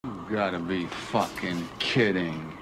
You gotta be fucking kidding.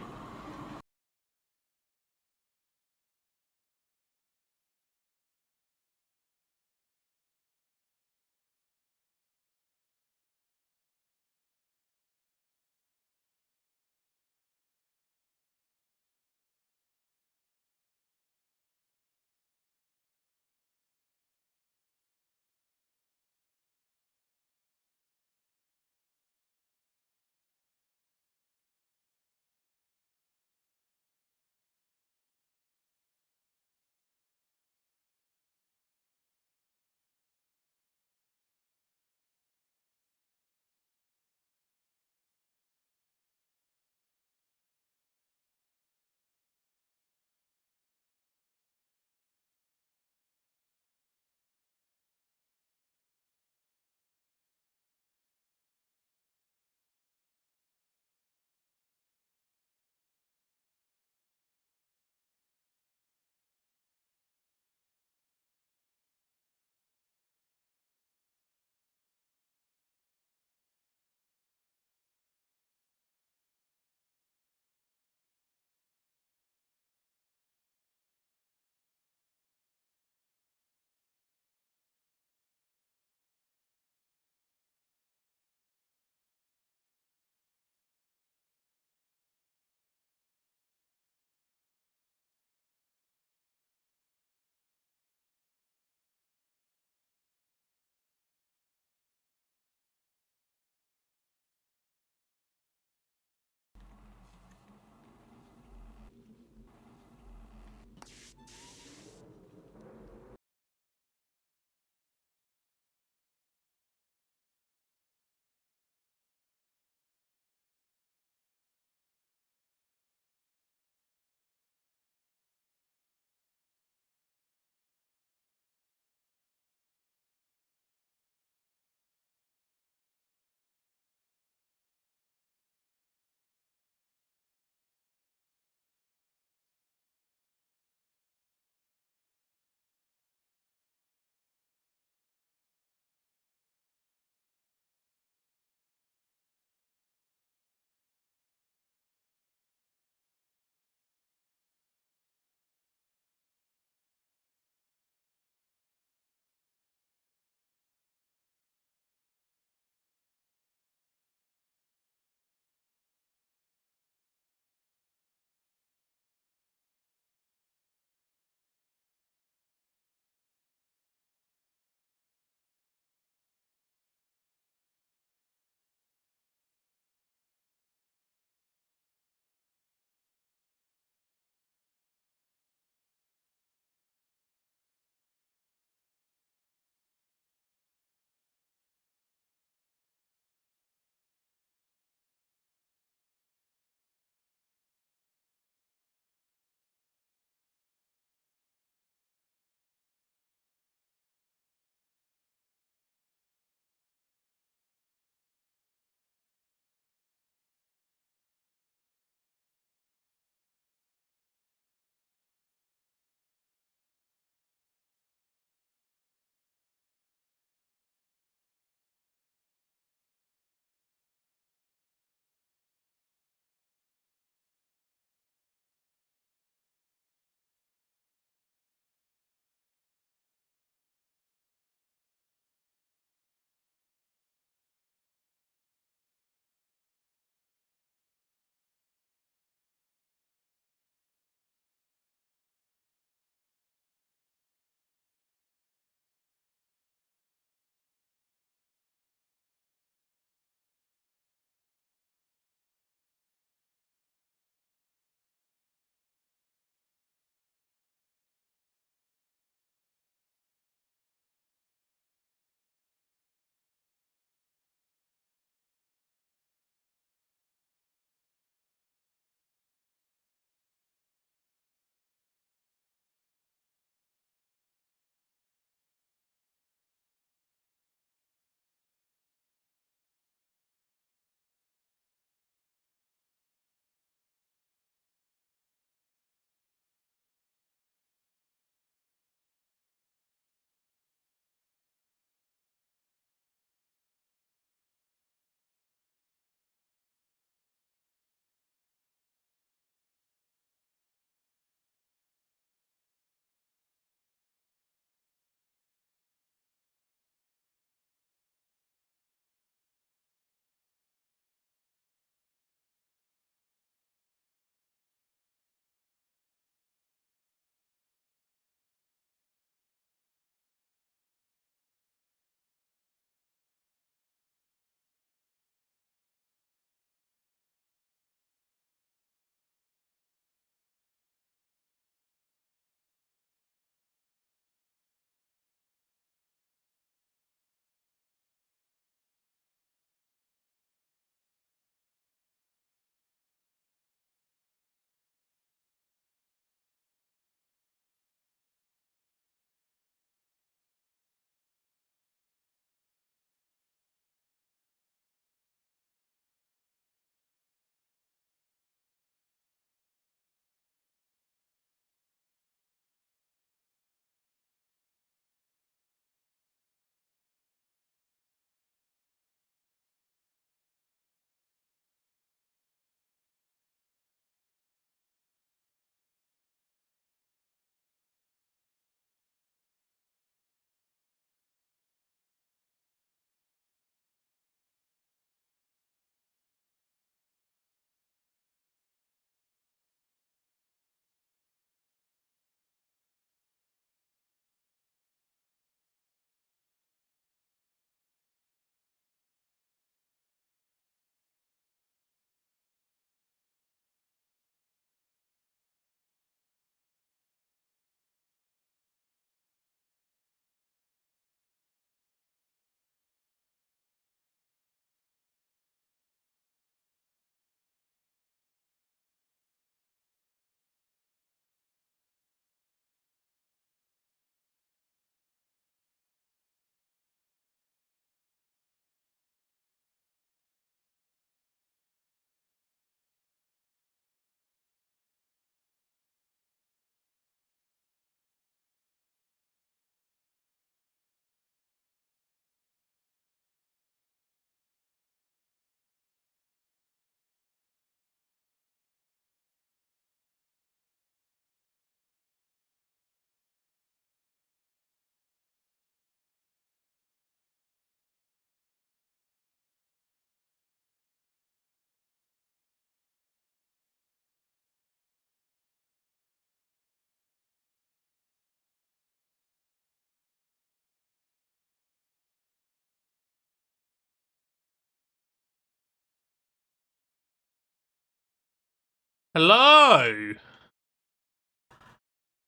Hello!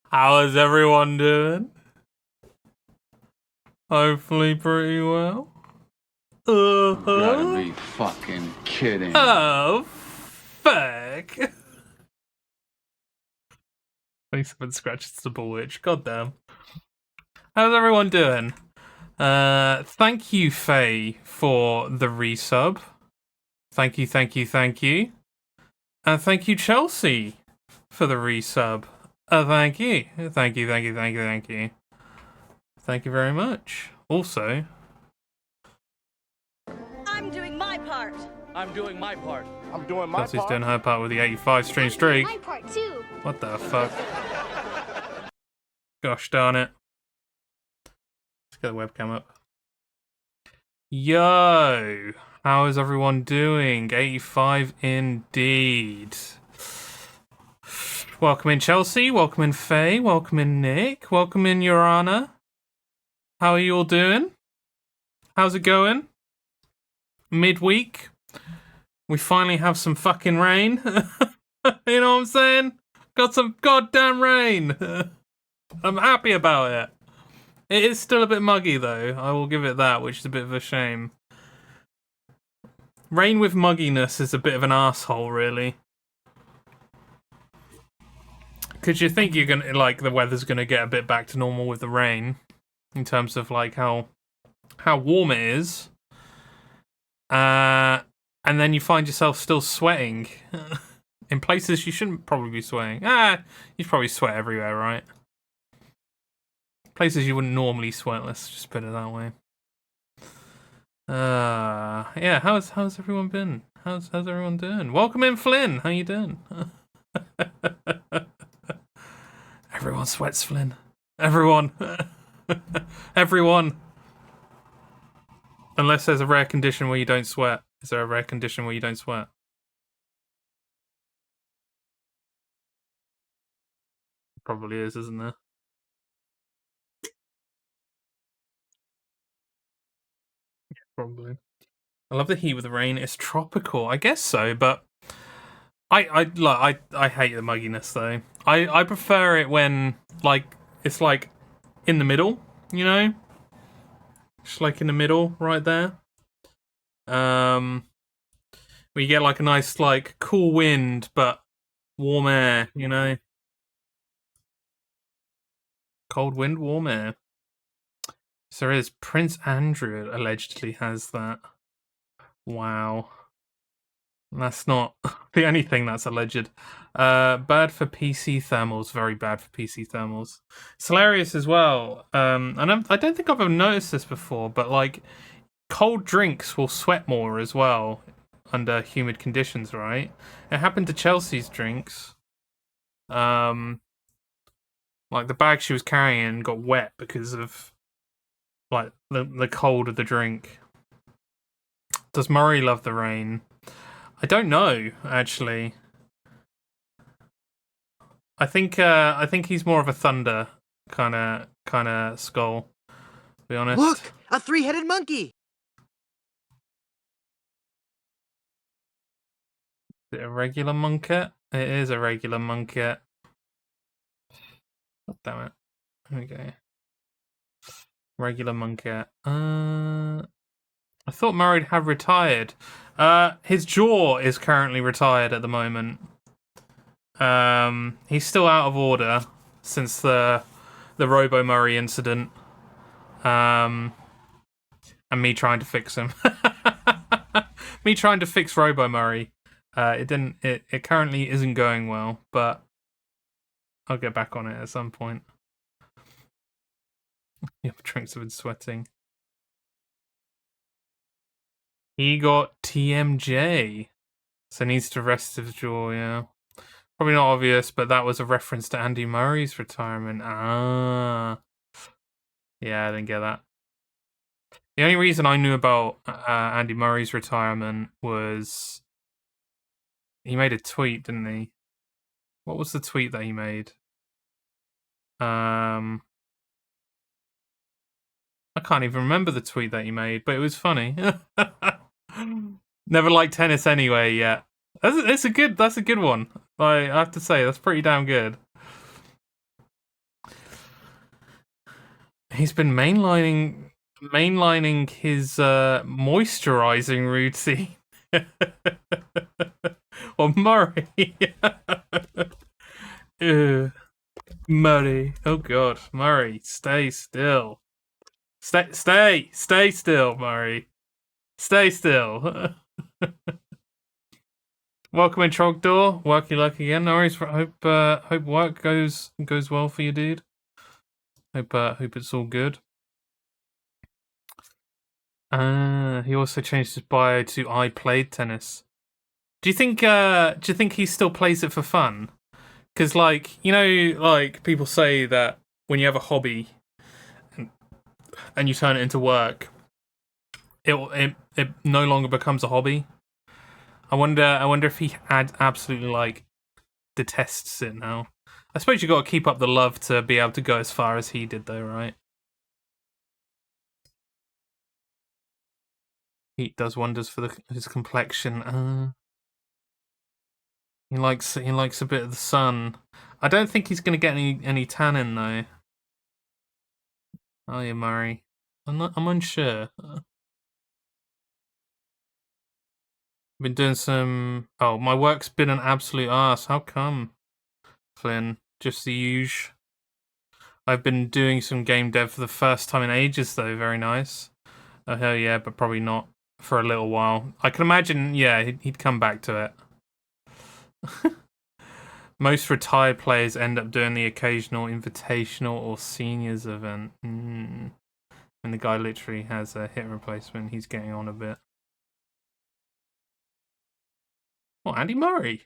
How is everyone doing? Hopefully pretty well. You gotta be fucking kidding. Oh, fuck. 27 scratches the ball itch. Goddamn. How's everyone doing? Thank you, Faye, for the resub. Thank you, thank you, thank you. And thank you, Chelsea, for the resub. Thank you. Thank you, thank you, thank you, thank you. Thank you very much. Also, I'm doing my part. I'm doing my part. I'm doing my Chelsea's part. doing her part with the 85 stream streak. My part too. What the fuck? Gosh darn it. Let's get the webcam up. Yo! How is everyone doing? 85 indeed. Welcome in Chelsea, welcome in Faye, welcome in Nick, welcome in Urana. How are you all doing? How's it going? Midweek? We finally have some fucking rain. You know what I'm saying? Got some goddamn rain. I'm happy about it. It is still a bit muggy though, I will give it that, which is a bit of a shame. Rain with mugginess is a bit of an asshole, really. Because you think you're gonna, like, the weather's gonna get a bit back to normal with the rain, in terms of, like, how warm it is. And then you find yourself still sweating. In places you shouldn't probably be sweating. You probably sweat everywhere, right? Places you wouldn't normally sweat, let's just put it that way. Yeah, how's everyone been? How's everyone doing? Welcome in, Flynn. How you doing? Everyone sweats, Flynn. Everyone. Everyone. Unless there's a rare condition where you don't sweat. Is there a rare condition where you don't sweat? Probably is, isn't there? Probably. I love the heat with the rain. It's tropical. I guess so, but I hate the mugginess though. I prefer it when it's like in the middle, you know? Just like in the middle, right there. Where you get like a nice like cool wind but warm air, you know? Cold wind, warm air. So there is. Prince Andrew allegedly has that. Wow. That's not the only thing that's alleged. Bad for PC thermals. Very bad for PC thermals. It's hilarious as well. And I don't think I've ever noticed this before, but like cold drinks will sweat more as well under humid conditions, right? It happened to Chelsea's drinks. Like the bag she was carrying got wet because of like the cold of the drink. Does Murray love the rain? I don't know, actually. I think he's more of a thunder kind of skull, to be honest. Look, a three-headed monkey. Is it a regular monket? It is a regular monket. God damn it. Okay. Regular monket. I thought Murray had retired. His jaw is currently retired at the moment. He's still out of order since the Robo Murray incident. And me trying to fix him. Me trying to fix Robo Murray. It currently isn't going well, but I'll get back on it at some point. Your drinks have been sweating. He got TMJ, so needs to rest his jaw, yeah. Probably not obvious, but that was a reference to Andy Murray's retirement. Yeah, I didn't get that. The only reason I knew about Andy Murray's retirement was he made a tweet, didn't he? What was the tweet that he made? I can't even remember the tweet that he made, but it was funny. Never liked tennis anyway. Yeah, that's a good one. Like, I have to say, that's pretty damn good. He's been mainlining his moisturizing routine. Or Murray. Ugh. Murray. Oh god, Murray, stay still. Stay still, Murray. Stay still. Welcome in, Trogdor. Work your luck again. No worries. Hope work goes well for you, dude. Hope it's all good. He also changed his bio to "I played tennis." Do you think he still plays it for fun? Because, like, you know, like, people say that when you have a hobby and you turn it into work, it no longer becomes a hobby. I wonder if he absolutely, like, detests it now. I suppose you got to keep up the love to be able to go as far as he did, though, right? Heat does wonders for his complexion. He likes a bit of the sun. I don't think he's going to get any tannin though. Oh yeah, Murray. I'm unsure. Been doing some. Oh, my work's been an absolute arse. How come, Flynn? Just the usual. I've been doing some game dev for the first time in ages, though. Very nice. Oh hell yeah, but probably not for a little while. I can imagine. Yeah, he'd come back to it. Most retired players end up doing the occasional invitational or seniors event. When the guy literally has a hip replacement, he's getting on a bit. Oh, Andy Murray.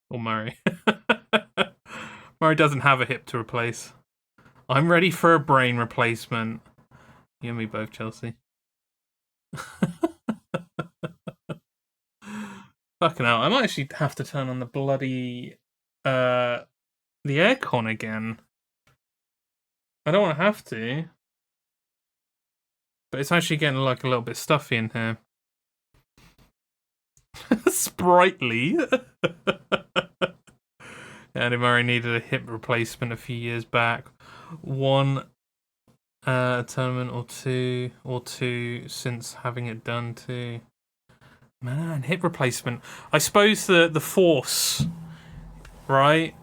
Or Murray. Murray doesn't have a hip to replace. I'm ready for a brain replacement. You and me both, Chelsea. Fucking hell, I might actually have to turn on the bloody the aircon again. I don't want to have to. But it's actually getting like a little bit stuffy in here. Sprightly. Andy Murray needed a hip replacement a few years back. One tournament or two since having it done too. Man, hip replacement. I suppose the force, right?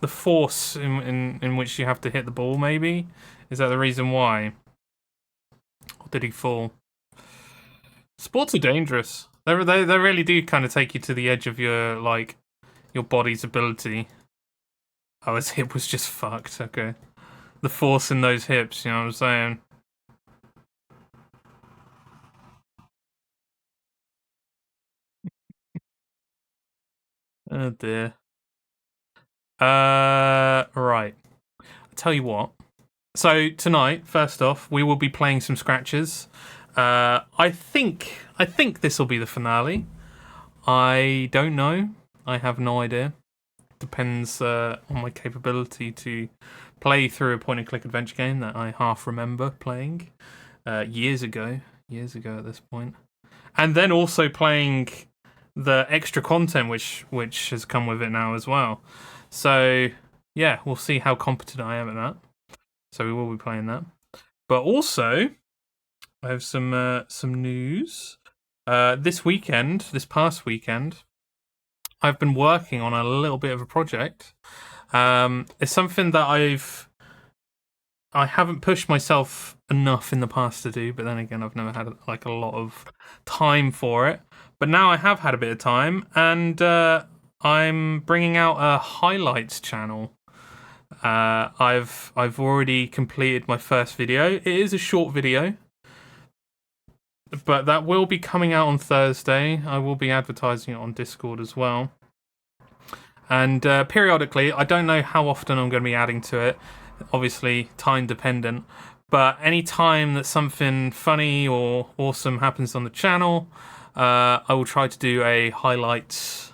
The force in which you have to hit the ball, maybe? Is that the reason why? Or did he fall? Sports are dangerous. They really do kind of take you to the edge of your body's ability. Oh, his hip was just fucked. Okay, the force in those hips. You know what I'm saying? Oh dear. Right. I'll tell you what. So tonight, first off, we will be playing some scratches. I think this will be the finale. I don't know. I have no idea. Depends on my capability to play through a point-and-click adventure game that I half remember playing years ago at this point, and then also playing the extra content which has come with it now as well. So yeah, we'll see how competent I am at that. So we will be playing that, but also I have some news. This past weekend, I've been working on a little bit of a project. It's something that I haven't pushed myself enough in the past to do, but then again, I've never had like a lot of time for it. But now I have had a bit of time, and I'm bringing out a highlights channel. I've already completed my first video. It is a short video, but that will be coming out on Thursday. I will be advertising it on Discord as well. And periodically, I don't know how often I'm going to be adding to it. Obviously, time dependent. But any time that something funny or awesome happens on the channel, I will try to do a highlights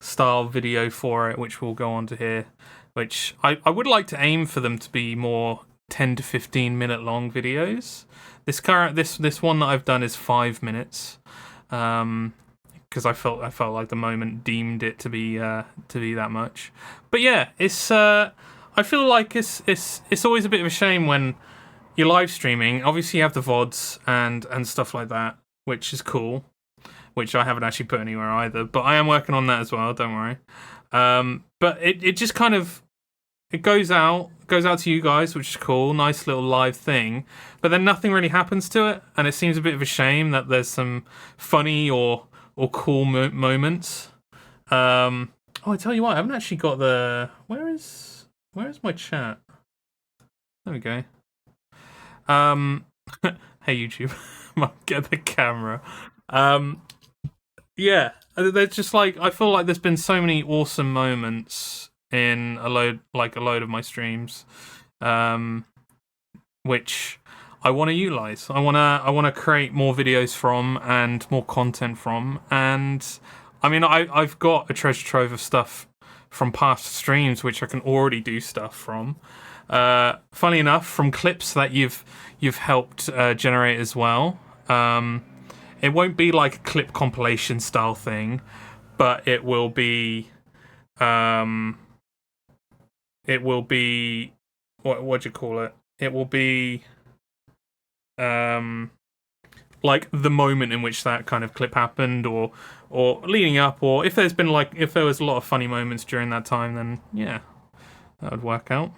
style video for it, which will go on to here. Which I would like to aim for them to be more 10 to 15 minute long videos. This one that I've done is 5 minutes. because I felt like the moment deemed it to be that much. But yeah, it's I feel like it's always a bit of a shame when you're live streaming. Obviously, you have the VODs and stuff like that, which is cool. Which I haven't actually put anywhere either, but I am working on that as well. Don't worry. But it just kind of it goes out to you guys, which is cool. Nice little live thing. But then nothing really happens to it, and it seems a bit of a shame that there's some funny or cool moments. Oh, I tell you what, I haven't actually got the where is my chat? There we go. Hey YouTube, get the camera. Yeah, there's just like I feel like there's been so many awesome moments in a load of my streams, which I want to utilize. I want to create more videos from and more content from. And I mean, I've got a treasure trove of stuff from past streams which I can already do stuff from. Funny enough, from clips that you've helped generate as well. It won't be like a clip compilation style thing, but it will be what do you call it? It will be like the moment in which that kind of clip happened, or leading up, or if there was a lot of funny moments during that time, then yeah, that would work out.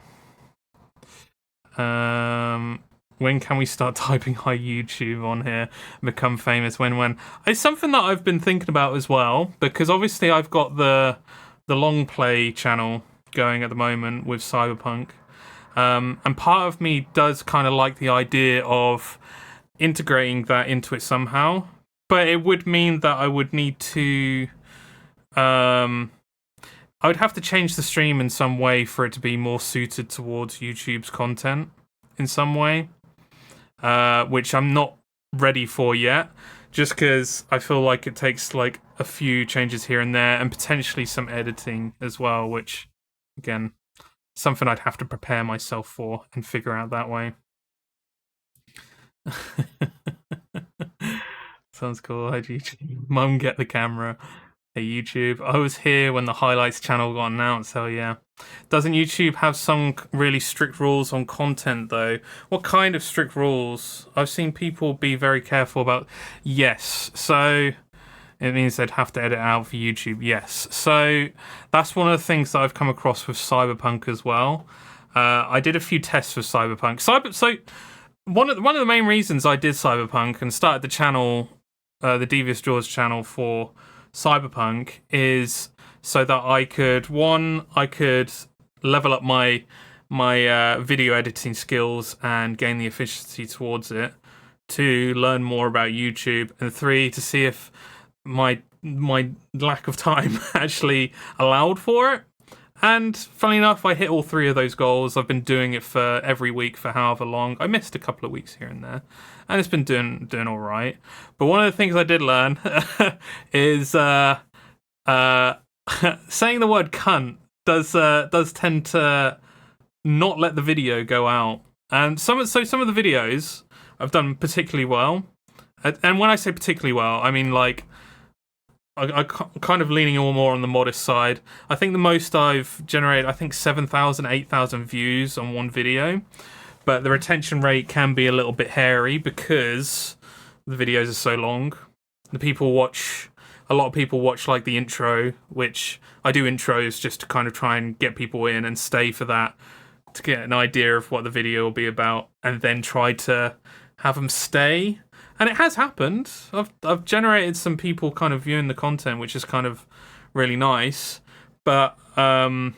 When can we start typing hi YouTube on here and become famous? When? It's something that I've been thinking about as well, because obviously I've got the long play channel going at the moment with Cyberpunk. And part of me does kind of like the idea of integrating that into it somehow. But it would mean that I would need to I would have to change the stream in some way for it to be more suited towards YouTube's content in some way. Which I'm not ready for yet, just because I feel like it takes like a few changes here and there, and potentially some editing as well, which, again, something I'd have to prepare myself for and figure out that way. Sounds cool. Hi, YouTube. Mum, get the camera. Hey, YouTube. I was here when the highlights channel got announced. Hell yeah. Doesn't YouTube have some really strict rules on content, though? What kind of strict rules? I've seen people be very careful about... Yes. So it means they'd have to edit out for YouTube. Yes. So that's one of the things that I've come across with Cyberpunk as well. I did a few tests for Cyberpunk. So one of the main reasons I did Cyberpunk and started the channel, the Devious Jaws channel for Cyberpunk, is so that I could level up my video editing skills and gain the efficiency towards it, 2, learn more about YouTube, and 3, to see if my lack of time actually allowed for it. And funnily enough, I hit all 3 of those goals. I've been doing it for every week for however long. I missed a couple of weeks here and there, and it's been doing all right. But one of the things I did learn is saying the word cunt does tend to not let the video go out. And some of the videos I've done particularly well. And when I say particularly well, I mean like I'm kind of leaning more on the modest side. I think the most I've generated, 7,000, 8,000 views on one video. But the retention rate can be a little bit hairy because the videos are so long. A lot of people watch like the intro, which I do intros just to kind of try and get people in and stay for that, to get an idea of what the video will be about, and then try to have them stay. And it has happened. I've generated some people kind of viewing the content, which is kind of really nice. But yeah,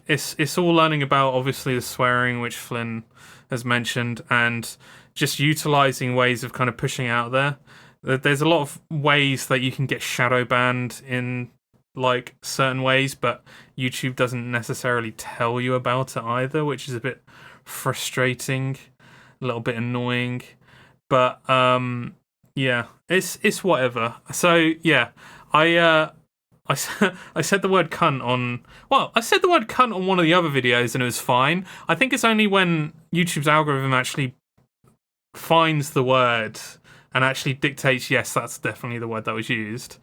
it's all learning about obviously the swearing, which Flynn has mentioned, and just utilizing ways of kind of pushing out there. There's a lot of ways that you can get shadow banned in like certain ways, but YouTube doesn't necessarily tell you about it either, which is a bit frustrating, a little bit annoying. But yeah, it's whatever. So yeah, I said the word cunt on... Well, I said the word cunt on one of the other videos and it was fine. I think it's only when YouTube's algorithm actually finds the word and actually dictates, yes, that's definitely the word that was used.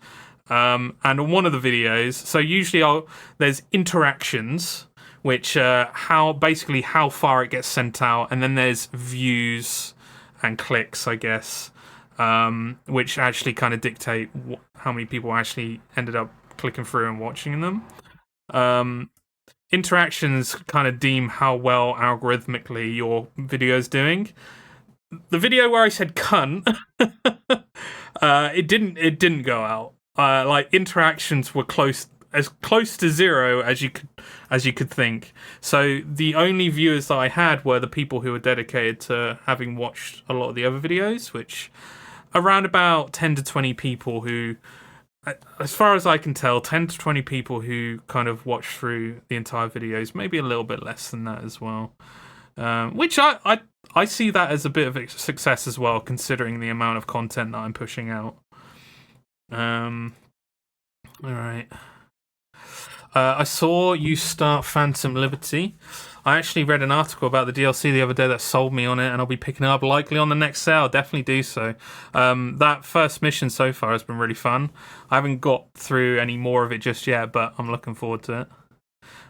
And on one of the videos, so usually there's interactions, which how far it gets sent out, and then there's views and clicks, I guess, which actually kind of dictate how many people actually ended up clicking through and watching them. Interactions kind of deem how well algorithmically your video is doing. The video where I said cunt, it didn't go out. Like interactions were as close to zero as you could think. So the only viewers that I had were the people who were dedicated to having watched a lot of the other videos, which around about 10 to 20 people who, as far as I can tell, 10 to 20 people who kind of watched through the entire videos, maybe a little bit less than that as well. Which I see that as a bit of a success as well, considering the amount of content that I'm pushing out. All right. I saw you start Phantom Liberty. I actually read an article about the DLC the other day that sold me on it, and I'll be picking it up likely on the next sale. Definitely do so. That first mission so far has been really fun. I haven't got through any more of it just yet, but I'm looking forward to it.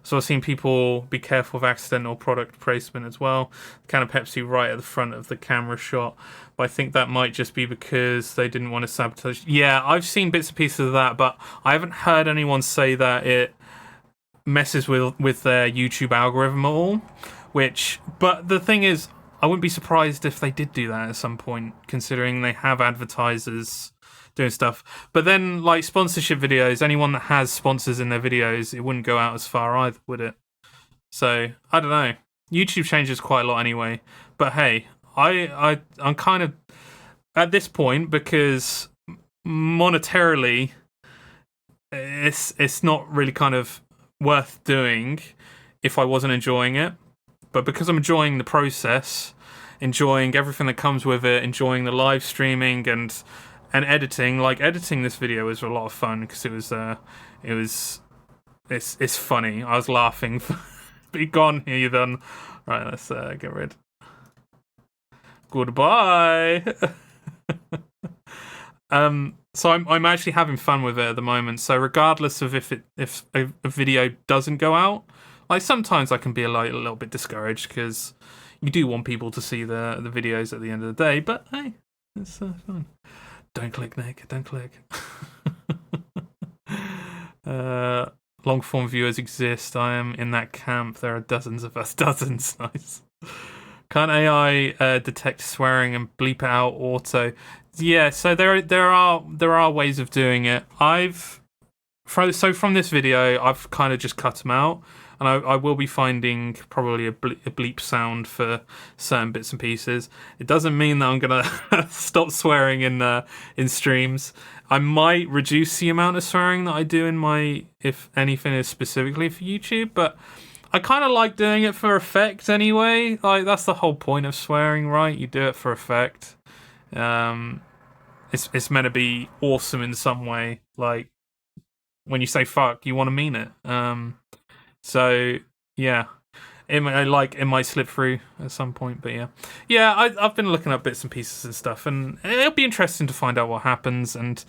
So I've seen people be careful of accidental product placement as well. The can of Pepsi right at the front of the camera shot. But I think that might just be because they didn't want to sabotage. Yeah, I've seen bits and pieces of that, but I haven't heard anyone say that it messes with their YouTube algorithm at all. But the thing is, I wouldn't be surprised if they did do that at some point, considering they have advertisers doing stuff. But then, like sponsorship videos, anyone that has sponsors in their videos, it wouldn't go out as far either, would it? So I don't know. YouTube changes quite a lot anyway. But hey, I'm kind of at this point, because monetarily, it's not really kind of worth doing if I wasn't enjoying it. But because I'm enjoying the process, enjoying everything that comes with it, enjoying the live streaming and editing, like editing this video was a lot of fun because it's funny. I was laughing. Be gone here, you then. Right, let's get rid. Goodbye. So I'm actually having fun with it at the moment. So regardless of if a video doesn't go out, like sometimes I can be a little bit discouraged because you do want people to see the videos at the end of the day. But hey, it's fun. Don't click, Nick. Don't click. Long form viewers exist. I am in that camp. There are dozens of us. Dozens. Nice. Can't AI detect swearing and bleep it out auto? Yeah, so there are ways of doing it. From this video, I've kind of just cut them out, and I will be finding probably a bleep sound for certain bits and pieces. It doesn't mean that I'm gonna stop swearing in streams. I might reduce the amount of swearing that I do in my, if anything is specifically for YouTube, but I kind of like doing it for effect anyway. Like, that's the whole point of swearing, right? You do it for effect. It's meant to be awesome in some way. Like, when you say fuck, you want to mean it. So yeah, it might slip through at some point, but yeah. I've been looking up bits and pieces and stuff, and it'll be interesting to find out what happens. And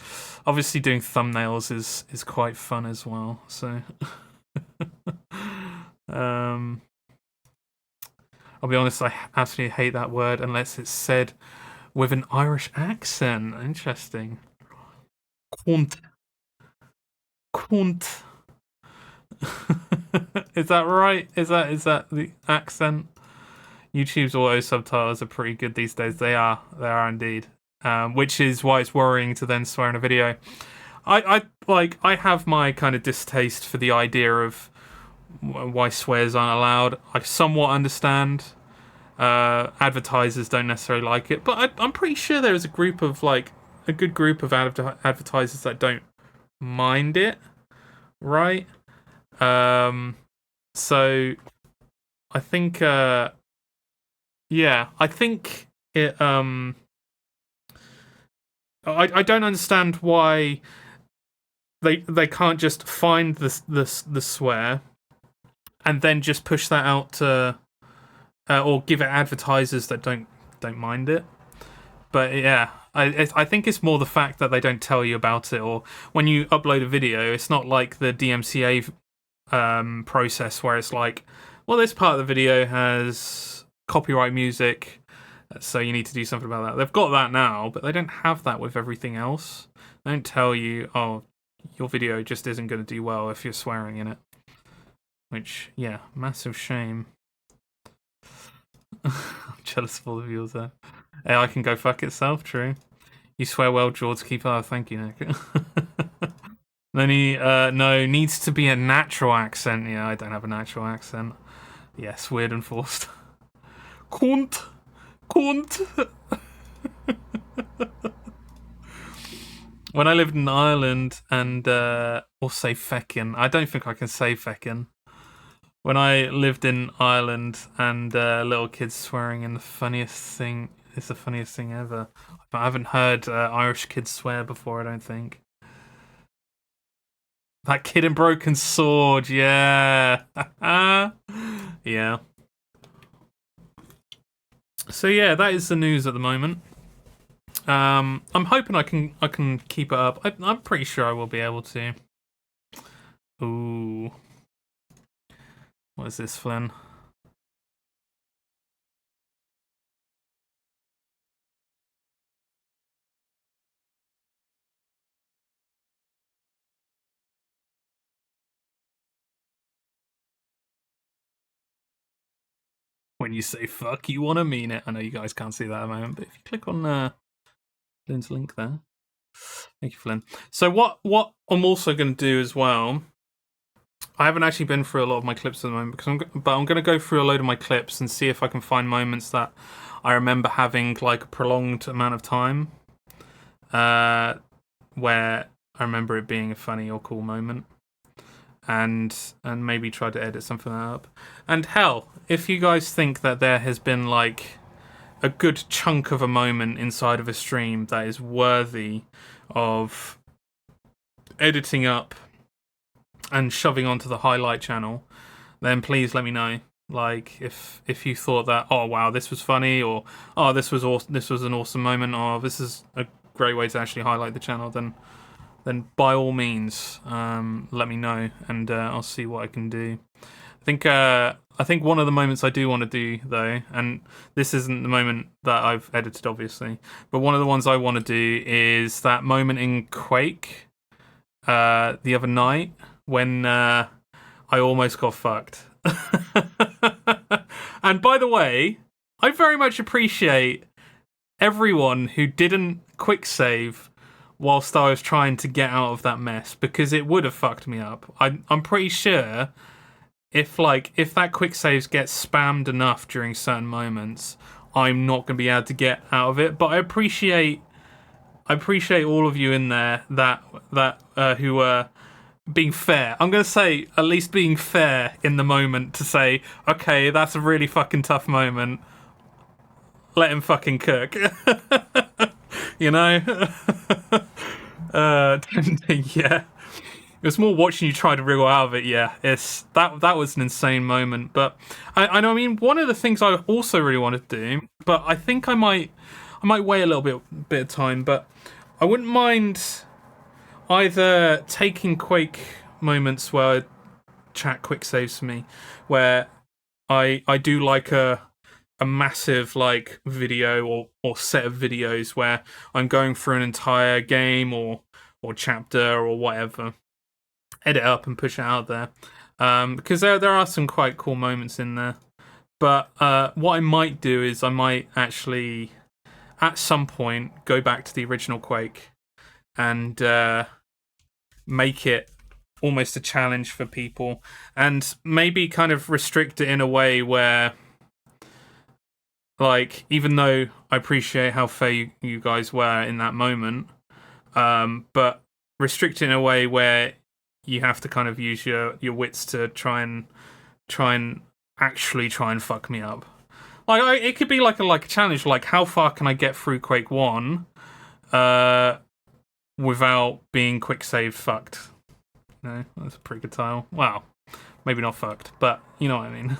obviously, doing thumbnails is quite fun as well. So. I'll be honest, I absolutely hate that word unless it's said with an Irish accent. Interesting. Cunt. Is that right? Is that the accent? YouTube's auto subtitles are pretty good these days. They are indeed. Which is why it's worrying to then swear in a video. I have my kind of distaste for the idea of why swears aren't allowed. I somewhat understand. Advertisers don't necessarily like it, but I'm pretty sure there is a good group of advertisers that don't mind it, right? So I think I think it I don't understand why they can't just find the swear and then just push that out to or give it advertisers that don't mind it. But yeah, I think it's more the fact that they don't tell you about it, or when you upload a video, it's not like the DMCA process where it's like, well, this part of the video has copyright music, so you need to do something about that. They've got that now, but they don't have that with everything else. They don't tell you, oh, your video just isn't going to do well if you're swearing in it. Which, yeah, massive shame. I'm jealous of all the viewers there. AI can go fuck itself, true. You swear well, George. Keep up. Thank you, Nick. Then he, no, needs to be a natural accent. Yeah, I don't have a natural accent. Yes, weird and forced. Cunt. Cunt. When I lived in Ireland and, or say feckin'. I don't think I can say feckin'. When I lived in Ireland and little kids swearing in the funniest thing, it's the funniest thing ever. But I haven't heard Irish kids swear before, I don't think. That kid in Broken Sword, yeah. Yeah. So yeah, that is the news at the moment. I'm hoping I can keep it up. I'm pretty sure I will be able to. Ooh. What is this, Flynn? When you say fuck, you want to mean it. I know you guys can't see that at the moment, but if you click on Flynn's link there. Thank you, Flynn. So what I'm also going to do as well, I haven't actually been through a lot of my clips at the moment, but I'm going to go through a load of my clips and see if I can find moments that I remember having like a prolonged amount of time, where I remember it being a funny or cool moment. And maybe try to edit something up. And hell, if you guys think that there has been like a good chunk of a moment inside of a stream that is worthy of editing up and shoving onto the highlight channel, then please let me know. Like if you thought that, oh wow, this was funny, or oh this was an awesome moment, or this is a great way to actually highlight the channel, then by all means, let me know, and I'll see what I can do. I think one of the moments I do want to do, though, and this isn't the moment that I've edited, obviously, but one of the ones I want to do is that moment in Quake the other night when I almost got fucked. And by the way, I very much appreciate everyone who didn't quick save whilst I was trying to get out of that mess, because it would have fucked me up. I'm pretty sure if that quick saves gets spammed enough during certain moments, I'm not going to be able to get out of it. But I appreciate all of you in there that who were being fair. I'm going to say at least being fair in the moment to say, okay, that's a really fucking tough moment. Let him fucking cook. You know? Yeah. It was more watching you try to wriggle out of it. Yeah, that was an insane moment. But I mean, one of the things I also really wanted to do, but I think I might wait a little bit of time. But I wouldn't mind either taking Quake moments where chat quick saves for me, where I do like a massive like video or set of videos where I'm going through an entire game or chapter or whatever, edit up and push it out there, because there are some quite cool moments in there. But what I might do is I might actually at some point go back to the original Quake and make it almost a challenge for people, and maybe kind of restrict it in a way where, like, even though I appreciate how fair you guys were in that moment, but restrict it in a way where you have to kind of use your wits to try and actually try and fuck me up. Like, it could be like a challenge, like how far can I get through Quake 1 without being quick save fucked? You know, that's a pretty good title. Wow. Maybe not fucked, but you know what I mean.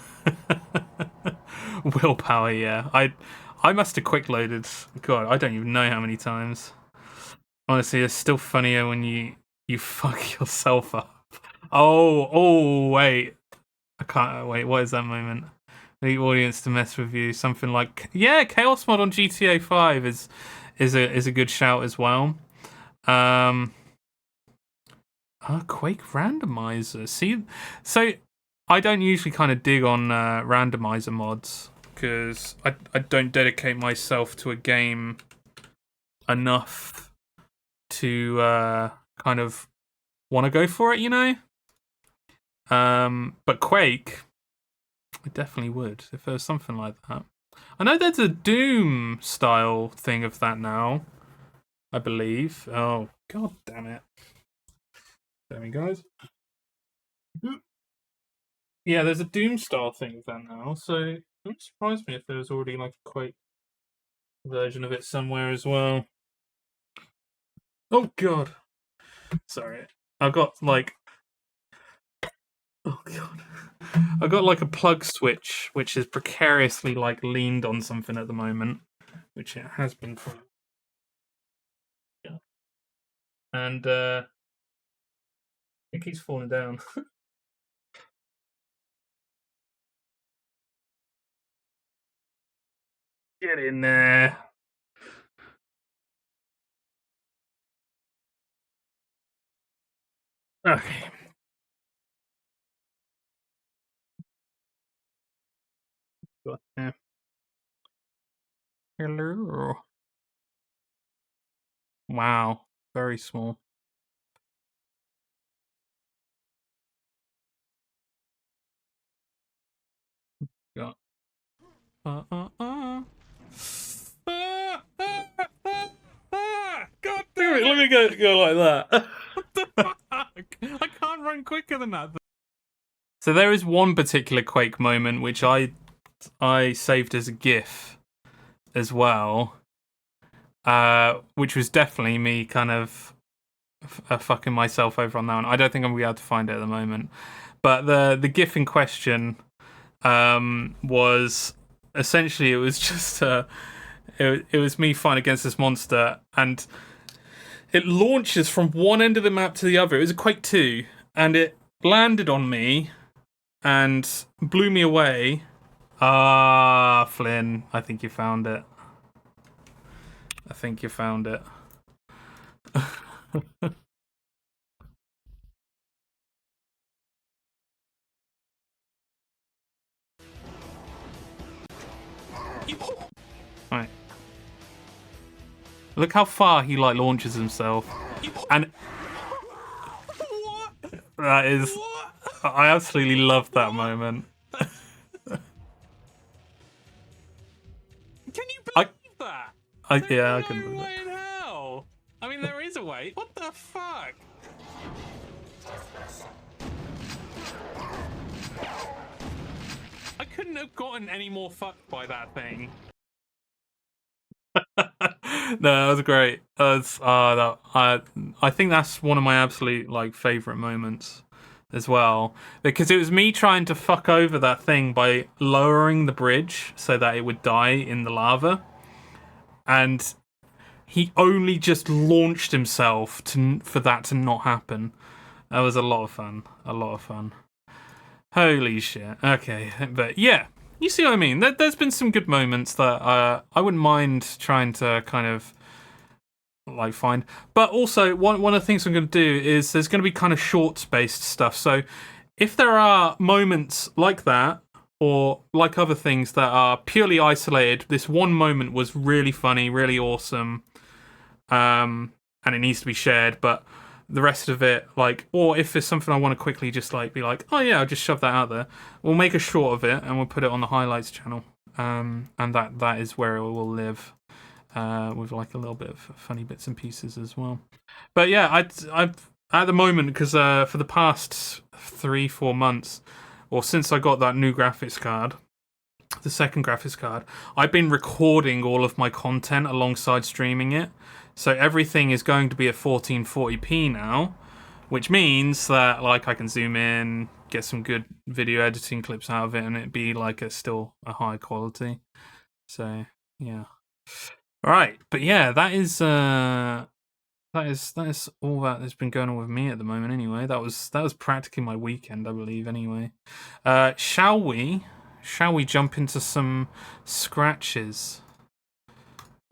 Willpower, yeah. I must have quick loaded. God, I don't even know how many times. Honestly, it's still funnier when you fuck yourself up. Oh, wait. I can't wait. What is that moment? The audience to mess with you. Something like, yeah, Chaos Mod on GTA 5 is a good shout as well. Quake randomizer. See, so I don't usually kind of dig on randomizer mods because I don't dedicate myself to a game enough to kind of want to go for it, you know. But Quake, I definitely would if there was something like that. I know there's a Doom style thing of that now, I believe. Oh, god damn it. There we go. Yeah, there's a Doom style thing of that now, so it wouldn't surprise me if there was already like a Quake version of it somewhere as well. Oh god. Sorry. I got like... Oh god. I got like a plug switch which is precariously like leaned on something at the moment, which it has been for. Yeah. And it keeps falling down. Get in there. Okay. Got there. Hello. Wow. Very small. Got. God damn it, let me go like that. What the fuck? I can't run quicker than that. So there is one particular Quake moment which I saved as a GIF as well, which was definitely me kind of fucking myself over on that one. I don't think I'm gonna be able to find it at the moment, but the GIF in question was essentially, it was just it was me fighting against this monster, and it launches from one end of the map to the other. It was a Quake 2, and it landed on me and blew me away. Ah, Flynn, I think you found it. I think you found it. Right. Look how far he like launches himself, and that is, I absolutely love that moment. Can you believe that? Yeah, I can believe way in hell. I mean, there is a way. What the fuck? I couldn't have gotten any more fucked by that thing. No, that was great. I think that's one of my absolute like favorite moments as well, because it was me trying to fuck over that thing by lowering the bridge so that it would die in the lava, and he only just launched himself for that to not happen. That was a lot of fun. A lot of fun. Holy shit. Okay, but yeah. You see what I mean? There's been some good moments that I wouldn't mind trying to kind of like find. But also, one of the things I'm going to do is there's going to be kind of short-spaced stuff. So if there are moments like that, or like other things that are purely isolated, this one moment was really funny, really awesome, and it needs to be shared, but the rest of it, like, or if there's something I want to quickly just like be like, oh yeah, I'll just shove that out there. We'll make a short of it and we'll put it on the highlights channel, and that is where it will live, with like a little bit of funny bits and pieces as well. But yeah, I've at the moment, because for the past 3-4 months, or since I got that new graphics card, the second graphics card, I've been recording all of my content alongside streaming it. So everything is going to be at 1440p now, which means that like I can zoom in, get some good video editing clips out of it, and it'd be like still a high quality. So yeah, all right. But yeah, that is all that has been going on with me at the moment. Anyway, that was practically my weekend, I believe. Anyway, shall we jump into some scratches?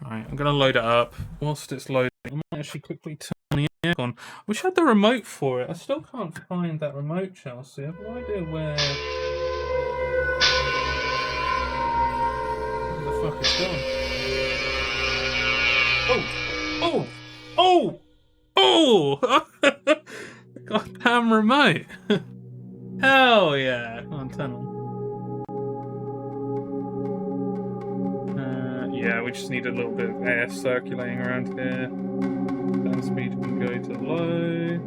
All right, I'm gonna load it up. Whilst it's loading, I might actually quickly turn the aircon. I wish I had the remote for it. I still can't find that remote, Chelsea. I have no idea where the fuck it's gone. Oh! Goddamn remote! Hell yeah! Come on, turn on. Yeah, we just need a little bit of air circulating around here. Fan speed can go to low.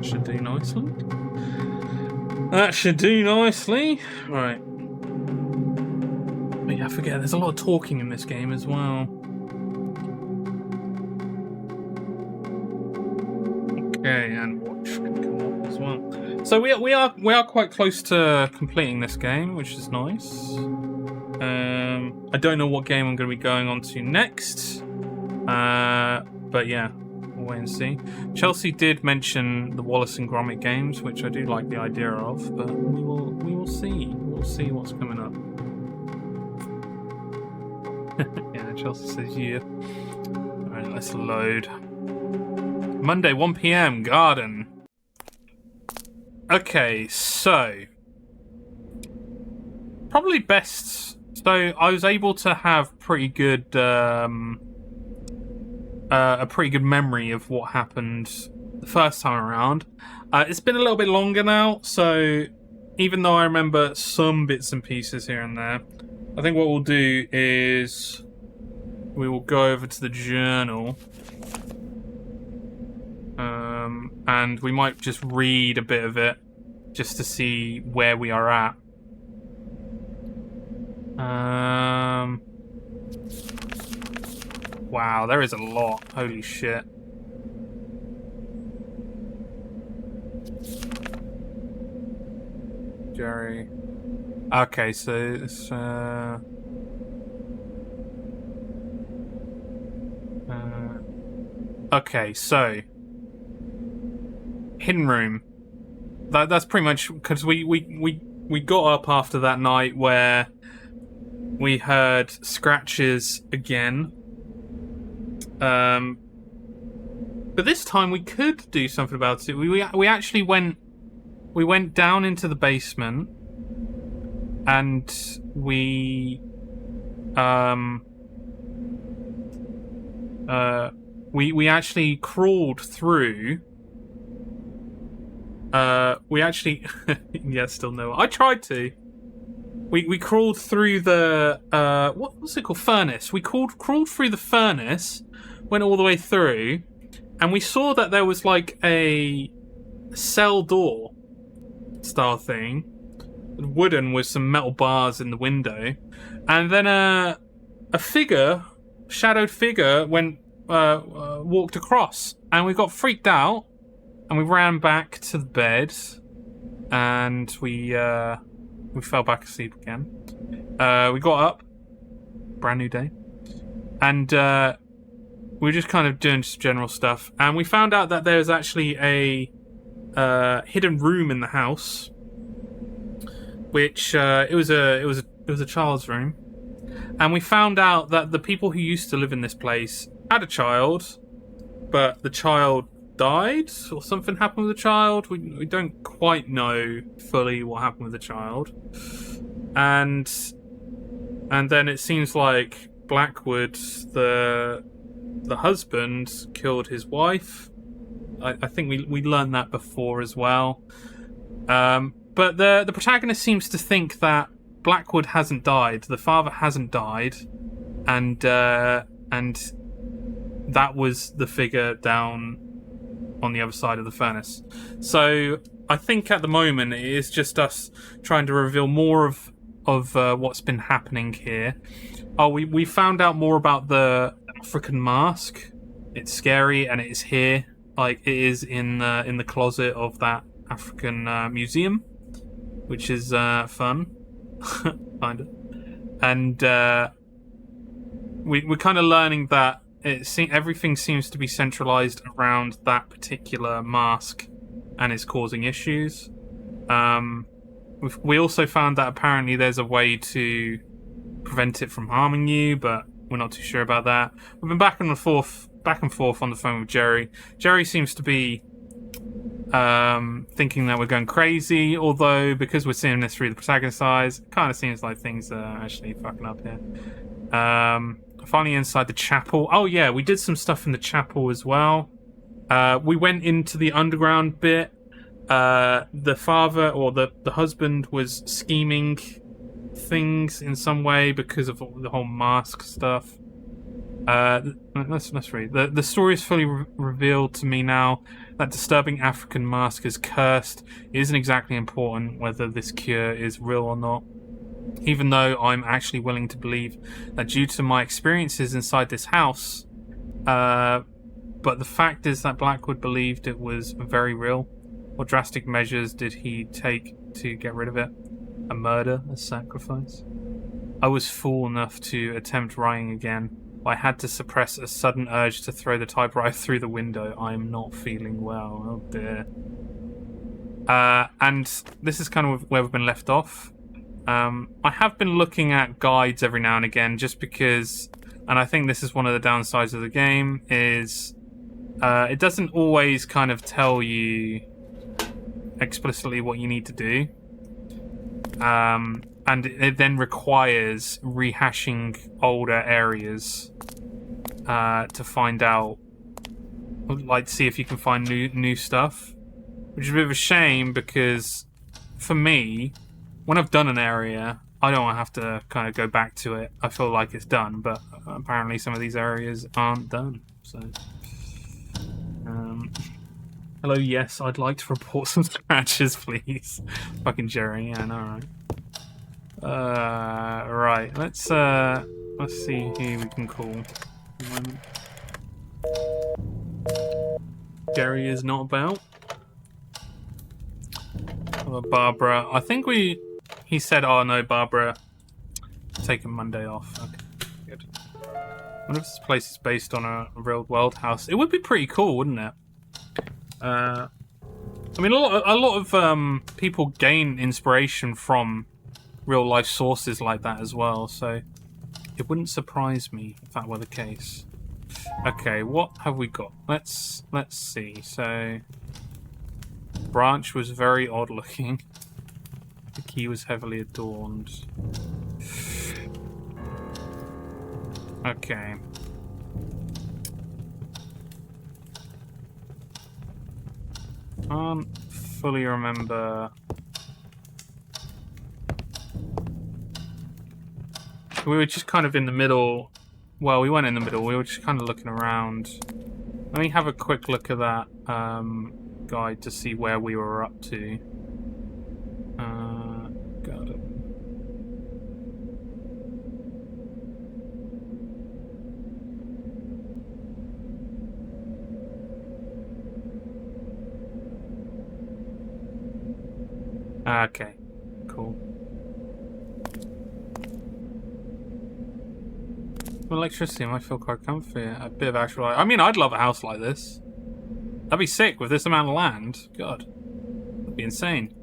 Should do nicely. That should do nicely. Right. But yeah, I forget, there's a lot of talking in this game as well. Okay, and watch can come up as well. So we are quite close to completing this game, which is nice. I don't know what game I'm going to be going on to next. But yeah, we'll wait and see. Chelsea did mention the Wallace and Gromit games, which I do like the idea of, but we will see. We'll see what's coming up. Yeah, Chelsea says yeah. Alright, let's load. Monday, 1 PM, Garden. Okay, so probably best. So I was able to have pretty good, a pretty good memory of what happened the first time around. It's been a little bit longer now, so even though I remember some bits and pieces here and there, I think what we'll do is we will go over to the journal. And we might just read a bit of it just to see where we are at. Wow, there is a lot. Holy shit. Jerry. Okay, so it's okay, so hidden room. That's pretty much because we got up after that night where we heard scratches again. But this time we could do something about it. We actually went down into the basement and we actually crawled through. We actually, yeah, still no. I tried to. We crawled through the what was it called? Furnace. We crawled through the furnace, went all the way through, and we saw that there was like a cell door style thing, wooden with some metal bars in the window, and then a shadowed figure walked across, and we got freaked out. And we ran back to the bed, and we fell back asleep again. We got up, brand new day, and we were just kind of doing just general stuff. And we found out that there's actually a hidden room in the house, which it was a child's room. And we found out that the people who used to live in this place had a child, but the child died, or something happened with the child. We don't quite know fully what happened with the child, and then it seems like Blackwood, the husband, killed his wife. I think we learned that before as well. But the protagonist seems to think that Blackwood hasn't died, the father hasn't died, and that was the figure down on the other side of the furnace. So I think at the moment it is just us trying to reveal more of what's been happening here. Oh, we found out more about the African mask. It's scary and it is here. like it is in the closet of that African museum, which is fun, kind of. And we're kind of learning that everything seems to be centralized around that particular mask, and it's causing issues. We also found that apparently there's a way to prevent it from harming you, but we're not too sure about that. We've been back and forth on the phone with Jerry. Jerry seems to be thinking that we're going crazy, although because we're seeing this through the protagonist's eyes, it kind of seems like things are actually fucking up here. Finally inside the chapel. Oh yeah, we did some stuff in the chapel as well. We went into the underground bit. The father or the husband was scheming things in some way because of the whole mask stuff. Let's read. The story is fully revealed to me now. That disturbing African mask is cursed. It isn't exactly important whether this cure is real or not, even though I'm actually willing to believe that due to my experiences inside this house. But the fact is that Blackwood believed it was very real. What drastic measures did he take to get rid of it? A murder, a sacrifice? I was fool enough to attempt writing again. I had to suppress a sudden urge to throw the typewriter through the window. I am not feeling well. Oh dear. And this is kind of where we've been left off. I have been looking at guides every now and again just because, and I think this is one of the downsides of the game, is it doesn't always kind of tell you explicitly what you need to do. And it then requires rehashing older areas to find out, like, see if you can find new stuff, which is a bit of a shame because, for me, when I've done an area, I don't want to have to kind of go back to it. I feel like it's done, but apparently some of these areas aren't done. So, hello, yes, I'd like to report some scratches, please. Fucking Jerry, yeah, all right. Right, let's see who we can call. Jerry is not about. Barbara, I think he said, oh no, Barbara, taking Monday off. Okay, good. I wonder if this place is based on a real world house. It would be pretty cool, wouldn't it? I mean, a lot of people gain inspiration from real life sources like that as well, so it wouldn't surprise me if that were the case. Okay, what have we got? Let's see. So, branch was very odd looking. The key was heavily adorned. Okay. Can't fully remember. We were just kind of in the middle. Well, we weren't in the middle. We were just kind of looking around. Let me have a quick look at that guide to see where we were up to. Got it. Okay, cool. Electricity might feel quite comfy. A bit of actual. I mean, I'd love a house like this. That'd be sick with this amount of land. God, that'd be insane.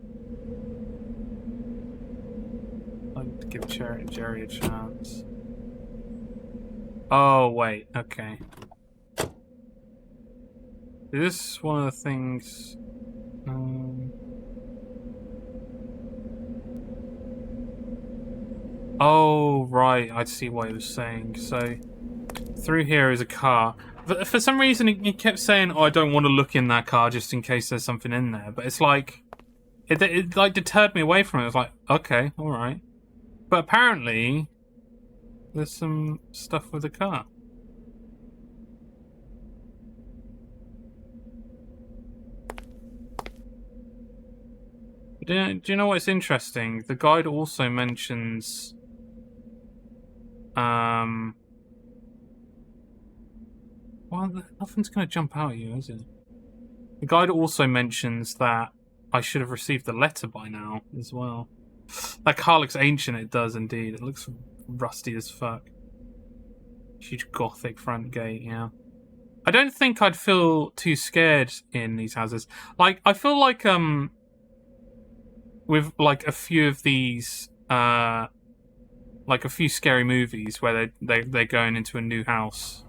I'd give Jerry a chance. Oh wait, okay. Is this one of the things? Oh, right, I see what he was saying. So, through here is a car. But for some reason, he kept saying, oh, I don't want to look in that car just in case there's something in there. But it's like, it like deterred me away from it. I was like, okay, alright. But apparently, there's some stuff with the car. Do you know what's interesting? The guide also mentions well, nothing's gonna jump out at you, is it? The guide also mentions that I should have received the letter by now as well. That car looks ancient, it does indeed. It looks rusty as fuck. Huge gothic front gate, yeah. I don't think I'd feel too scared in these houses. Like, I feel like, with, like, a few of these, like a few scary movies where they're going into a new house.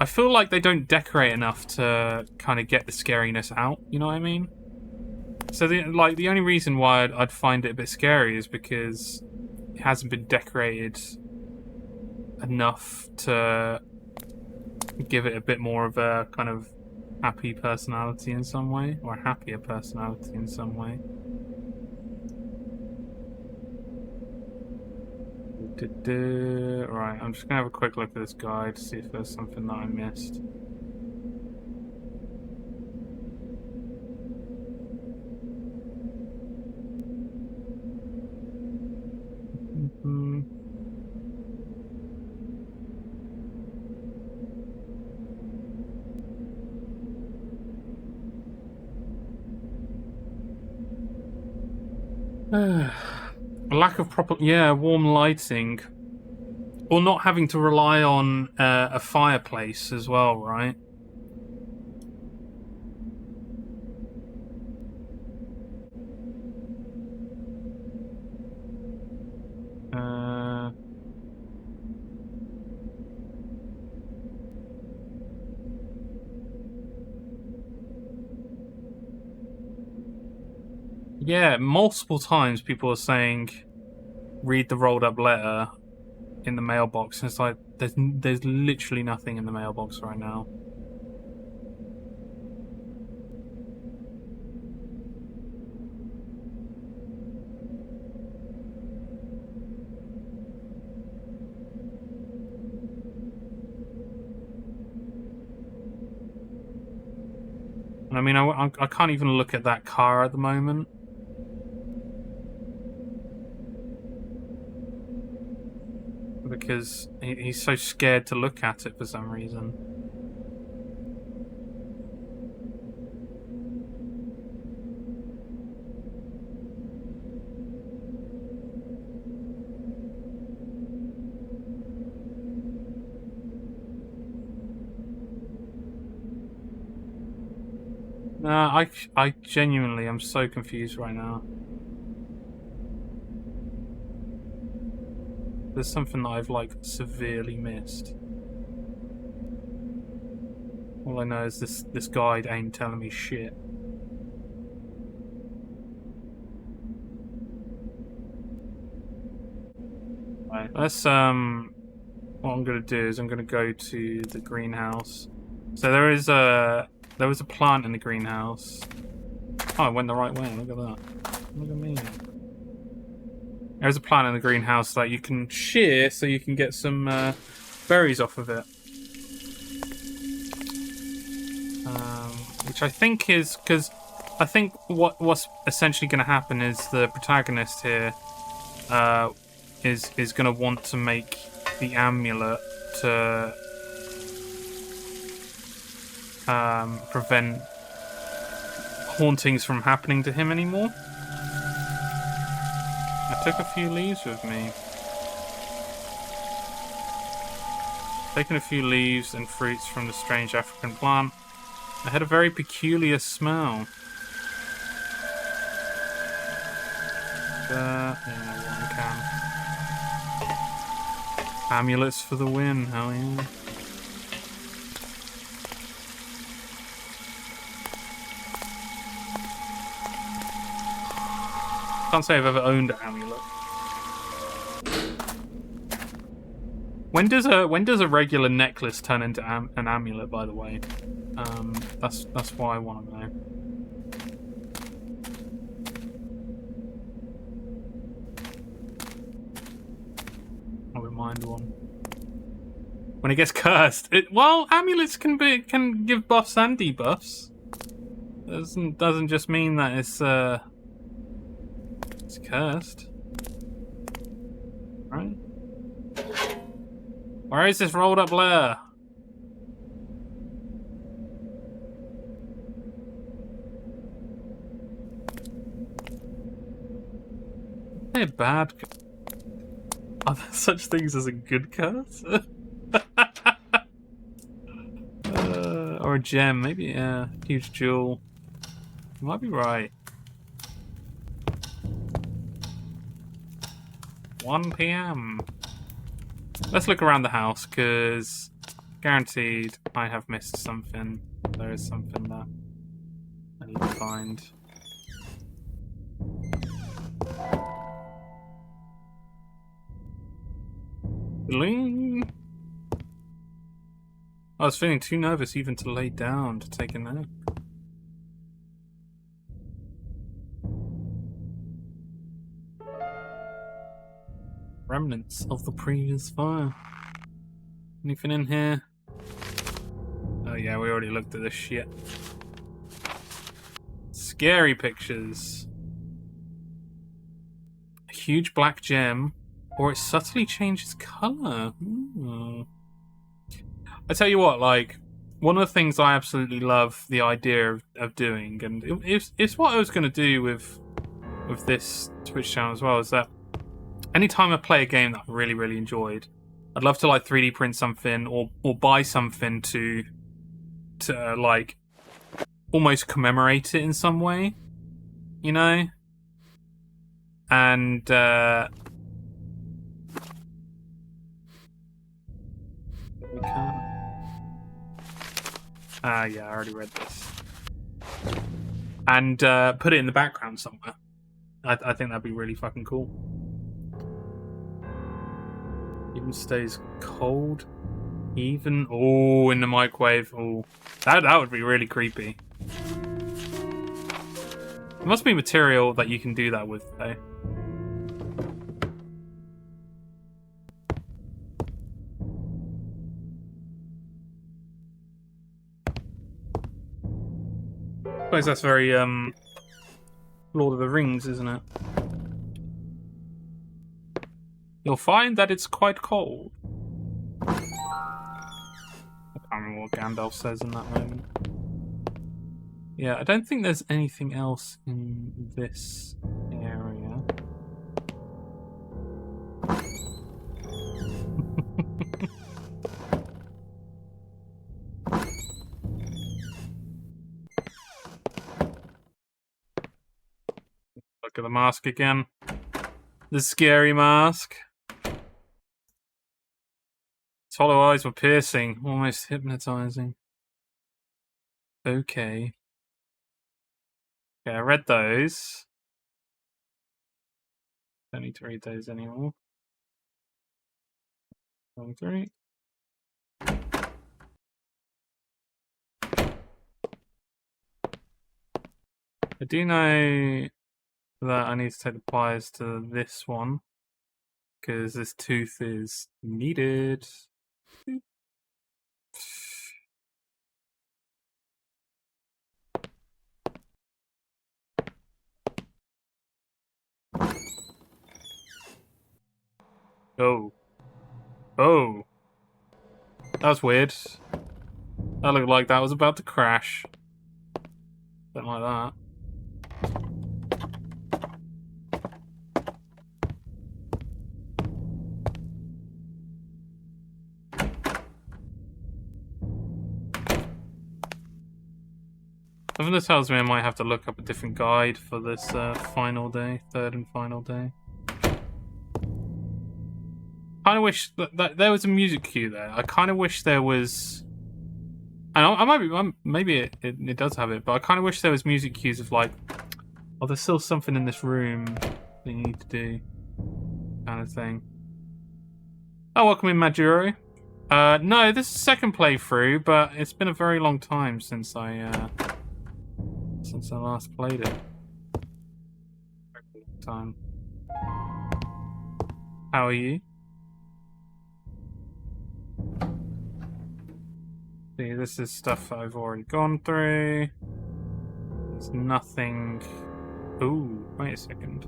I feel like they don't decorate enough to kind of get the scariness out, you know what I mean? So, the only reason why I'd find it a bit scary is because it hasn't been decorated enough to give it a bit more of a kind of happy personality in some way, or a happier personality in some way. Right, I'm just gonna have a quick look at this guide to see if there's something that I missed. Lack of proper, warm lighting, or not having to rely on a fireplace as well, right? Yeah, multiple times people are saying, read the rolled up letter in the mailbox, and it's like, there's literally nothing in the mailbox right now. I mean, I can't even look at that car at the moment. Because he's so scared to look at it for some reason. I genuinely am so confused right now. There's something that I've, like, severely missed. All I know is this guide ain't telling me shit. Right, let's, what I'm gonna do is I'm gonna go to the greenhouse. So there was a plant in the greenhouse. Oh, I went the right way, look at that. Look at me. There's a plant in the greenhouse that you can shear so you can get some berries off of it. Which I think is... because I think what's essentially going to happen is the protagonist here is going to want to make the amulet to prevent hauntings from happening to him anymore. I took a few leaves with me. Taking a few leaves and fruits from the strange African plant. It had a very peculiar smell. Yeah, one can. Amulets for the win, hell yeah. Can't say I've ever owned an amulet. When does a regular necklace turn into an amulet, by the way? That's what I want to know. I wouldn't mind one. When it gets cursed, well, amulets can give buffs and debuffs. Doesn't just mean that it's cursed, right? Where is this rolled up letter? there a bad? Are there such things as a good curse? Or a gem? Maybe, yeah. Huge jewel. You might be right. 1 p.m. Let's look around the house, because guaranteed I have missed something. There is something that I need to find. Bling. I was feeling too nervous even to lay down to take a nap. Remnants of the previous fire. Anything in here? Oh yeah, we already looked at this shit. Scary pictures. A huge black gem, or it subtly changes colour. I tell you what, like, one of the things I absolutely love the idea of doing, and it's what I was going to do with this Twitch channel as well, is that anytime I play a game that I really, really enjoyed, I'd love to, like, 3D print something or buy something to like, almost commemorate it in some way, you know? And, we can't. Yeah, I already read this. And put it in the background somewhere. I think that'd be really fucking cool. Even stays cold. Even in the microwave. Oh, that would be really creepy. There must be material that you can do that with, though. I suppose that's very Lord of the Rings, isn't it? You'll find that it's quite cold. I can't remember what Gandalf says in that moment. Yeah, I don't think there's anything else in this area. Look at the mask again. The scary mask. Its hollow eyes were piercing, almost hypnotizing. Okay. Okay, I read those. Don't need to read those anymore. 23. I do know that I need to take the pliers to this one, because this tooth is needed. Oh. Oh. That was weird. That looked like that was about to crash. Don't like that. Something that tells me I might have to look up a different guide for this final day, third and final day. Kind of wish that there was a music cue there. I kind of wish there was. And I might be, maybe it does have it, but I kind of wish there was music cues of like, oh, there's still something in this room that you need to do, kind of thing. Oh, welcome in, Majuro. No, this is the second playthrough, but it's been a very long time since I last played it. Very long time. How are you? See, this is stuff that I've already gone through. There's nothing. Ooh, wait a second.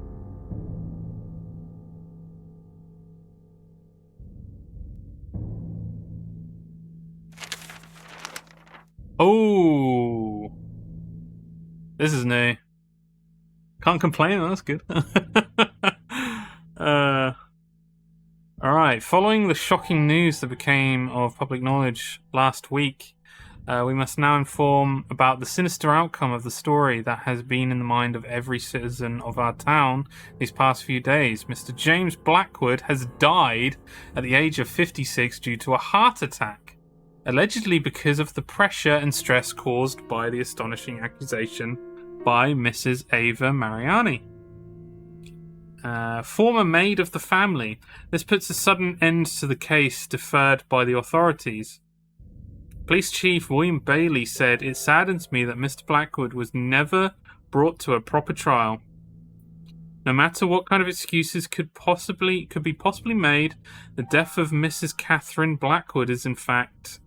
Oh, this is new. Can't complain. That's good. Right, following the shocking news that became of public knowledge last week, we must now inform about the sinister outcome of the story that has been in the mind of every citizen of our town these past few days. Mr. James Blackwood has died at the age of 56 due to a heart attack, allegedly because of the pressure and stress caused by the astonishing accusation by Mrs. Ava Mariani. Former maid of the family. This puts a sudden end to the case deferred by the authorities. Police Chief William Bailey said, "It saddens me that Mr. Blackwood was never brought to a proper trial. No matter what kind of excuses could be possibly made, the death of Mrs. Catherine Blackwood is a fact.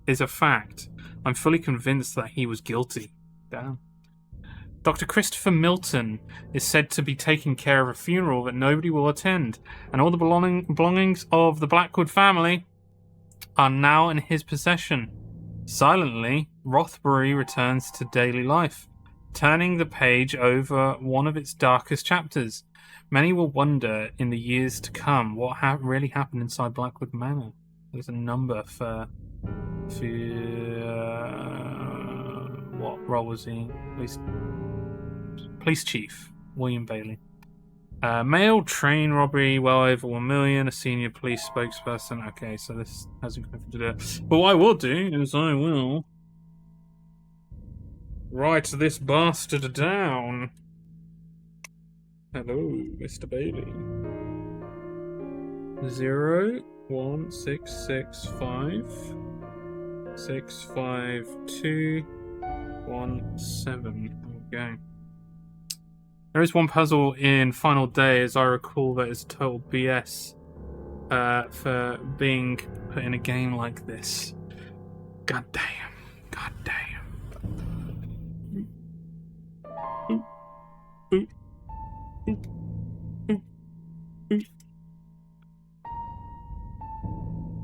I'm fully convinced that he was guilty." Damn. Dr. Christopher Milton is said to be taking care of a funeral that nobody will attend, and all the belongings of the Blackwood family are now in his possession. Silently, Rothbury returns to daily life, turning the page over one of its darkest chapters. Many will wonder in the years to come what really happened inside Blackwood Manor. There's a number for what role was he? Police Chief William Bailey. Mail train robbery, well over 1 million. A senior police spokesperson. Okay, so this hasn't got anything to do with it. But what I will do is I will write this bastard down. Hello, Mr. Bailey. 01665 65217. There we go. There is one puzzle in Final Day, as I recall, that is total BS for being put in a game like this. God damn. God damn.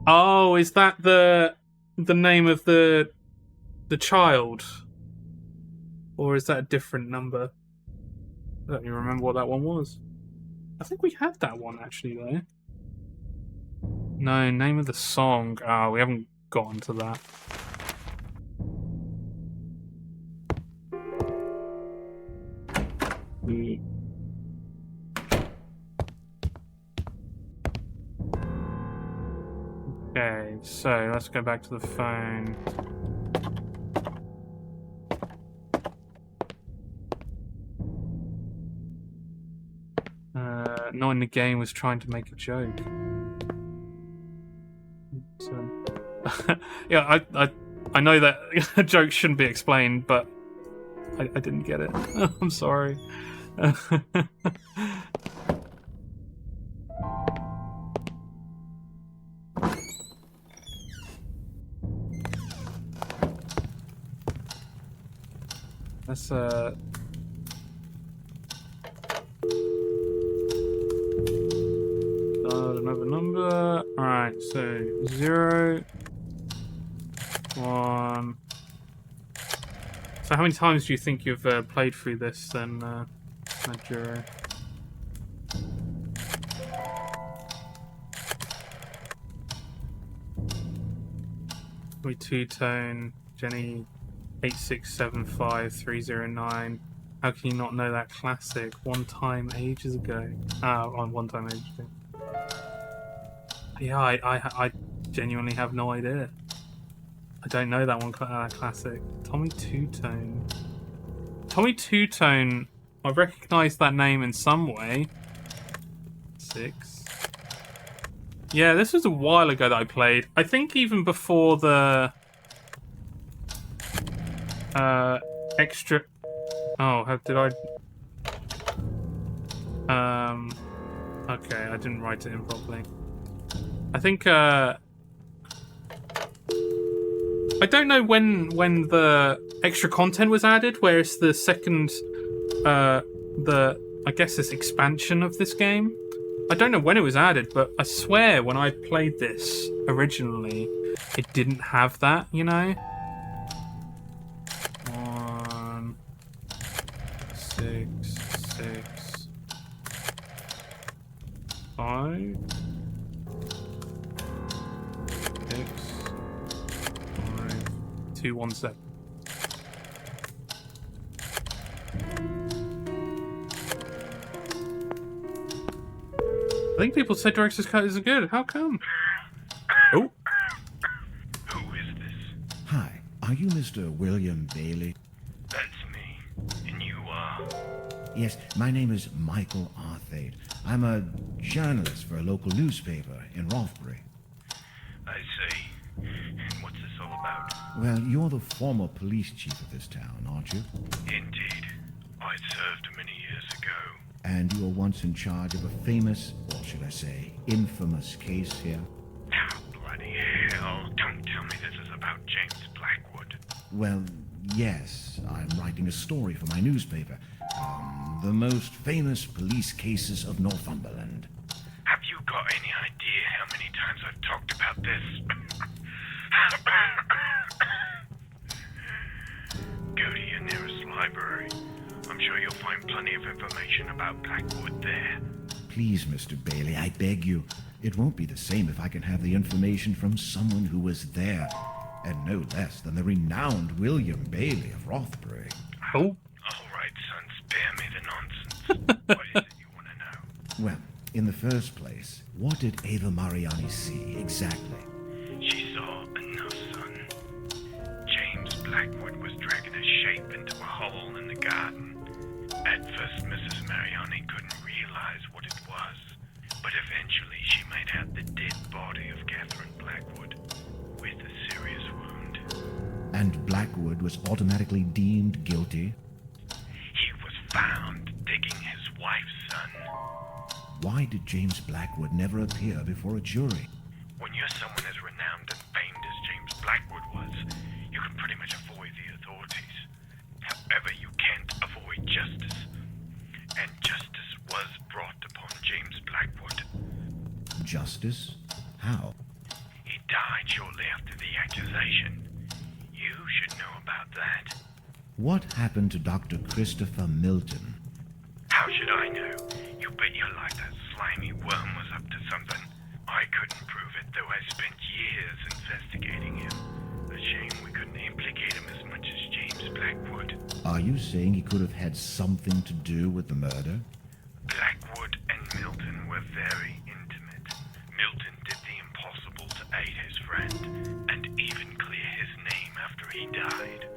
Oh, is that the name of the child? Or is that a different number? I don't even remember what that one was. I think we had that one actually though. No, name of the song. Oh, we haven't gotten to that. Okay, so let's go back to the phone. Not in the game was trying to make a joke. So, yeah, I know that a joke shouldn't be explained, but I didn't get it. I'm sorry. Let's another number. Alright, so 0 1. So how many times do you think you've played through this then, Majuro? We two-tone, Jenny 8675309. How can you not know that classic? One Time Ages Ago. One Time Ages Ago. Yeah, I genuinely have no idea. I don't know that one classic. Tommy Two-Tone. Tommy Two-Tone, I recognise that name in some way. 6. Yeah, this was a while ago that I played. I think even before the extra... Oh, how did I... Okay, I didn't write it in properly. I think, I don't know when the extra content was added, where it's the second, I guess this expansion of this game. I don't know when it was added, but I swear when I played this originally, it didn't have that, you know? 1 6 6 5 3217. I think people say director's cut isn't good. How come? Oh. Who is this? Hi, are you Mr. William Bailey? That's me. And you are? Yes, my name is Michael Arthade. I'm a journalist for a local newspaper in Rothbury. I see. And what's this all about? Well, you're the former police chief of this town, aren't you? Indeed. I served many years ago. And you were once in charge of a famous, or should I say, infamous case here? Oh, bloody hell. Don't tell me this is about James Blackwood. Well, yes, I'm writing a story for my newspaper. The most famous police cases of Northumberland. Have you got any idea how many times I've talked about this? Go to your nearest library. I'm sure you'll find plenty of information about Blackwood there. Please, Mr. Bailey, I beg you. It won't be the same if I can have the information from someone who was there, and no less than the renowned William Bailey of Rothbury. Oh. All right, son, spare me the nonsense. What is it you want to know? Well, in the first place, what did Ava Mariani see exactly? She saw enough, son. James Blackwood was dragging a shape into a hole in the garden. At first, Mrs. Mariani couldn't realize what it was, but eventually she made out the dead body of Catherine Blackwood with a serious wound. And Blackwood was automatically deemed guilty? He was found digging his wife's son. Why did James Blackwood never appear before a jury? When you're someone as renowned and famed as James Blackwood was, you can pretty much avoid the authorities. However, you can't avoid justice. And justice was brought upon James Blackwood. Justice? How? He died shortly after the accusation. You should know about that. What happened to Dr. Christopher Milton? How should I know? You bet your life that slimy worm was up to something. I couldn't prove it, though I spent years investigating him. A shame we couldn't implicate him as much as James Blackwood. Are you saying he could have had something to do with the murder? Blackwood and Milton were very intimate. Milton did the impossible to aid his friend, and even clear his name after he died.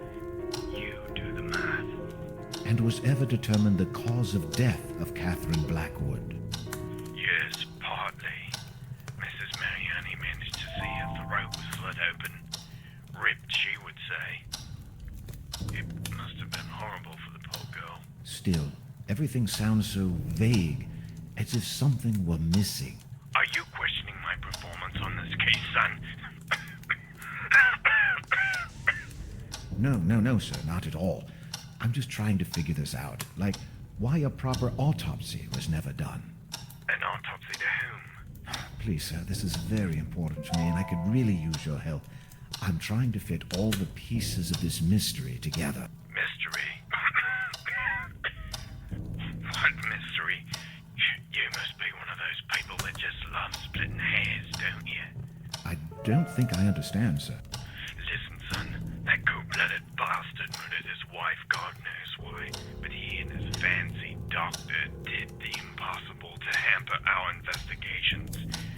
You do the math. And was ever determined the cause of death of Catherine Blackwood? Yes, partly. Mrs. Mariani managed to see her throat was slit open. Ripped, she would say. It must have been horrible for the poor girl. Still, everything sounds so vague, as if something were missing. Are you questioning my performance on this case, son? No, sir, not at all. I'm just trying to figure this out. Like, why a proper autopsy was never done. An autopsy to whom? Please, sir, this is very important to me, and I could really use your help. I'm trying to fit all the pieces of this mystery together. Mystery? What mystery? You must be one of those people that just love splitting hairs, don't you? I don't think I understand, sir. Listen, son, that cold-blooded bastard murdered his wife, God knows why. But he and his fancy doctor did the impossible to hamper our investigations.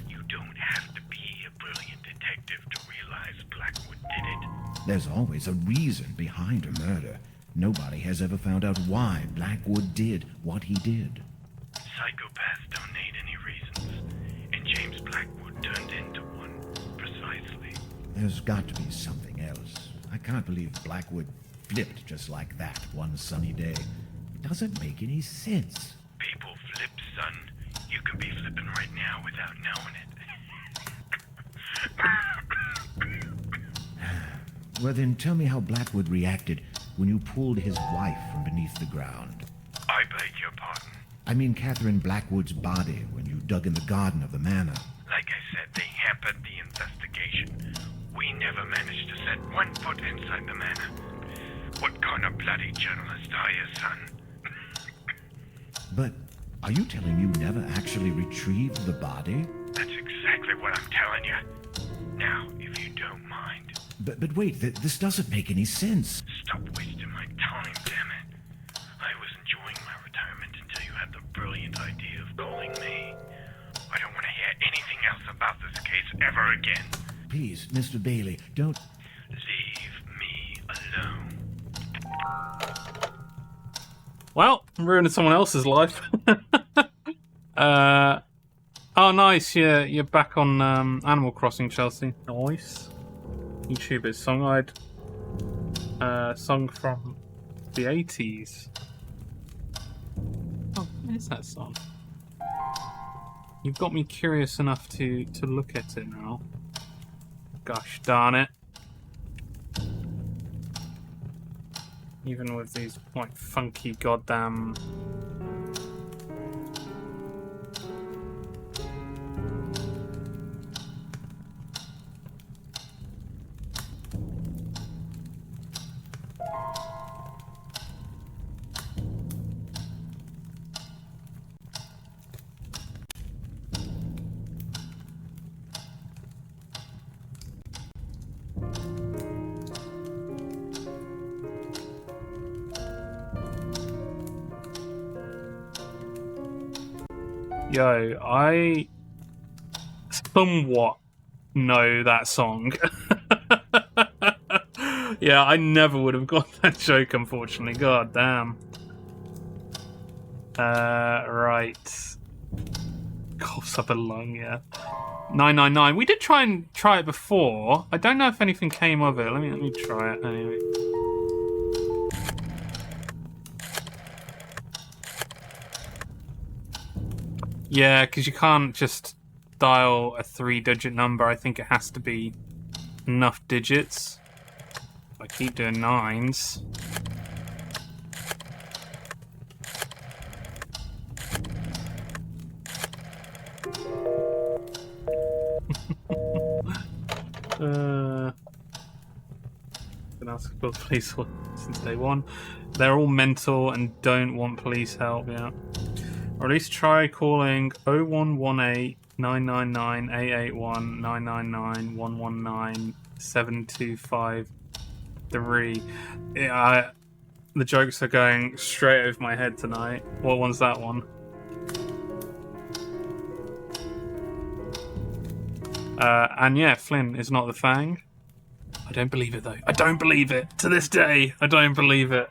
You don't have to be a brilliant detective to realize Blackwood did it. There's always a reason behind a murder. Nobody has ever found out why Blackwood did what he did. Psychopaths don't need any reasons, and James Blackwood turned into one, precisely. There's got to be something else. I can't believe Blackwood flipped just like that one sunny day. It doesn't make any sense. People flip, son. You can be flipping right now without knowing it. Well, then tell me how Blackwood reacted when you pulled his wife from beneath the ground. I beg your pardon. I mean Catherine Blackwood's body when you dug in the garden of the manor. Like I said, they hampered the investigation. We never managed to set one foot inside the manor. What kind of bloody journalist are you, son? But are you telling me you never actually retrieved the body? That's exactly what I'm telling you. Now, if you don't mind. But wait, this doesn't make any sense. Stop wasting my time, damn it. I was enjoying my retirement until you had the brilliant idea of calling me. I don't want to hear anything else about this case ever again. Please, Mr. Bailey, don't... Leave me alone. Well, I'm ruining someone else's life. Oh, nice. Yeah, you're back on Animal Crossing, Chelsea. Nice. YouTubers song song from the 80s. Oh, what is that song? You've got me curious enough to look at it now. Gosh darn it. Even with these like funky goddamn Yo, I somewhat know that song. Yeah, I never would have got that joke, unfortunately. God damn. Right. Coughs up a lung, yeah. 999. We did try it before. I don't know if anything came of it. Let me try it anyway. Yeah, because you can't just dial a 3-digit number. I think it has to be enough digits. I keep doing 9s. Been asking for the police since day one. They're all mental and don't want police help, yeah. Or at least try calling 0118 999 881 999 119 7253. Yeah, the jokes are going straight over my head tonight. What one's that one? And yeah, Flynn is not the Fang. I don't believe it though. I don't believe it. To this day, I don't believe it.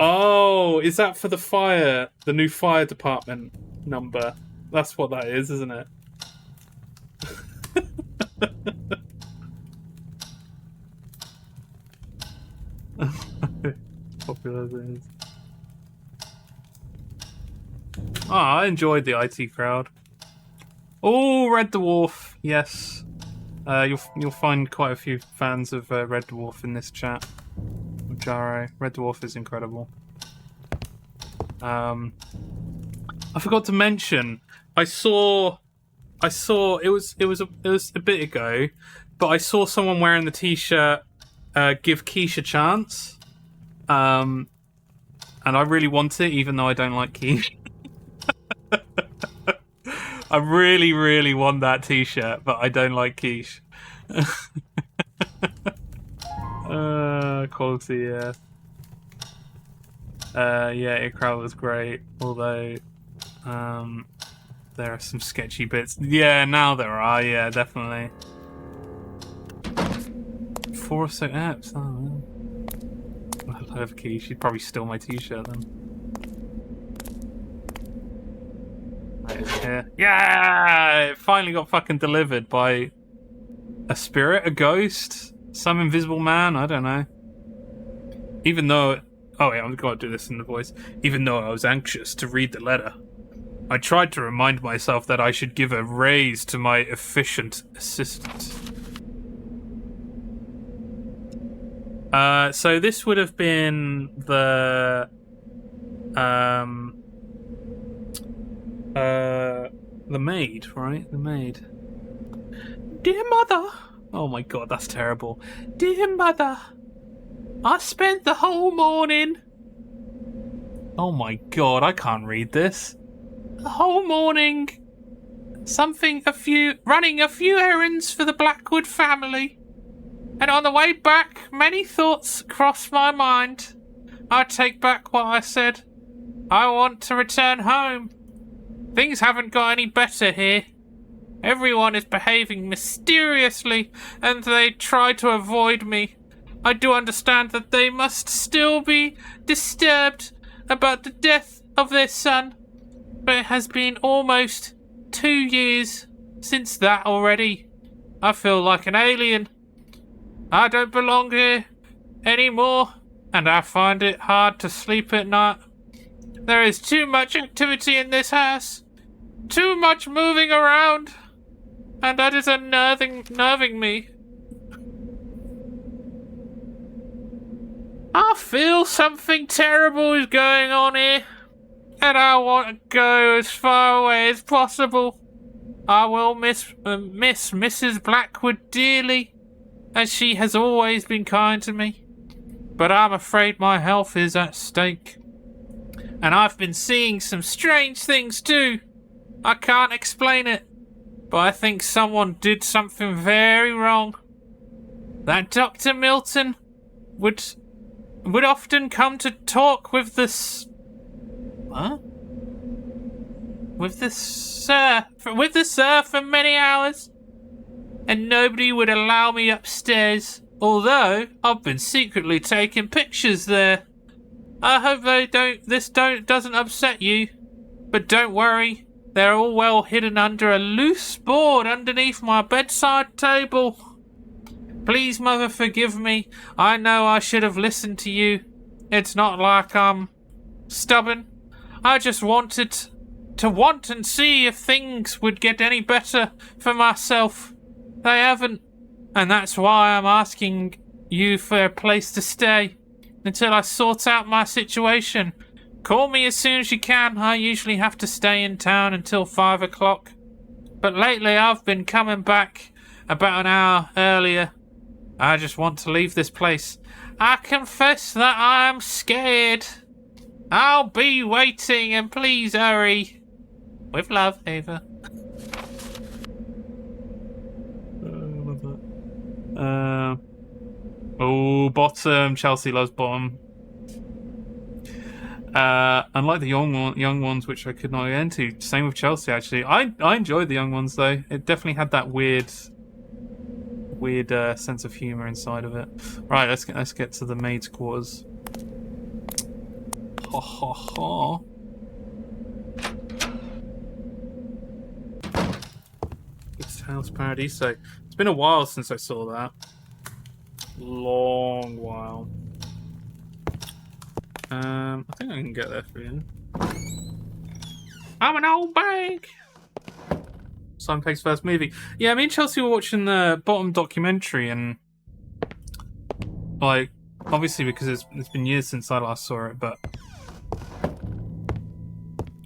Oh, is that for the fire? The new fire department number? That's what that is, isn't it? Popular things. Oh, I enjoyed the IT crowd. Oh, Red Dwarf, yes. You'll find quite a few fans of Red Dwarf in this chat. Jaro. Red Dwarf is incredible. I forgot to mention. I saw. It was a bit ago, but I saw someone wearing the T-shirt. Give Quiche a chance. And I really want it, even though I don't like quiche. I really, really want that T-shirt, but I don't like quiche. Quality, yeah. Yeah, Ikral was great, although there are some sketchy bits. Yeah, now there are, yeah, definitely. 4 or so apps, oh man. I love quiche, she'd probably steal my T-shirt then. Yeah, it finally got fucking delivered by a spirit, a ghost, some invisible man. I don't know. Even though, oh yeah, I'm gonna do this in the voice. Even though I was anxious to read the letter, I tried to remind myself that I should give a raise to my efficient assistant. So this would have been the maid, right? The maid. Dear mother. Oh my god, that's terrible. Dear mother, I spent the whole morning. Oh my god, I can't read this. The whole morning running a few errands for the Blackwood family. And on the way back, many thoughts crossed my mind. I take back what I said. I want to return home. Things haven't got any better here. Everyone is behaving mysteriously, and they try to avoid me. I do understand that they must still be disturbed about the death of their son, but it has been almost 2 years since that already. I feel like an alien. I don't belong here anymore, and I find it hard to sleep at night. There is too much activity in this house, too much moving around, and that is unnerving me. I feel something terrible is going on here, and I want to go as far away as possible. I will miss Mrs. Blackwood dearly, as she has always been kind to me. But I'm afraid my health is at stake. And I've been seeing some strange things too. I can't explain it, but I think someone did something very wrong. That Dr. Milton would often come to talk with the sir for many hours, and nobody would allow me upstairs, although I've been secretly taking pictures there. I hope this doesn't upset you, but don't worry, they're all well hidden under a loose board underneath my bedside table. Please, Mother, forgive me. I know I should have listened to you. It's not like I'm stubborn. I just wanted to want and see if things would get any better for myself. They haven't, and that's why I'm asking you for a place to stay until I sort out my situation. Call me as soon as you can. I usually have to stay in town until 5 o'clock. But lately I've been coming back about an hour earlier. I just want to leave this place. I confess that I am scared. I'll be waiting, and please hurry. With love, Ava. Bottom. Chelsea loves bottom. Unlike the young ones, which I could not get into. Same with Chelsea, actually. I enjoyed the young ones, though. It definitely had that weird sense of humor inside of it. Right, let's get to the maid's quarters. Ha ha ha. It's House Paradiso. It's been a while since I saw that. Long while. I think I can get there for you. I'm an old bag. Simon Pegg's first movie. Yeah, me and Chelsea were watching the Bottom documentary, and like, obviously because it's been years since I last saw it, but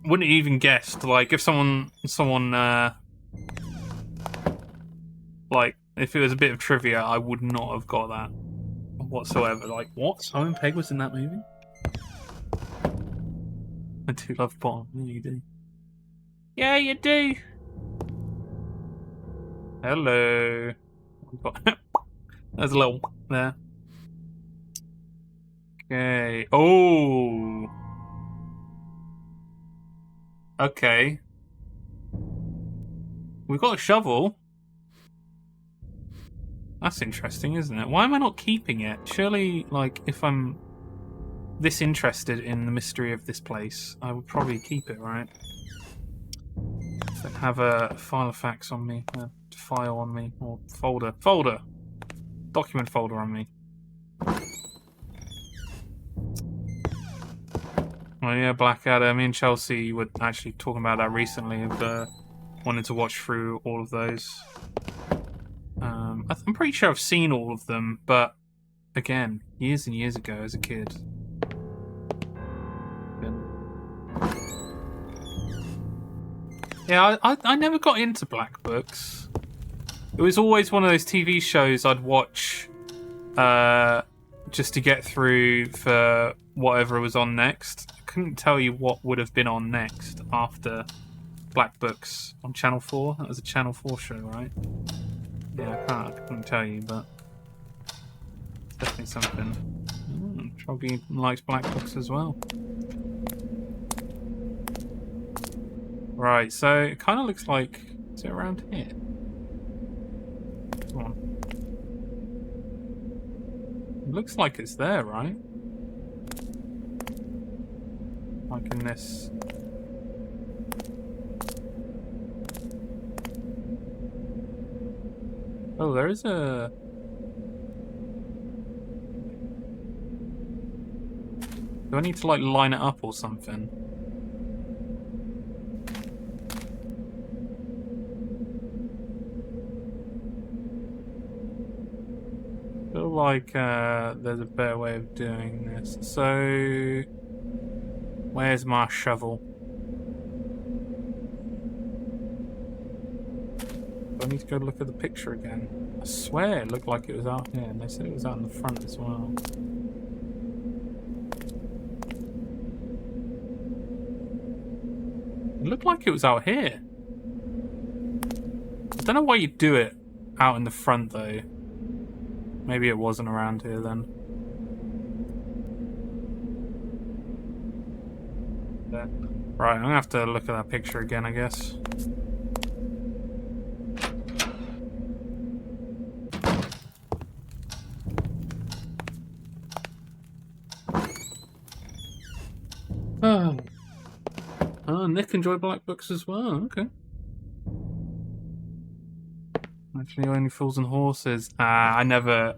wouldn't have even guessed. Like, if someone like, if it was a bit of trivia, I would not have got that whatsoever. Like, what? Simon Pegg was in that movie? I do love Bottom. Yeah, you do. Yeah, you do. Hello. There's a little there. Okay. Oh. Okay. We've got a shovel. That's interesting, isn't it? Why am I not keeping it? Surely, like, if I'm this interested in the mystery of this place, I would probably keep it, right? So have a file of facts on me, a file on me, or folder, document folder on me. Oh yeah, Blackadder. Me and Chelsea were actually talking about that recently, of wanting to watch through all of those. I'm pretty sure I've seen all of them, but again, years and years ago as a kid. Yeah, I never got into Black Books. It was always one of those TV shows I'd watch just to get through for whatever was on next. I couldn't tell you what would have been on next after Black Books on Channel 4. That was a Channel 4 show, right? Yeah, I couldn't tell you, but it's definitely something. Troggy likes Black Books as well. Right, so it kind of looks like... Is it around here? Come on. It looks like it's there, right? Like in this... Oh, there is a... Do I need to, like, line it up or something? I feel like there's a better way of doing this. So... Where's my shovel? I need to go look at the picture again. I swear it looked like it was out here, and they said it was out in the front as well. It looked like it was out here. I don't know why you do it out in the front though. Maybe it wasn't around here then. Yeah. Right, I'm gonna have to look at that picture again, I guess. Oh, Nick enjoyed Black Books as well. Okay. Actually, Only Fools and Horses. I never...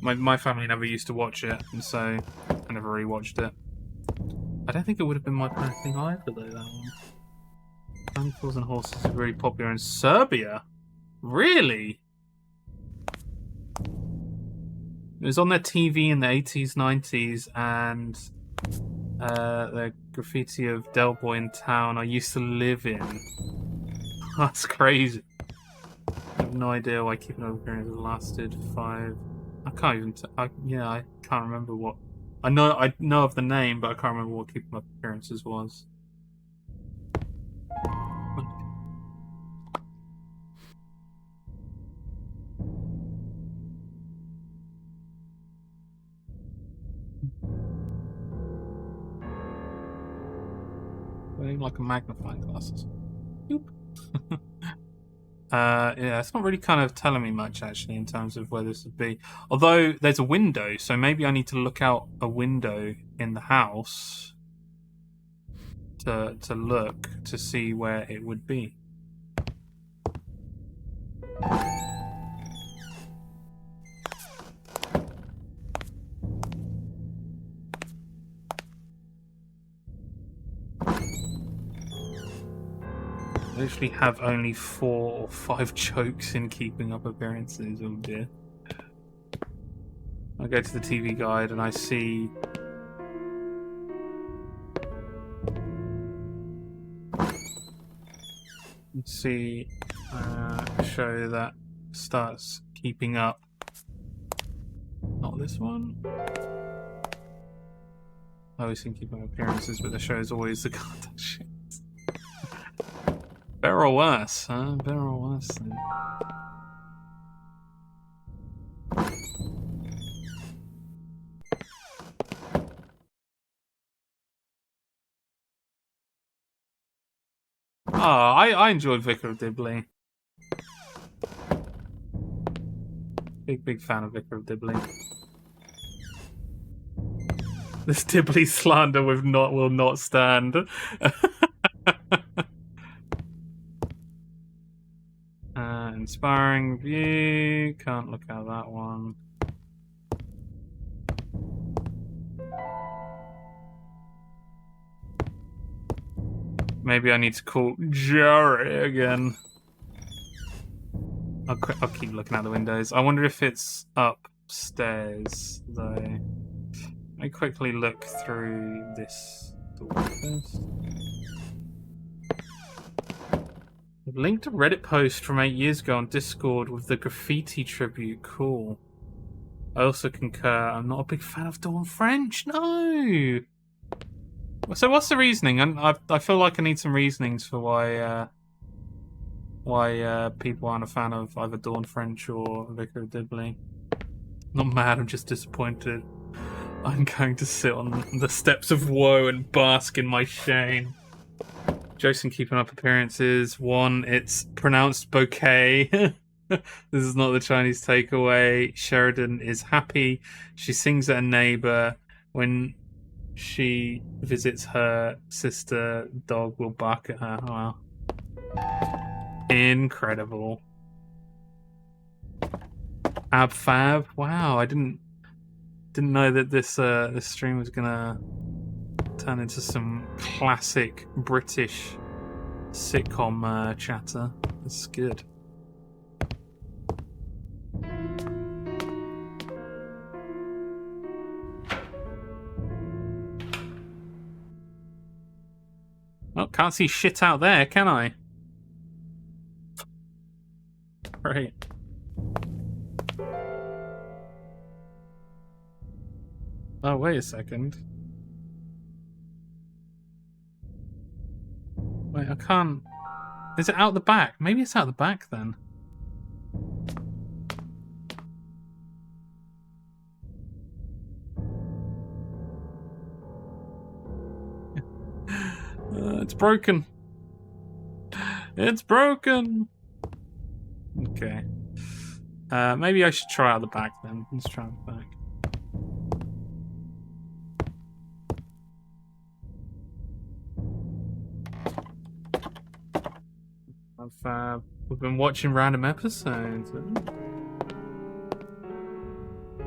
My family never used to watch it, and so I never rewatched it. I don't think it would have been my kind of thing either, though, that one. Only Fools and Horses is really popular in Serbia. Really? It was on their TV in the 80s, 90s, and the graffiti of Del Boy in town I used to live in. That's crazy. I have no idea why Keeping Up Appearances lasted 5... I can't even... I can't remember what... I know of the name, but I can't remember what Keeping Up Appearances was. Wearing like a magnifying glasses. Oop. Yeah, it's not really kind of telling me much actually in terms of where this would be. Although there's a window, so maybe I need to look out a window in the house to look to see where it would be. I literally have only 4 or 5 jokes in Keeping Up Appearances. Oh dear. I go to the TV guide and I see... a show that starts keeping up. Not this one. I always think Keeping Up Appearances, but the show is always the Kardashians. Better or worse, huh? Better or worse then. Oh, I enjoyed Vicar of Dibley. Big fan of Vicar of Dibley. This Dibley slander will not stand. Inspiring view. Can't look at that one. Maybe I need to call Jerry again. I'll keep looking out the windows. I wonder if it's upstairs, though. Let me quickly look through this door first. I've linked a Reddit post from 8 years ago on Discord with the graffiti tribute. Cool. I also concur. I'm not a big fan of Dawn French. No! So what's the reasoning? And I feel like I need some reasonings for why people aren't a fan of either Dawn French or Vicar of Dibley. Not mad, I'm just disappointed. I'm going to sit on the steps of woe and bask in my shame. Jason keeping up appearances. 1, it's pronounced bouquet. This is not the Chinese takeaway. Sheridan is happy. She sings at a neighbour. When she visits her sister, dog will bark at her. Wow. Incredible. Ab Fab. Wow, I didn't know that this stream was gonna turn into some classic British sitcom chatter. That's good. Well, can't see shit out there, can I? Right. Oh, wait a second. Wait, I can't... Is it out the back? Maybe it's out the back, then. It's broken. It's broken. Okay. Maybe I should try out the back, then. Let's try out the back. We've been watching random episodes.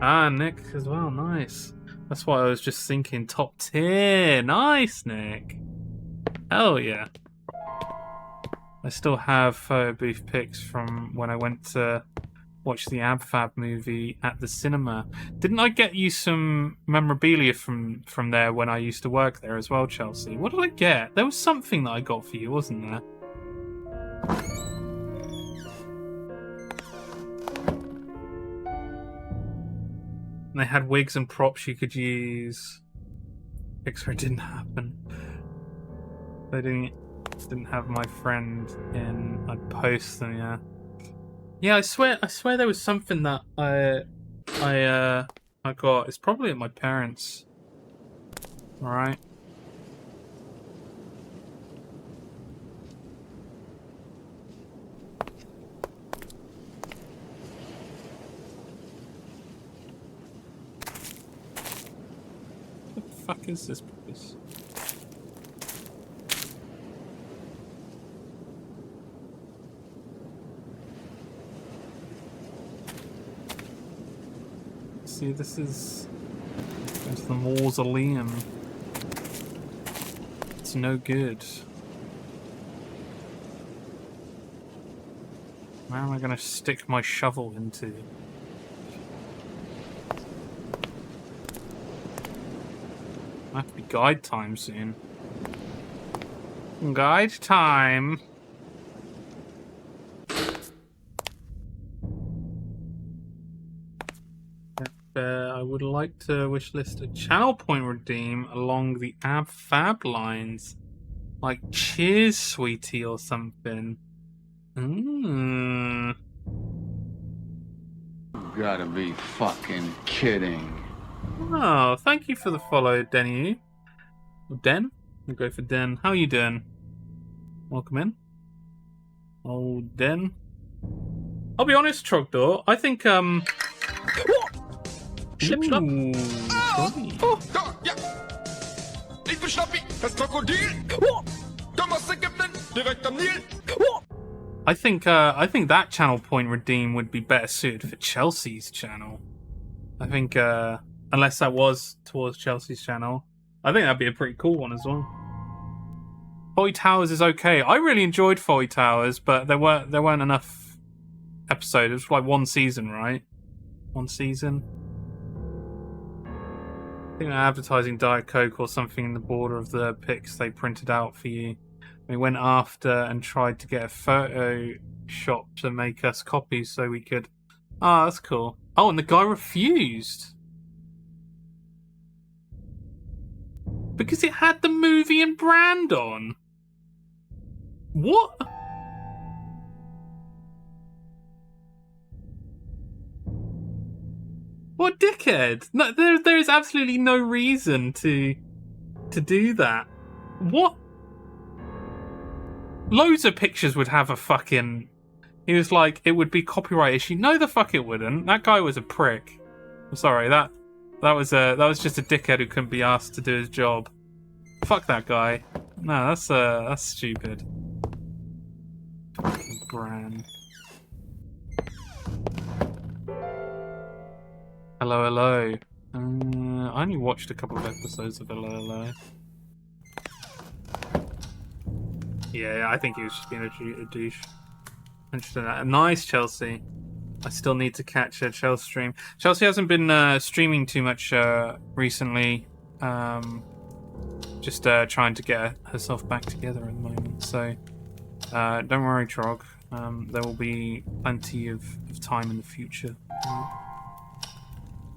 Ah, Nick as well. Nice. That's why I was just thinking top tier. Nice, Nick. Hell yeah. I still have photo booth pics from when I went to watch the Ab Fab movie at the cinema. Didn't I get you some memorabilia from there when I used to work there as well, Chelsea? What did I get? There was something that I got for you, wasn't there? And they had wigs and props you could use. Pixar didn't happen. They didn't have my friend in. I'd post them, yeah. Yeah, I swear there was something that I got. It's probably at my parents'. Alright. What the fuck is this place? See, this is the mausoleum. It's no good. Where am I going to stick my shovel into? Might have to be guide time soon. Guide time. I would like to wishlist a channel point redeem along the Ab Fab lines. Like, cheers, sweetie, or something. You gotta be fucking kidding. Oh, thank you for the follow, Denny. Den? We'll go for Den. How are you doing? Welcome in. Oh, Den. I'll be honest, Trogdor. I think, Schnippschnapp. Ooh, Oh, da, ja. Ich bin Schnappi, das Krokodil. Thomas Ägypten, direkt am Nil. I think that channel point redeem would be better suited for Chelsea's channel. I think, unless that was towards Chelsea's channel, I think that'd be a pretty cool one as well. Fawlty Towers is okay. I really enjoyed Fawlty Towers, but there weren't enough episodes. It was like one season, right? One season. I think they're advertising Diet Coke or something in the border of the pics they printed out for you. We went after and tried to get a photo shop to make us copies so we could... Oh, that's cool. Oh, and the guy refused. Because it had the movie and brand on. What? What dickhead? No, there is absolutely no reason to do that. What? Loads of pictures would have a fucking... He was like, it would be copyright issue. No, the fuck it wouldn't. That guy was a prick. I'm sorry, that was just a dickhead who couldn't be asked to do his job. Fuck that guy. No, that's stupid. Fucking brand. Hello, hello. I only watched a couple of episodes of Hello, hello. Yeah, I think he was just being a douche. Interesting. Nice, Chelsea. I still need to catch a Chelsea stream. Chelsea hasn't been streaming too much recently. Just trying to get herself back together at the moment. So don't worry, Trog. There will be plenty of time in the future.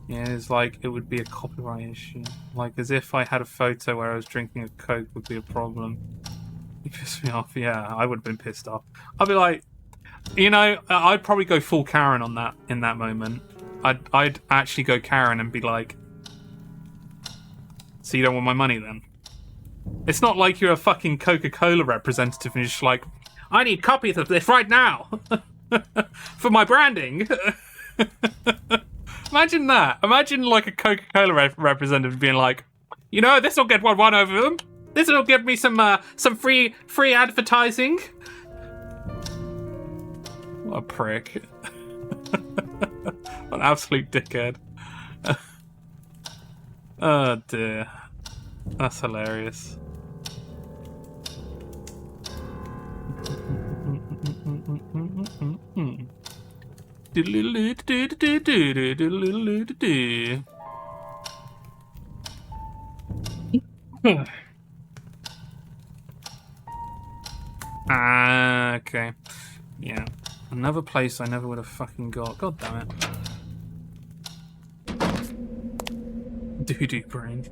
Yeah, it's like it would be a copyright issue. Like as if I had a photo where I was drinking a Coke would be a problem. You pissed me off. Yeah, I would have been pissed off. I'd be like, you know, I'd probably go full Karen on that in that moment. I'd actually go Karen and be like, so you don't want my money then? It's not like you're a fucking Coca-Cola representative and you're just like, I need copies of this right now for my branding. Imagine that. Imagine like a Coca-Cola representative being like, you know, this will get one over them. This will give me some free advertising. What a prick. An absolute dickhead. Oh dear. That's hilarious. Okay. Yeah. Another place I never would have fucking got. God damn it. Doo-doo brain.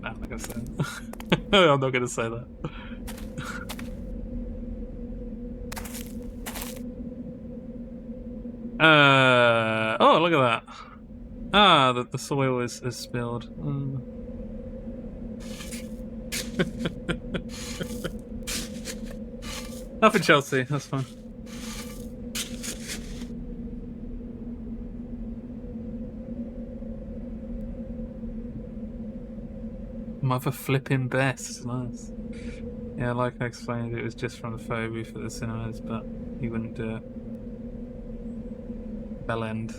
No, I'm not gonna say that. I'm not gonna say that. Oh, look at that. Ah, the soil is spilled. Nothing, Chelsea. That's fine. Mother flipping best. Nice. Yeah, like I explained, it was just from the phobia for the cinemas, but he wouldn't do it. Bell end.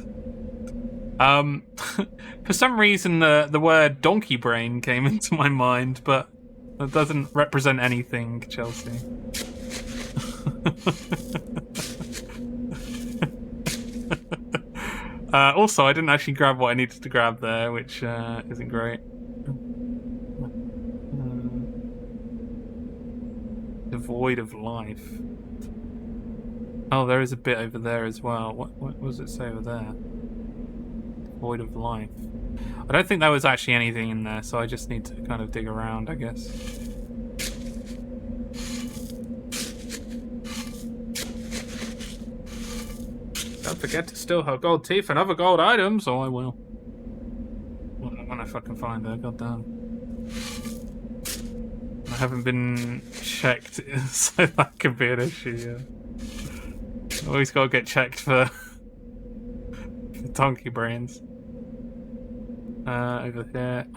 For some reason, the word donkey brain came into my mind, but that doesn't represent anything, Chelsea. Also, I didn't actually grab what I needed to grab there, which isn't great. Devoid of life. Oh, there is a bit over there as well. What does it say over there? Void of life. I don't think there was actually anything in there, so I just need to kind of dig around, I guess. Don't forget to steal her gold teeth and other gold items, or I will. When I fucking find her, goddamn. I haven't been checked, so that could be an issue, yeah. Always gotta get checked for donkey brains. Over here.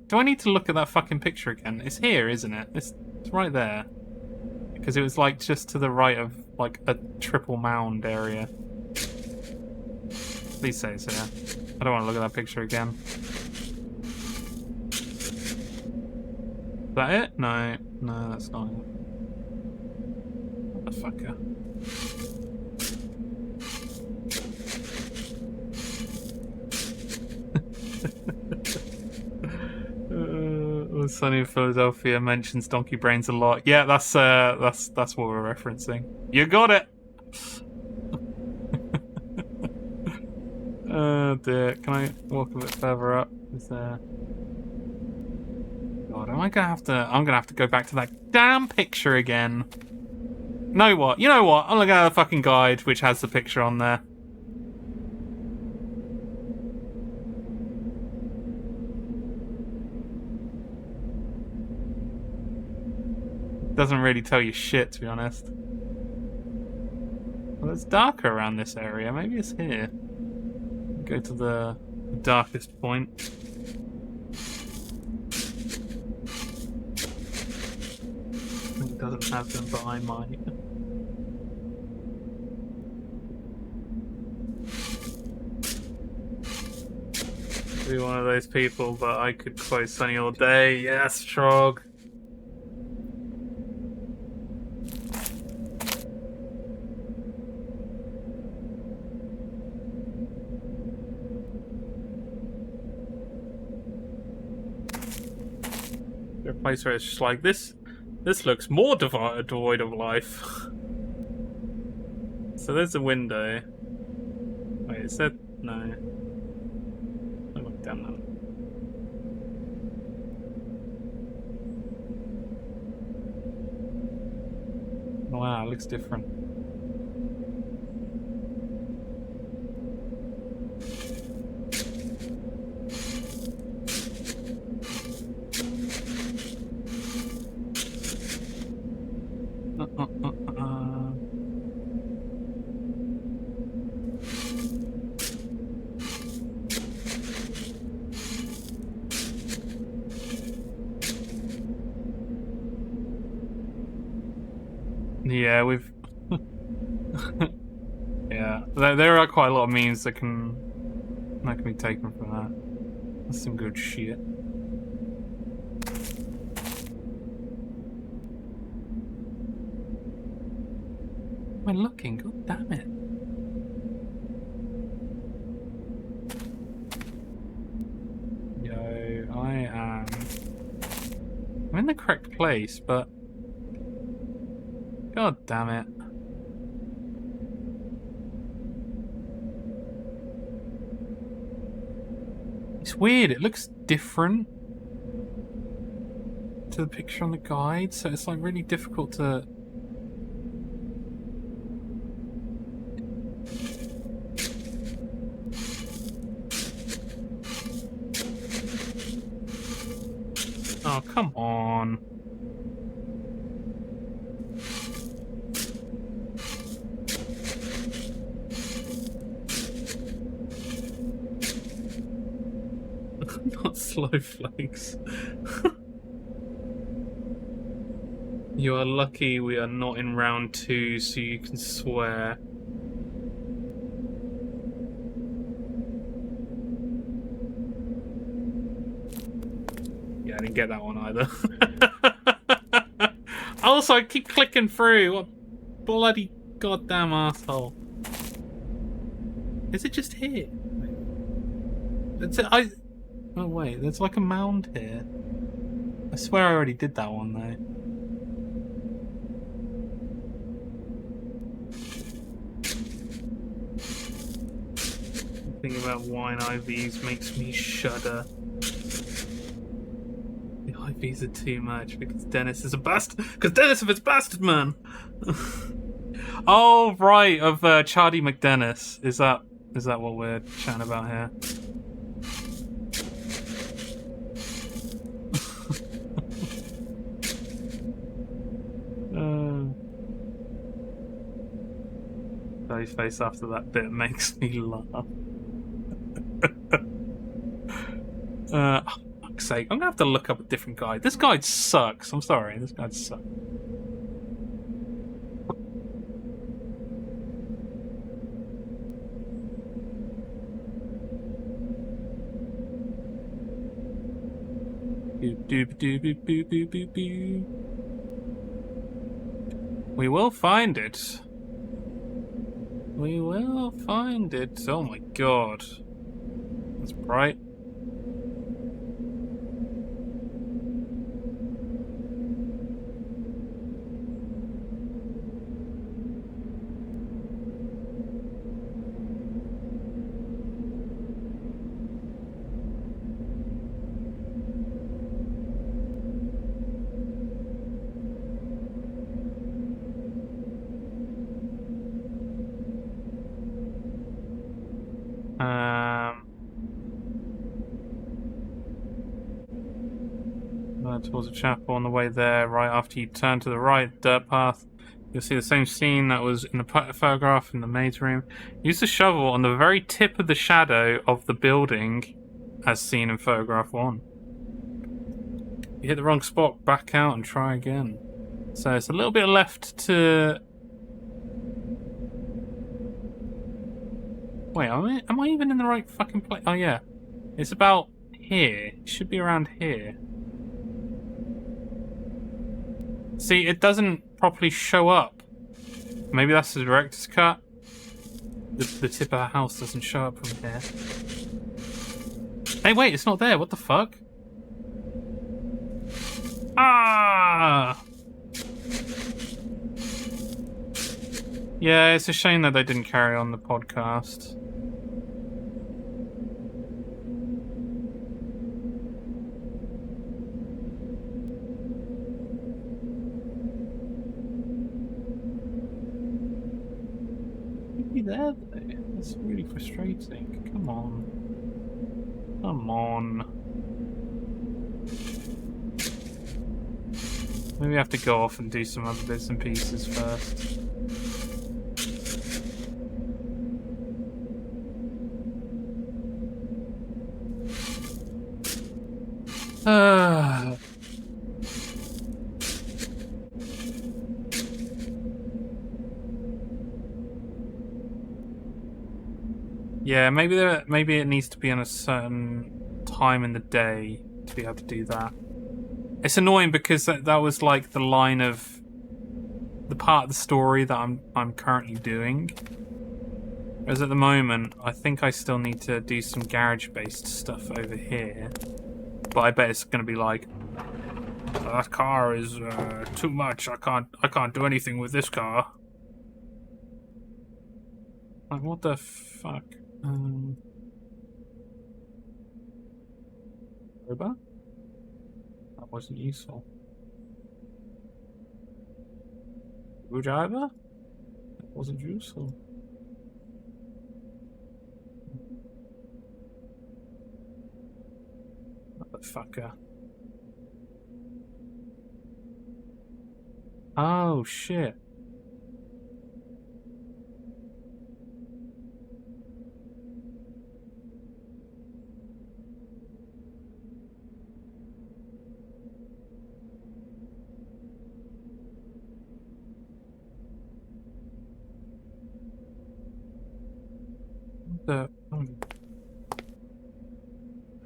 Do I need to look at that fucking picture again? It's here, isn't it? It's right there. Because it was like just to the right of like a triple mound area. Please say it's here. I don't want to look at that picture again. Is that it? No, that's not it. Motherfucker. Sunny in Philadelphia mentions donkey brains a lot. Yeah, that's what we're referencing. You got it. Oh dear. Can I walk a bit further up? Is there? God, am I gonna have to? I'm gonna have to go back to that damn picture again. Know what? You know what? I'm looking at the fucking guide, which has the picture on there. Doesn't really tell you shit, to be honest. Well, it's darker around this area. Maybe it's here. Go to the darkest point. It doesn't have them, but I might. Be one of those people, but I could quote Sunny all day. Yes, Trog. A place where it's just like this. This looks more devoid of life. So there's a window. Wait, is that no? I look down that. Wow, it looks different. Yeah, we've... yeah, there are quite a lot of memes that can be taken from that. That's some good shit. Am I looking? God damn it. Yo, I'm in the correct place, but... God damn it. It's weird, it looks different to the picture on the guide, so it's like really difficult to... Oh, come on. Not snowflakes. You are lucky we are not in round 2, so you can swear. Yeah, I didn't get that one either. Also, I keep clicking through. What bloody goddamn asshole. Is it just here? It's oh wait, there's like a mound here. I swear I already did that one though. Thinking about wine IVs makes me shudder. The IVs are too much because Dennis is a bastard. Because Dennis is a bastard man. Oh right, of Charlie McDennis. Is that what we're chatting about here? His face after that bit makes me laugh. Oh, fuck's sake. I'm gonna have to look up a different guide. This guide sucks. I'm sorry. This guide sucks. We will find it. We will find it. Oh my god. That's bright. towards a chapel. On the way there, right after you turn to the right, dirt path, you'll see the same scene that was in the photograph in the maid's room. Use the shovel on the very tip of the shadow of the building as seen in photograph 1. You hit the wrong spot, back out and try again. So it's a little bit left to... Wait, am I even in the right fucking place? Oh yeah. It's about here. It should be around here. See, it doesn't properly show up. Maybe that's the director's cut. The tip of the house doesn't show up from here. Hey, wait, it's not there. What the fuck? Ah! Yeah, it's a shame that they didn't carry on the podcast. There, though. That's really frustrating. Come on. Come on. Maybe I have to go off and do some other bits and pieces first. Yeah, maybe it needs to be on a certain time in the day to be able to do that. It's annoying because that was like the line of the part of the story that I'm currently doing. Whereas at the moment, I think I still need to do some garage-based stuff over here. But I bet it's going to be like, that car is too much. I can't do anything with this car. Like, what the fuck? Robot? That wasn't useful. Screwdriver? That wasn't useful. Motherfucker. Oh shit.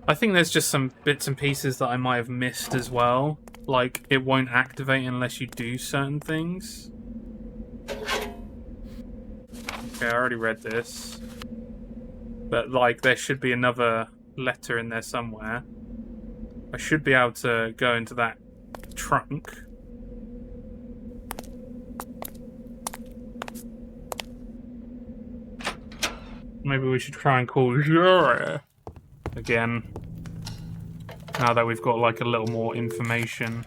I think there's just some bits and pieces that I might have missed as well. Like, it won't activate unless you do certain things. Okay, I already read this. But, like, there should be another letter in there somewhere. I should be able to go into that trunk. Maybe we should try and call Jerry again. Now that we've got like a little more information.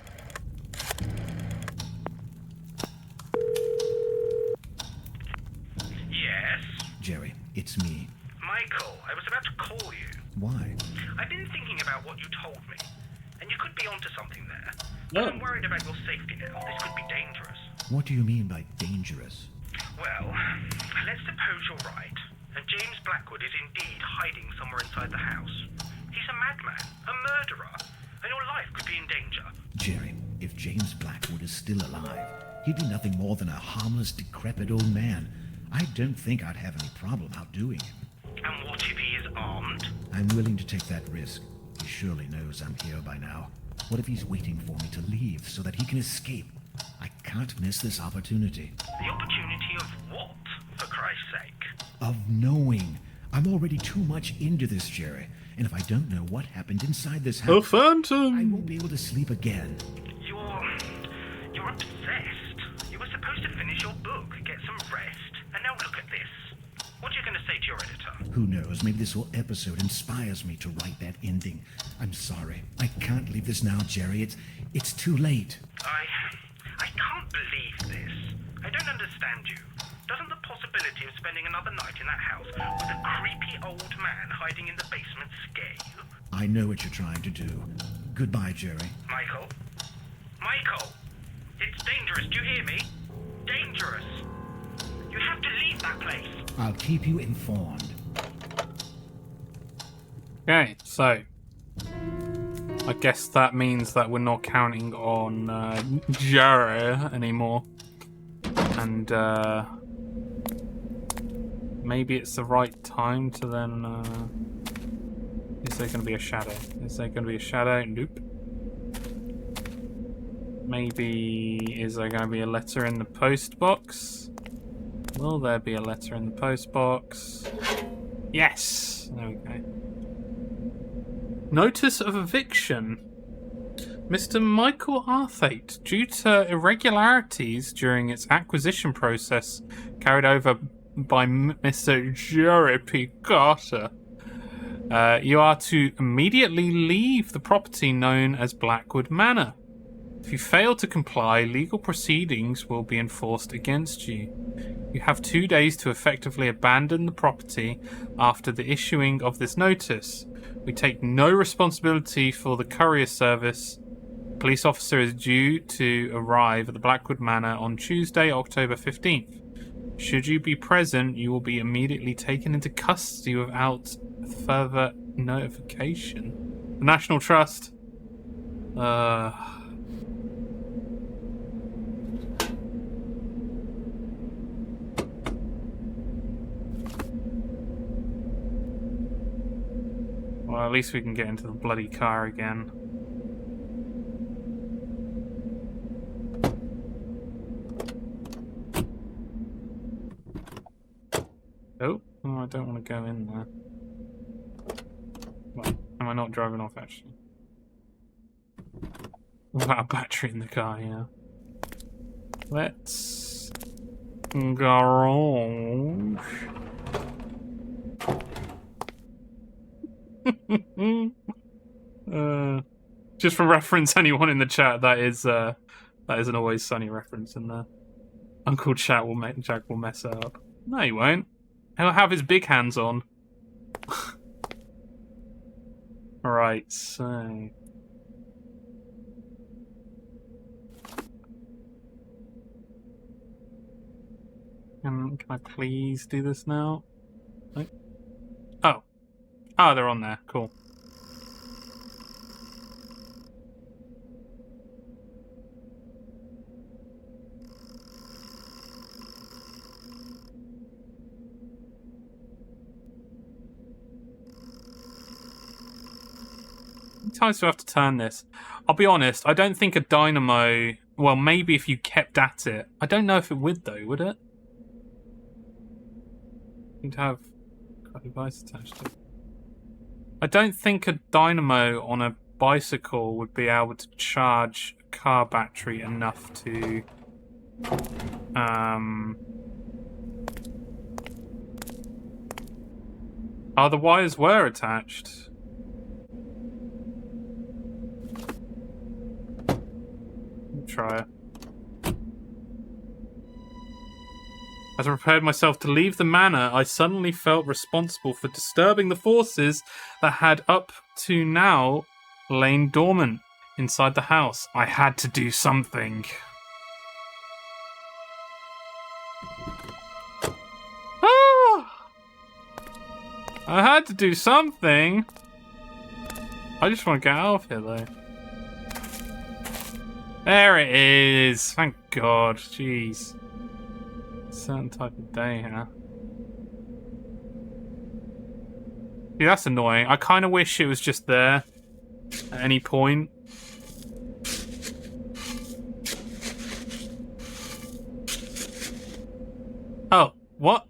Yes? Jerry, it's me. Michael, I was about to call you. Why? I've been thinking about what you told me, and you could be onto something there. No. I'm worried about your safety now. This could be dangerous. What do you mean by dangerous? Well, let's suppose you're right, and James Blackwood is indeed hiding somewhere inside the house. He's a madman, a murderer, and your life could be in danger. Jerry, if James Blackwood is still alive, he'd be nothing more than a harmless, decrepit old man. I don't think I'd have any problem outdoing him. And what if he is armed? I'm willing to take that risk. He surely knows I'm here by now. What if he's waiting for me to leave so that he can escape? I can't miss this opportunity. The opportunity of what, for Christ's sake? Of knowing. I'm already too much into this, Jerry. And if I don't know what happened inside this A house, phantom! I won't be able to sleep again. You're obsessed. You were supposed to finish your book, get some rest, and now look at this. What are you going to say to your editor? Who knows, maybe this whole episode inspires me to write that ending. I'm sorry. I can't leave this now, Jerry. It's too late. I can't believe this. I don't understand you. Doesn't the possibility of spending another night in that house with a creepy old man hiding in the basement scare you? I know what you're trying to do. Goodbye, Jerry. Michael? Michael! It's dangerous, do you hear me? Dangerous! You have to leave that place! I'll keep you informed. Okay, so I guess that means that we're not counting on Jerry anymore. And maybe it's the right time to then... is there going to be a shadow? Is there going to be a shadow? Nope. Maybe... is there going to be a letter in the post box? Will there be a letter in the post box? Yes! There we go. Notice of eviction. Mr. Michael Arthate, due to irregularities during its acquisition process carried over by Mr. Jerry P. Carter, you are to immediately leave the property known as Blackwood Manor. If you fail to comply, legal proceedings will be enforced against you. You have 2 days to effectively abandon the property after the issuing of this notice. We take no responsibility for the courier service. A police officer is due to arrive at the Blackwood Manor on Tuesday, October 15th. Should you be present, you will be immediately taken into custody without further notification. The National Trust. Well, at least we can get into the bloody car again. Oh, I don't want to go in there. Well, am I not driving off, actually? Without a battery in the car, yeah. Let's... garage. Just for reference, anyone in the chat, that is an Always Sunny reference in there. Uncle Jack will mess it up. No, he won't. He'll have his big hands on. Alright, so... Can I please do this now? No? Oh. Oh, they're on there. Cool. How many times do I have to turn this? I'll be honest, I don't think a dynamo... Well, maybe if you kept at it. I don't know if it would, though, would it? You'd have a device attached to it. I don't think a dynamo on a bicycle would be able to charge a car battery enough to... Oh, the wires were attached. Try it. As I prepared myself to leave the manor, I suddenly felt responsible for disturbing the forces that had up to now lain dormant inside the house. I had to do something. Ah! I had to do something. I just want to get out of here, though. There it is. Thank God. Jeez. Certain type of day, huh? Yeah, that's annoying. I kind of wish it was just there at any point. Oh, what?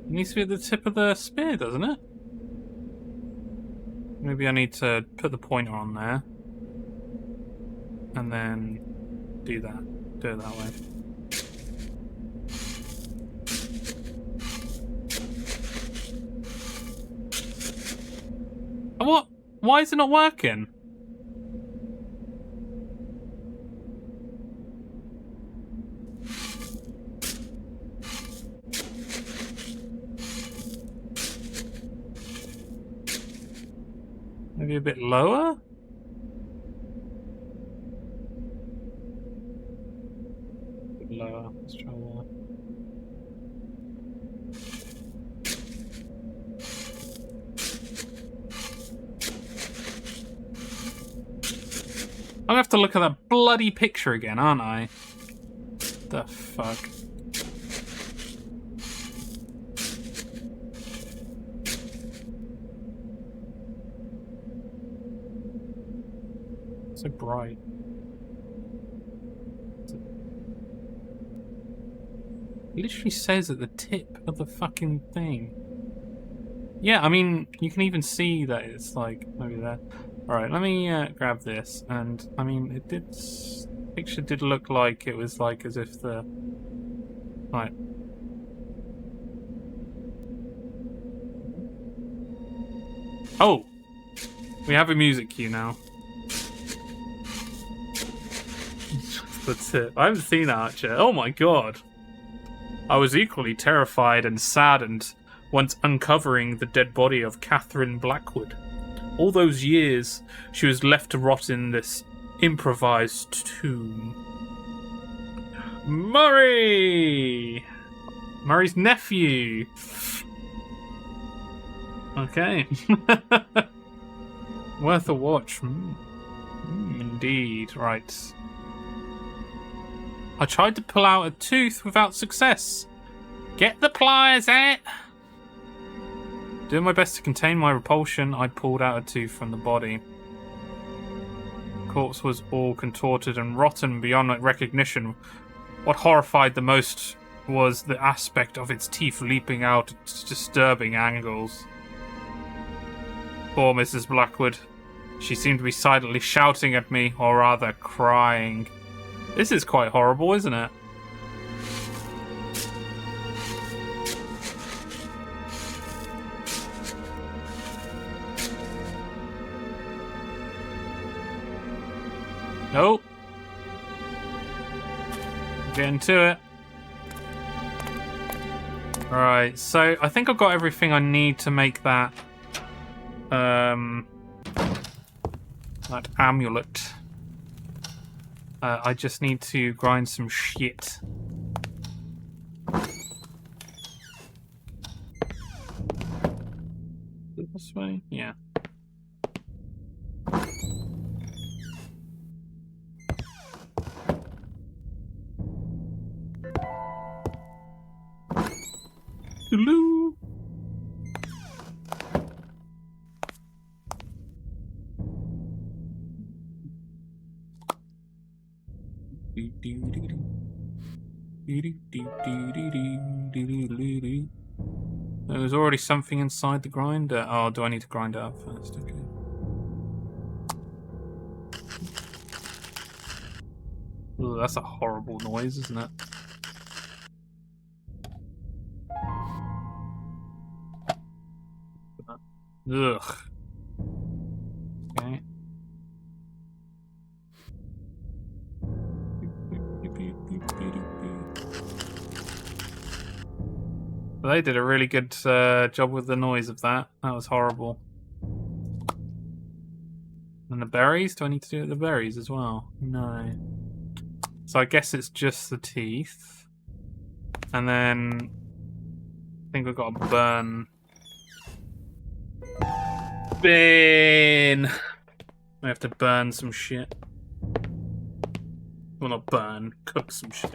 It needs to be at the tip of the spear, doesn't it? Maybe I need to put the pointer on there. And then do that. Do it that way. What? Why is it not working? Maybe a bit lower? A bit lower. Let's try that. I'm gonna have to look at that bloody picture again, aren't I? The fuck? So bright. It literally says at the tip of the fucking thing. Yeah, I mean, you can even see that it's like maybe there. Alright, let me grab this, and I mean, it did. The picture did look like it was like as if the. Right. Oh! We have a music cue now. That's it. I haven't seen Archer. Oh my god. I was equally terrified and saddened once uncovering the dead body of Catherine Blackwood. All those years, she was left to rot in this improvised tomb. Murray! Murray's nephew. Okay. Worth a watch. Indeed. Right. I tried to pull out a tooth without success. Get the pliers out! Doing my best to contain my repulsion, I pulled out a tooth from the body. The corpse was all contorted and rotten beyond recognition. What horrified the most was the aspect of its teeth leaping out at disturbing angles. Poor Mrs. Blackwood. She seemed to be silently shouting at me, or rather crying. This is quite horrible, isn't it? Nope. Getting to it. Alright, so I think I've got everything I need to make that that amulet. I just need to grind some shit. This way? Yeah. Hello. There's already something inside the grinder. Oh, do I need to grind it up first? Okay. Ooh, that's a horrible noise, isn't it? Ugh. Okay. They did a really good job with the noise of that. That was horrible. And the berries? Do I need to do the berries as well? No. So I guess it's just the teeth. And then I think we've got to burn. We have to burn some shit. Well, not burn, cook some shit.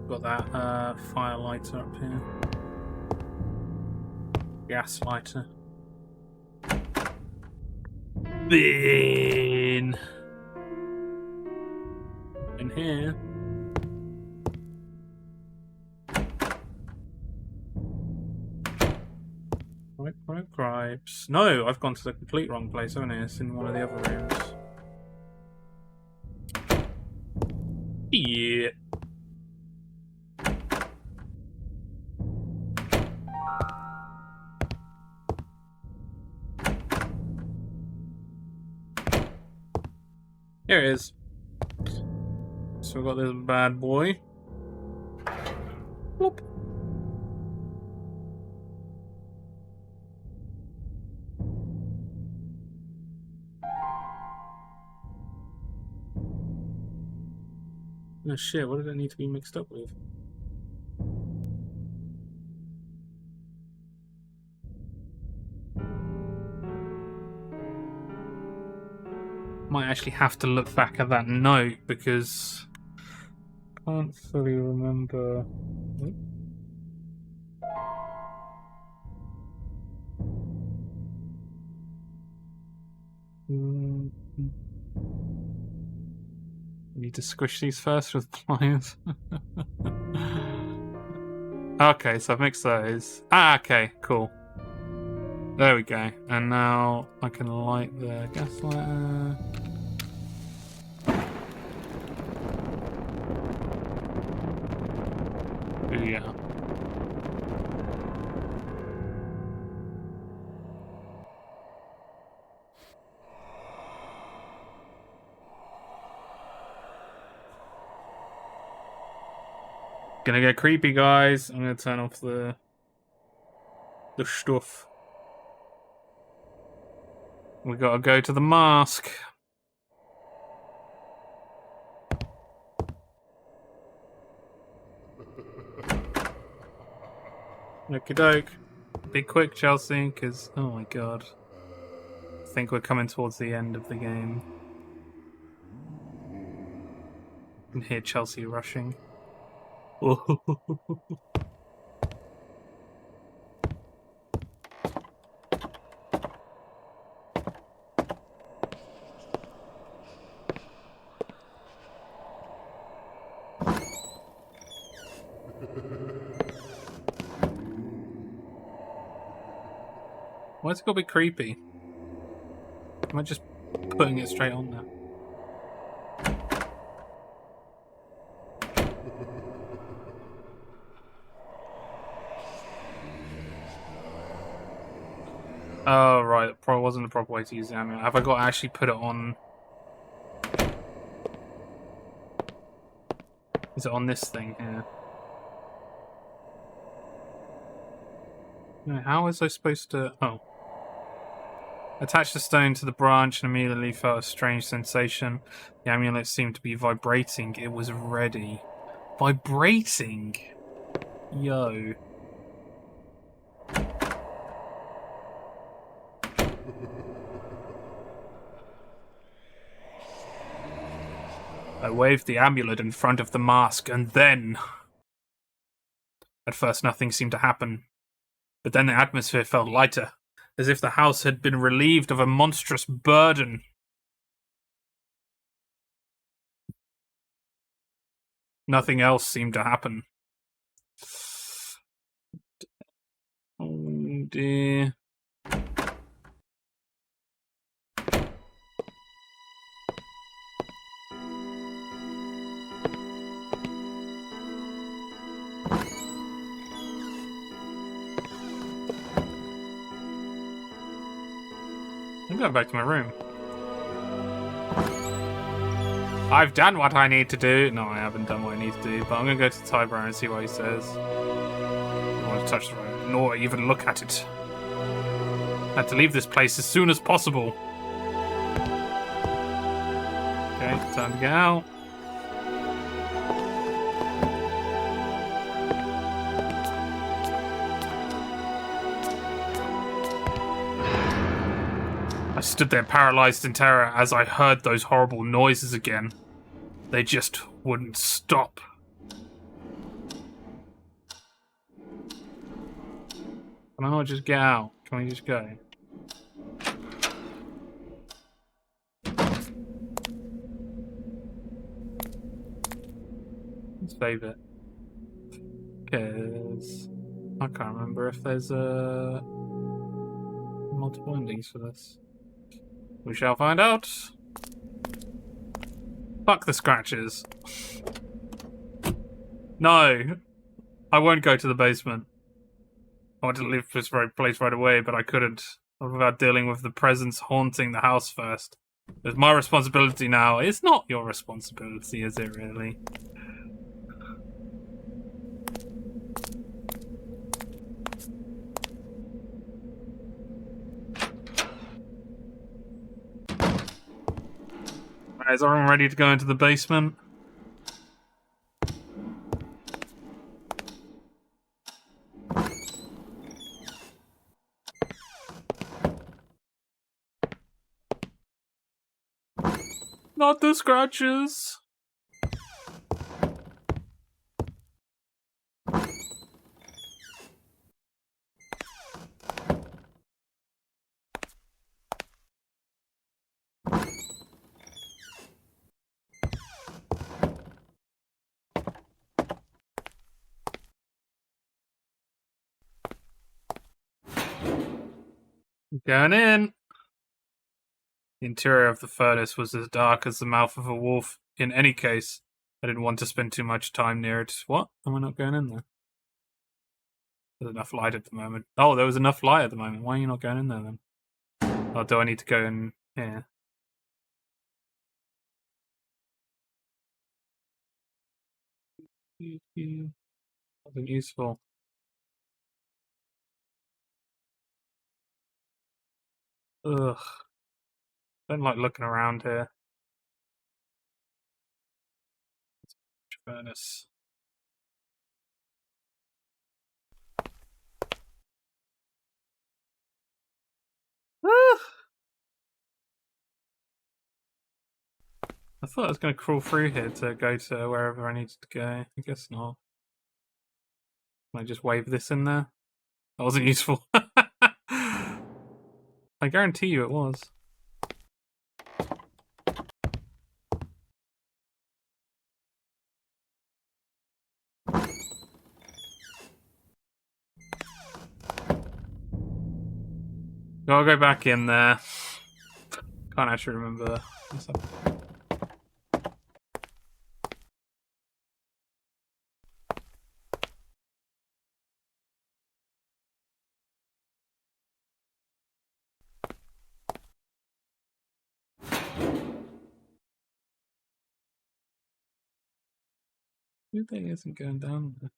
Got that fire lighter up here. Gas lighter. Bin. In here. Gripes. No, I've gone to the complete wrong place, haven't I? It's in one of the other rooms. Yeah. Here it is. So we've got this bad boy. Whoop. Oh shit, what did it need to be mixed up with? Might actually have to look back at that note because I can't fully remember. Need to squish these first with pliers. Okay, so I've mixed those. Ah, okay, cool. There we go. And now I can light the gas lighter. Yeah. Gonna get creepy, guys. I'm gonna turn off the stuff. We gotta go to the mask. Okie doke. Be quick, Chelsea, because oh my god. I think we're coming towards the end of the game. I can hear Chelsea rushing. Why's it gotta be creepy? Am I just putting it straight on there? Oh, right. Probably wasn't the proper way to use the amulet. Have I got to actually put it on? Is it on this thing here? No, how was I supposed to... Oh. Attach the stone to the branch and immediately felt a strange sensation. The amulet seemed to be vibrating. It was ready. Vibrating? Yo. I waved the amulet in front of the mask, and then... At first nothing seemed to happen. But then the atmosphere felt lighter, as if the house had been relieved of a monstrous burden. Nothing else seemed to happen. Oh dear. I'm going back to my room. I've done what I need to do. No, I haven't done what I need to do, but I'm going to go to Tybro and see what he says. I don't want to touch the room, nor even look at it. I had to leave this place as soon as possible. Okay, time to get out. I stood there paralyzed in terror as I heard those horrible noises again. They just wouldn't stop. Can I not just get out? Can we just go? Let's save it. Because I can't remember if there's multiple endings for this. We shall find out. Fuck the scratches. No. I won't go to the basement. I wanted to leave this place right away, but I couldn't. Without dealing with the presence haunting the house first. It's my responsibility now. It's not your responsibility, is it really? Alright, is everyone ready to go into the basement? not the scratches. Going in. The interior of the furnace was as dark as the mouth of a wolf. In any case, I didn't want to spend too much time near it. What? Am I not going in there? There's enough light at the moment. Oh, there was enough light at the moment. Why are you not going in there then? Oh, do I need to go in here? Nothing useful. Ugh. Don't like looking around here. Furnace. I thought I was going to crawl through here to go to wherever I needed to go. I guess not. Can I just wave this in there? That wasn't useful. I guarantee you it was. I'll go back in there. Can't actually remember. Good thing isn't going down there.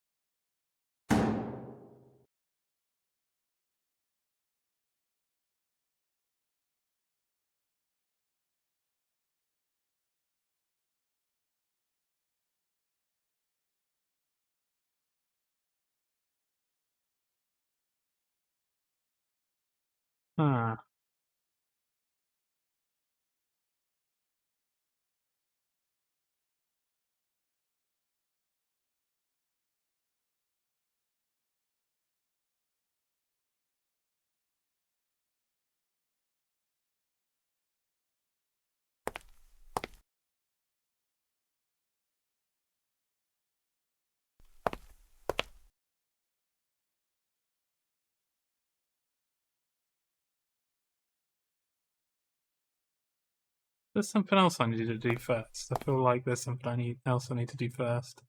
Ah. There's something else I need to do first. I feel like there's something else I need to do first.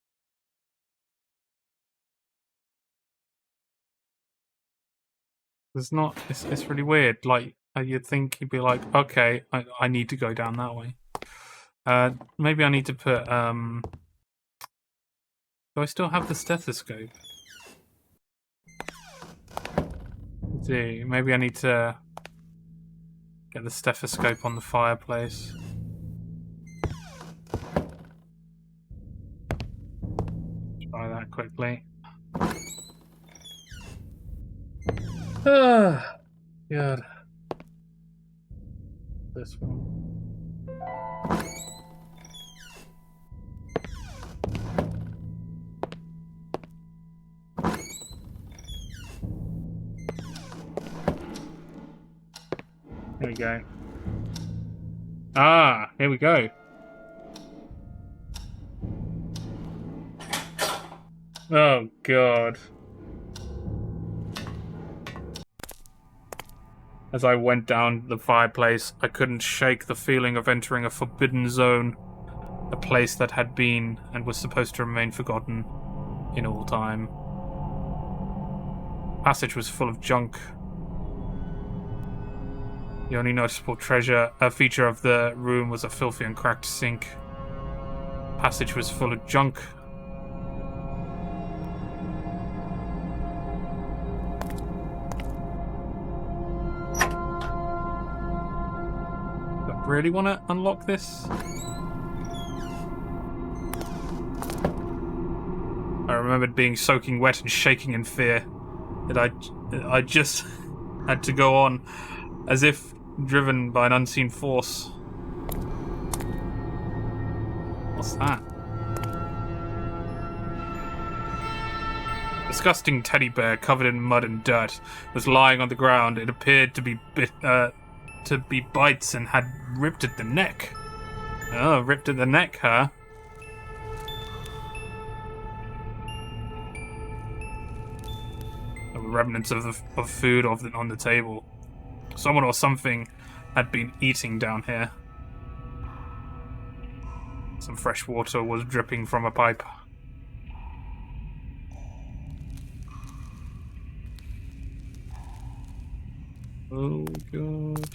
It's not. It's really weird. Like you'd think you'd be like, okay, I need to go down that way. Maybe I need to put. Do I still have the stethoscope? I do. Maybe I need to get the stethoscope on the fireplace. Try that quickly. Good. This one. Here we go. Ah, here we go. Oh, God. As I went down the fireplace, I couldn't shake the feeling of entering a forbidden zone. A place that had been and was supposed to remain forgotten in all time. The passage was full of junk. The only noticeable feature of the room was a filthy and cracked sink. The passage was full of junk. Do I really want to unlock this? I remembered being soaking wet and shaking in fear. That I just had to go on, as if driven by an unseen force. What's that? Disgusting teddy bear covered in mud and dirt was lying on the ground. It appeared to be bites and had ripped at the neck. Oh, ripped at the neck, huh? The remnants of food on the table. Someone or something had been eating down here. Some fresh water was dripping from a pipe. Oh god.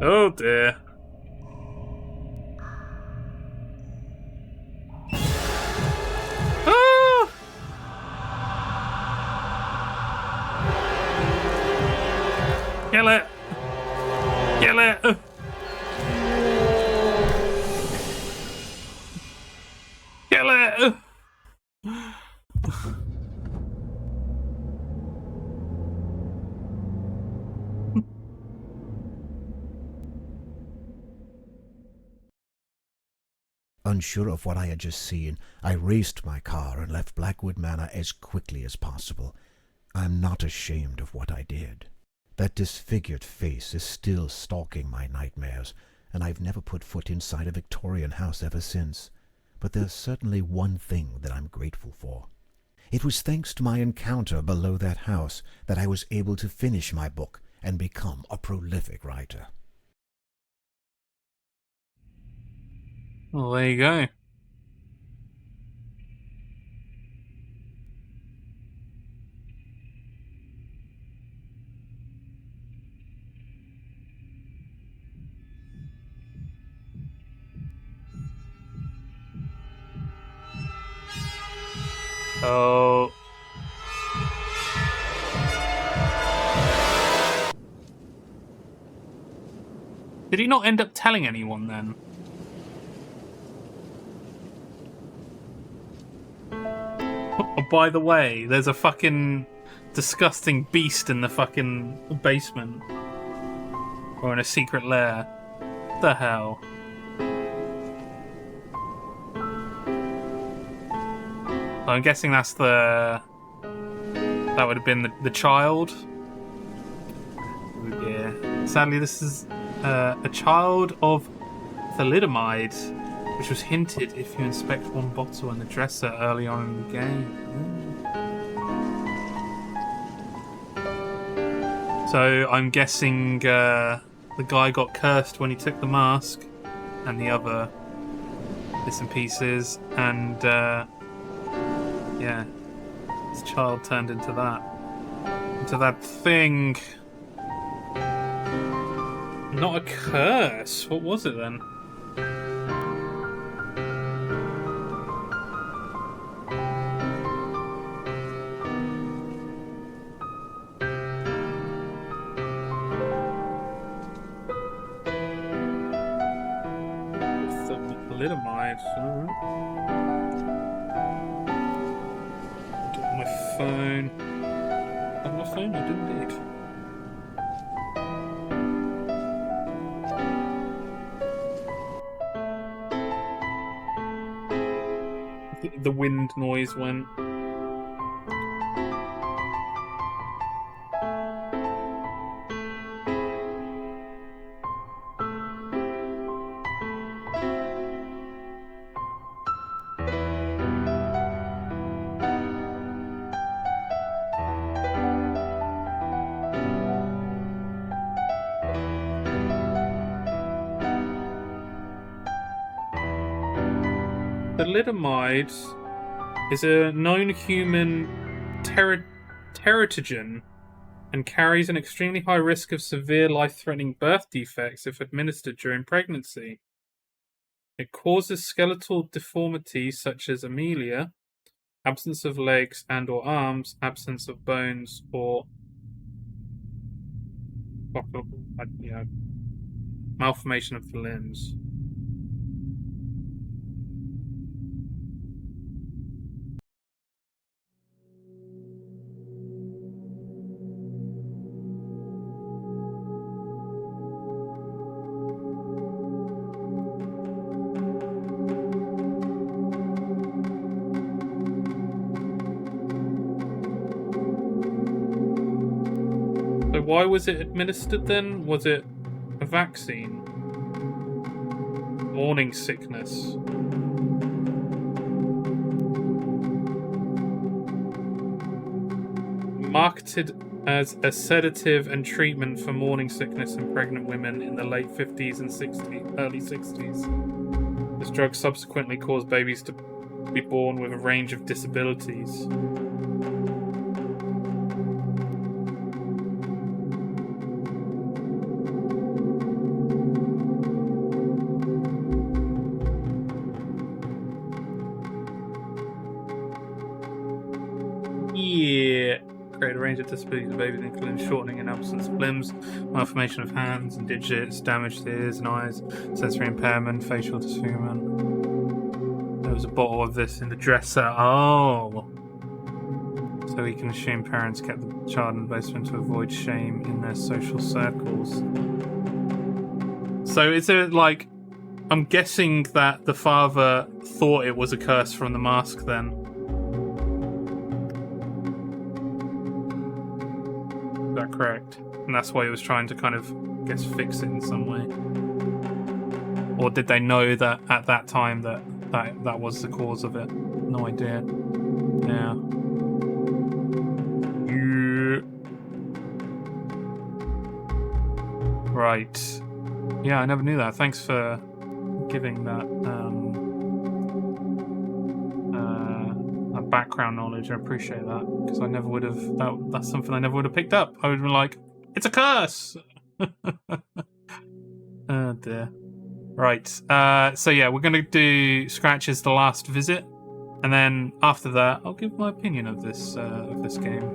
Oh dear. Ah! Kill it! Kill it! Kill it! Unsure of what I had just seen, I raced my car and left Blackwood Manor as quickly as possible. I'm not ashamed of what I did. That disfigured face is still stalking my nightmares, and I've never put foot inside a Victorian house ever since. But there's certainly one thing that I'm grateful for. It was thanks to my encounter below that house that I was able to finish my book and become a prolific writer. Well, there you go. Oh. Did he not end up telling anyone then? Oh, by the way, there's a fucking disgusting beast in the fucking basement. Or in a secret lair. What the hell? I'm guessing that's the... That would have been the child. Oh dear. Sadly, this is a child of thalidomide, which was hinted if you inspect one bottle in the dresser early on in the game. So I'm guessing the guy got cursed when he took the mask, and the other bits and pieces, and yeah, his child turned into that thing. Not a curse. What was it then? Thalidomide. My phone. Have my phone? I do indeed. The wind noise went. Thalidomide is a known human teratogen and carries an extremely high risk of severe life-threatening birth defects if administered during pregnancy. It causes skeletal deformities such as amelia, absence of legs and or arms, absence of bones, or malformation of the limbs. why was it administered then? Was it a vaccine? Morning sickness. Marketed as a sedative and treatment for morning sickness in pregnant women in the late 50s and early 60s. This drug subsequently caused babies to be born with a range of disabilities. Yeah. Create a range of disabilities in babies, including shortening and absence of limbs, malformation of hands and digits, damage to ears and eyes, sensory impairment, facial disfigurement. There was a bottle of this in the dresser. Oh. So we can assume parents kept the child in the basement to avoid shame in their social circles. So is it like... I'm guessing that the father thought it was a curse from the mask then. Is that correct? And that's why he was trying to kind of, I guess, fix it in some way. Or did they know that at that time that was the cause of it? No idea. Yeah. Right. Yeah, I never knew that. Thanks for giving that background knowledge. I appreciate that, because I never would have. That's something I never would have picked up. I would have been like, "It's a curse." Oh dear. Right. So yeah, we're gonna do Scratch's The Last Visit, and then after that, I'll give my opinion of this game.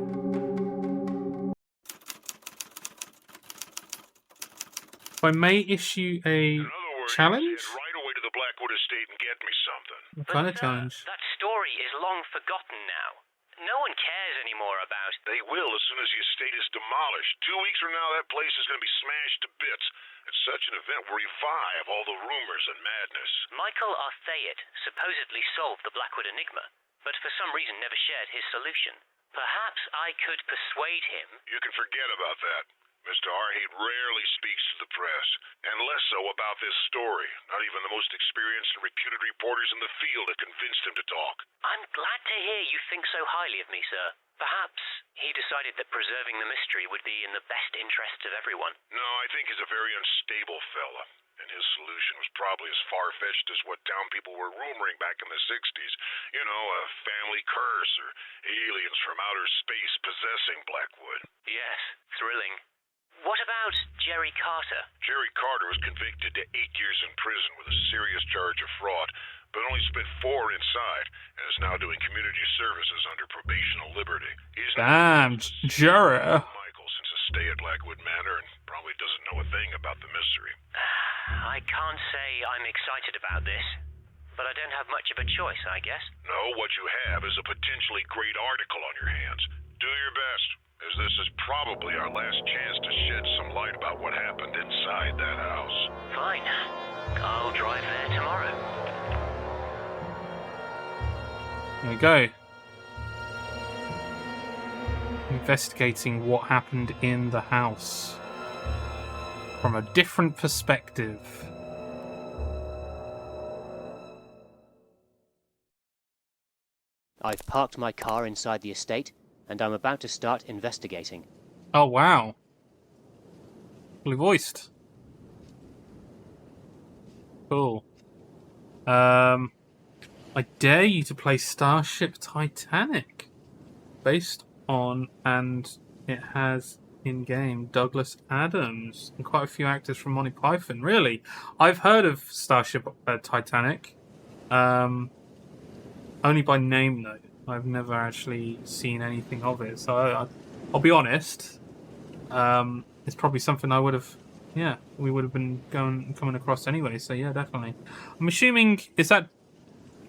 If I may issue a challenge. Right away to the Blackwood estate and get me something. What kind of challenge? That story is long forgotten now. No one cares anymore about... They will as soon as the estate is demolished. 2 weeks from now, that place is going to be smashed to bits. And such an event will revive all the rumors and madness. Michael Arthayet supposedly solved the Blackwood enigma, but for some reason never shared his solution. Perhaps I could persuade him... You can forget about that. Mr. Arthayet rarely speaks to the press, and less so about this story. Not even the most experienced and reputed reporters in the field have convinced him to talk. I'm glad to hear you think so highly of me, sir. Perhaps he decided that preserving the mystery would be in the best interests of everyone. No, I think he's a very unstable fella, and his solution was probably as far-fetched as what town people were rumoring back in the 60s. You know, a family curse or aliens from outer space possessing Blackwood. Yes, thrilling. What about Jerry Carter? Jerry Carter was convicted to 8 years in prison with a serious charge of fraud, but only spent 4 inside, and is now doing community services under probational liberty. He's Damn, Jerry. Michael since his stay at Blackwood Manor, and probably doesn't know a thing about the mystery. I can't say I'm excited about this, but I don't have much of a choice, I guess. No, what you have is a potentially great article on your hands. Do your best, as this is probably our last chance to shed some light about what happened inside that house. Fine. I'll drive there tomorrow. There we go. Investigating what happened in the house from a different perspective. I've parked my car inside the estate, and I'm about to start investigating. Oh, wow. Fully voiced. Cool. I dare you to play Starship Titanic. Based on, and it has in-game, Douglas Adams and quite a few actors from Monty Python. Really? I've heard of Starship Titanic. Only by name, though. I've never actually seen anything of it. So I'll be honest. It's probably something I would have... Yeah, we would have been coming across anyway. So yeah, definitely. I'm assuming... Is that...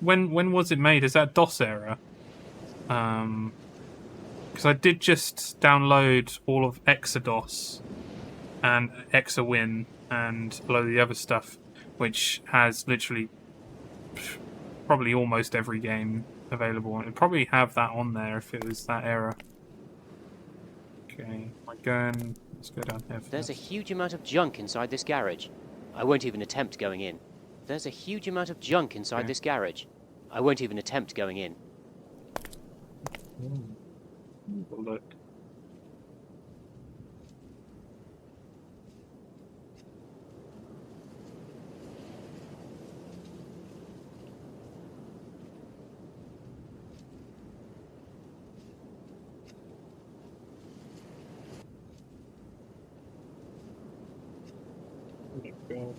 When was it made? Is that DOS era? Because I did just download all of Exodus and Exawin and a load of the other stuff, which has literally probably almost every game available. It'd probably have that on there if it was that era. Okay, am I going Let's go down here first. There's a huge amount of junk inside this garage. I won't even attempt going in. There's a huge amount of junk inside this garage. I won't even attempt going in. Look. God.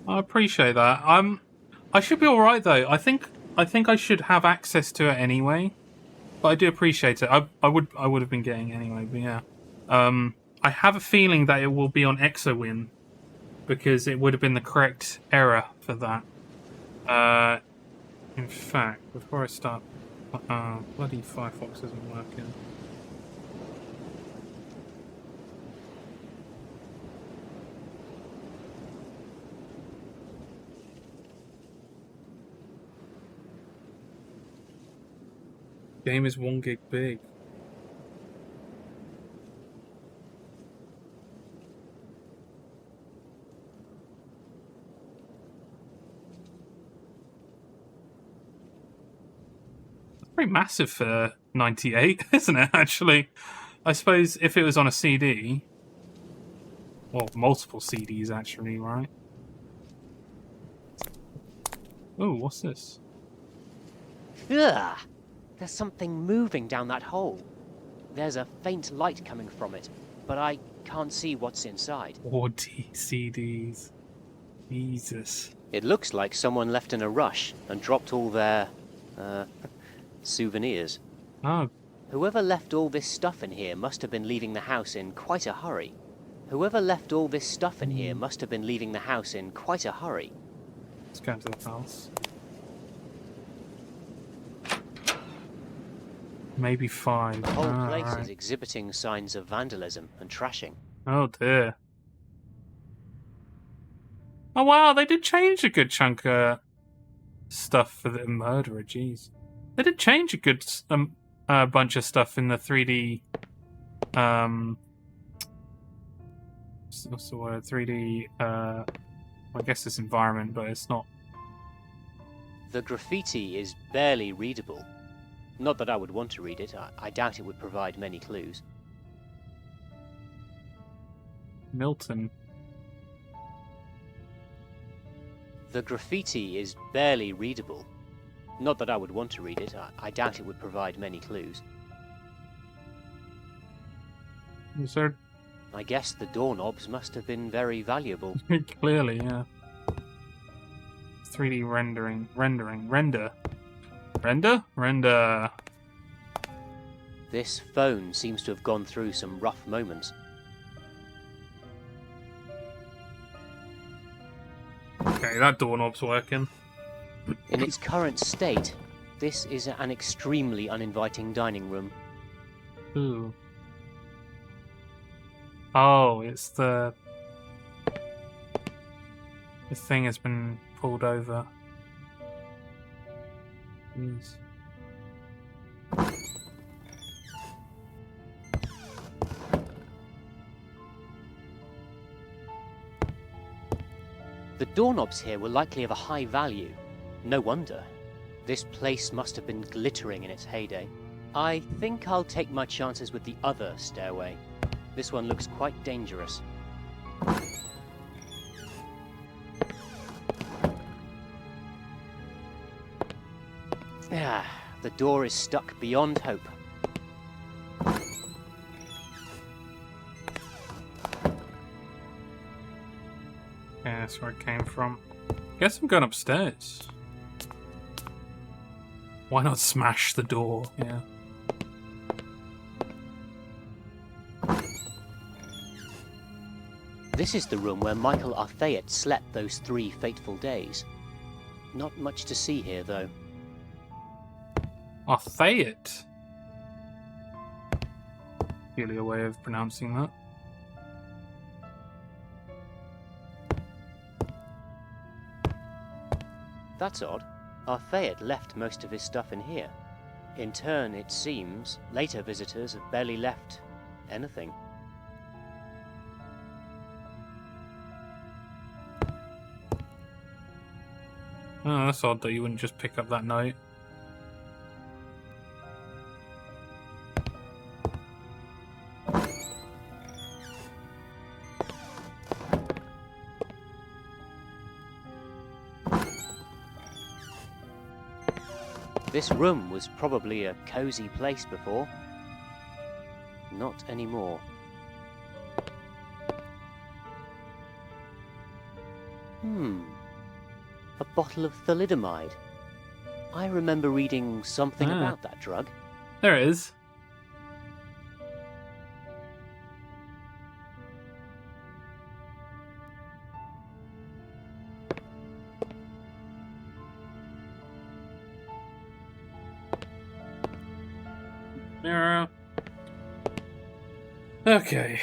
I appreciate that. I should be all right though. I think I should have access to it anyway. But I do appreciate it. I would have been getting anyway. But yeah, I have a feeling that it will be on ExoWin because it would have been the correct error for that. In fact, before I start, bloody Firefox isn't working. Game is 1 gig big. It's pretty massive for 98, isn't it, actually? I suppose if it was on a CD... Well, multiple CDs, actually, right? Oh, what's this? Ugh! There's something moving down that hole. There's a faint light coming from it, but I can't see what's inside. 40 CDs. Jesus. It looks like someone left in a rush and dropped all their, souvenirs. Oh. Whoever left all this stuff in here must have been leaving the house in quite a hurry. Whoever left all this stuff in here must have been leaving the house in quite a hurry. Let's go to the house. Maybe 5. The whole place right. is exhibiting signs of vandalism and trashing. Oh dear. Oh wow, they did change a good chunk of stuff for the murderer, jeez. They did change a good bunch of stuff in the 3D... what's the word? 3D... I guess it's environment, but it's not... The graffiti is barely readable. Not that I would want to read it. I doubt it would provide many clues. Milton. The graffiti is barely readable. Not that I would want to read it. I doubt it would provide many clues. Is there... I guess the doorknobs must have been very valuable. Clearly, yeah. 3D rendering. Render. Render. This phone seems to have gone through some rough moments. Okay, that doorknob's working. In its current state, this is an extremely uninviting dining room. Ooh. Oh, it's the thing has been pulled over. Jeez. The doorknobs here were likely of a high value. No wonder. This place must have been glittering in its heyday. I think I'll take my chances with the other stairway. This one looks quite dangerous. The door is stuck beyond hope. Yeah, that's where it came from. Guess I'm going upstairs. Why not smash the door? Yeah. This is the room where Michael Arthayet slept those 3 fateful days. Not much to see here, though. Arthayet? Peculiar way of pronouncing that. That's odd. Arthayet left most of his stuff in here. In turn, it seems, later visitors have barely left anything. Oh, that's odd that you wouldn't just pick up that note. This room was probably a cozy place before. Not anymore. A bottle of thalidomide. I remember reading something about that drug. There it is. Mirror. Okay.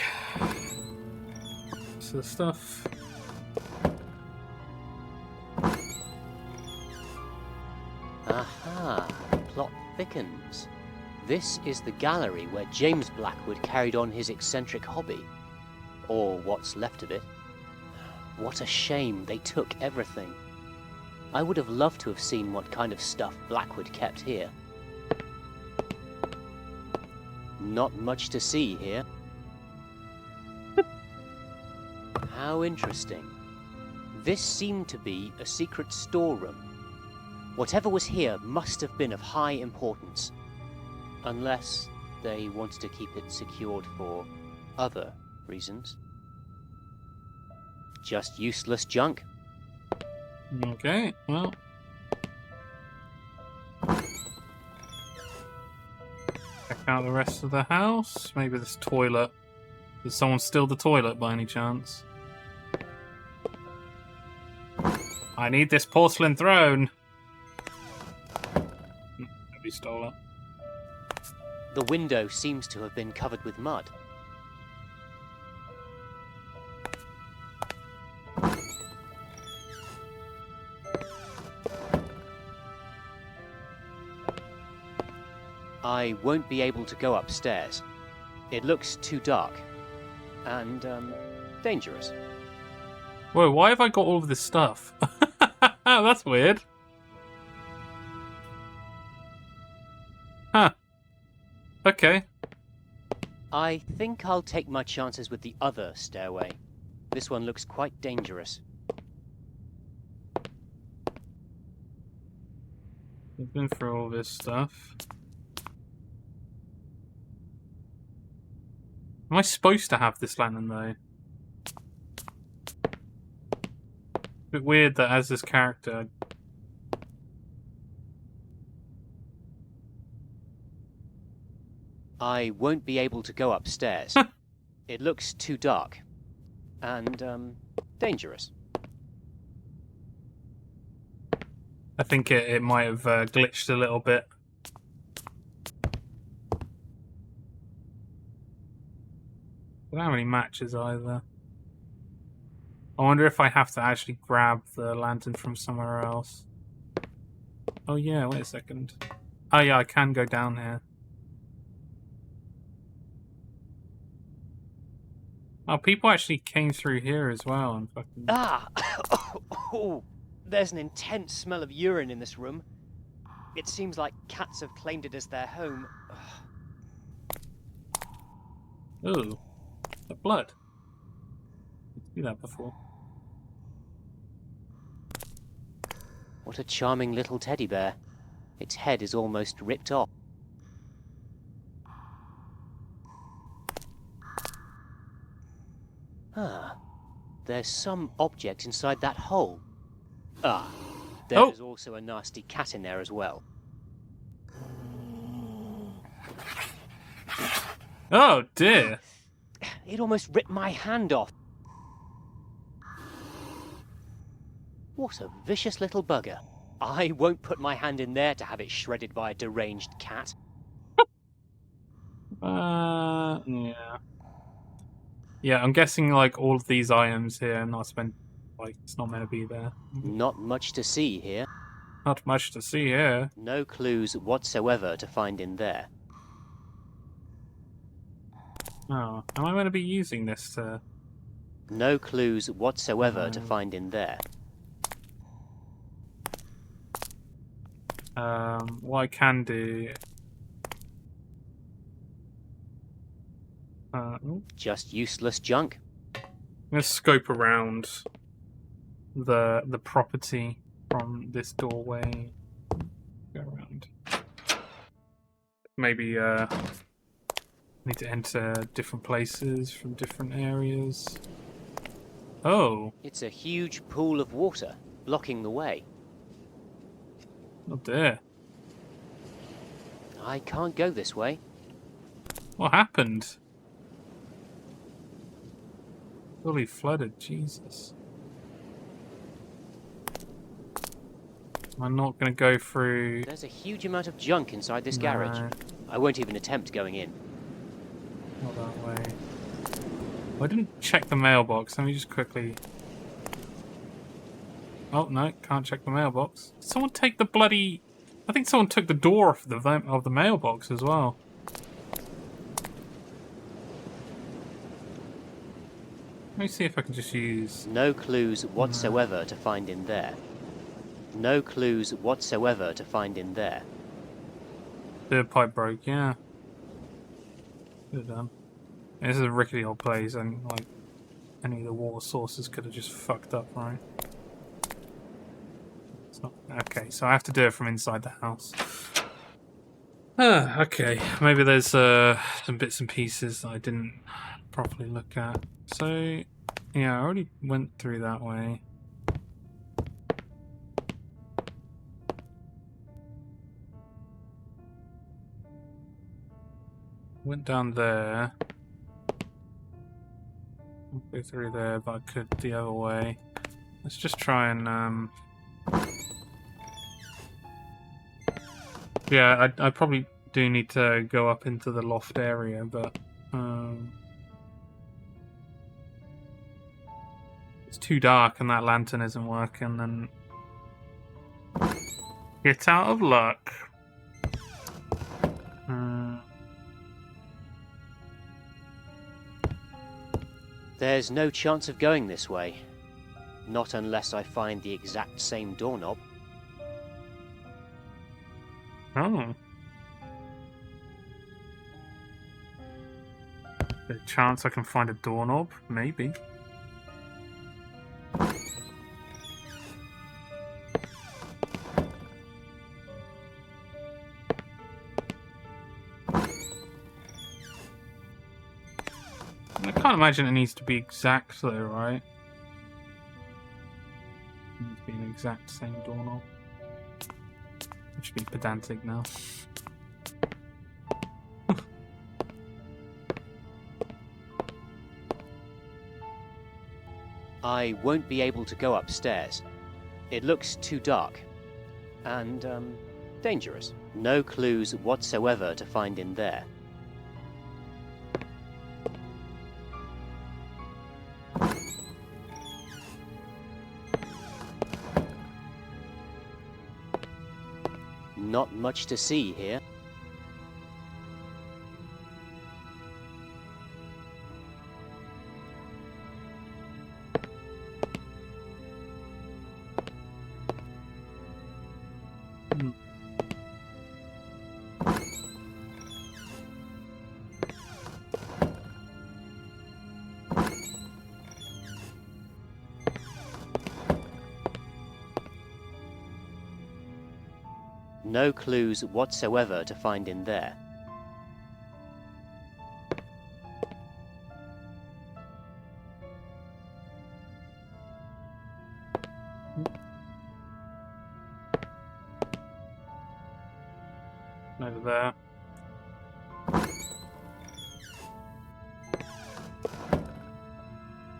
So the stuff. Aha, the plot thickens. This is the gallery where James Blackwood carried on his eccentric hobby. Or what's left of it. What a shame they took everything. I would have loved to have seen what kind of stuff Blackwood kept here. Not much to see here. How interesting. This seemed to be a secret storeroom. Whatever was here must have been of high importance. Unless they wanted to keep it secured for other reasons. Just useless junk. Okay, well. Check out the rest of the house. Maybe this toilet. Did someone steal the toilet by any chance? I need this porcelain throne. Nobody stole it. The window seems to have been covered with mud. I won't be able to go upstairs. It looks too dark. And, dangerous. Whoa, why have I got all of this stuff? That's weird. Huh. Okay. I think I'll take my chances with the other stairway. This one looks quite dangerous. I've been through all this stuff. Am I supposed to have this lantern, though? A bit weird that as this character... I won't be able to go upstairs. It looks too dark. And, dangerous. I think it might have glitched a little bit. I don't have any matches either. I wonder if I have to actually grab the lantern from somewhere else. Oh yeah, wait a second. Oh yeah, I can go down here. Oh, people actually came through here as well and fucking... Ah! Oh, there's an intense smell of urine in this room. It seems like cats have claimed it as their home. Ooh. The blood. I've seen that before. What a charming little teddy bear. Its head is almost ripped off. Ah, there's some object inside that hole. Ah, there's also a nasty cat in there as well. Oh dear. It almost ripped my hand off. What a vicious little bugger. I won't put my hand in there to have it shredded by a deranged cat. Yeah. Yeah, I'm guessing like all of these items here not spent like it's not meant to be there. Not much to see here. Not much to see here. No clues whatsoever to find in there. Oh, am I going to be using this to... No clues whatsoever to find in there. What I can do... Just useless junk. I'm going to scope around the property from this doorway. Go around. Maybe need to enter different places from different areas. Oh, It's a huge pool of water, blocking the way. oh dear. I can't go this way. What happened? Fully flooded, Jesus. Am I not going to go through... There's a huge amount of junk inside this No. garage. I won't even attempt going in. Not that way. I didn't check the mailbox. Let me just quickly... Oh, no, can't check the mailbox. Did someone take the bloody... I think someone took the door off the mailbox as well. Let me see if I can just use... No clues whatsoever to find in there. No clues whatsoever to find in there. The pipe broke, yeah. Could have done. This is a rickety old place, and like any of the water sources could have just fucked up, right? It's not okay. So I have to do it from inside the house. Okay. Maybe there's some bits and pieces that I didn't properly look at. So yeah, I already went through that way. Went down there. Go through there, but I could the other way. Let's just try and yeah, I probably do need to go up into the loft area, but it's too dark and that lantern isn't working, then get out of luck. There's no chance of going this way. Not unless I find the exact same doorknob. Oh. There's a chance I can find a doorknob? Maybe. I can't imagine it needs to be exact though, right? It needs to be an exact same doorknob. I should be pedantic now. I won't be able to go upstairs. It looks too dark. And, dangerous. No clues whatsoever to find in there. Not much to see here. No clues whatsoever to find in there. Over there.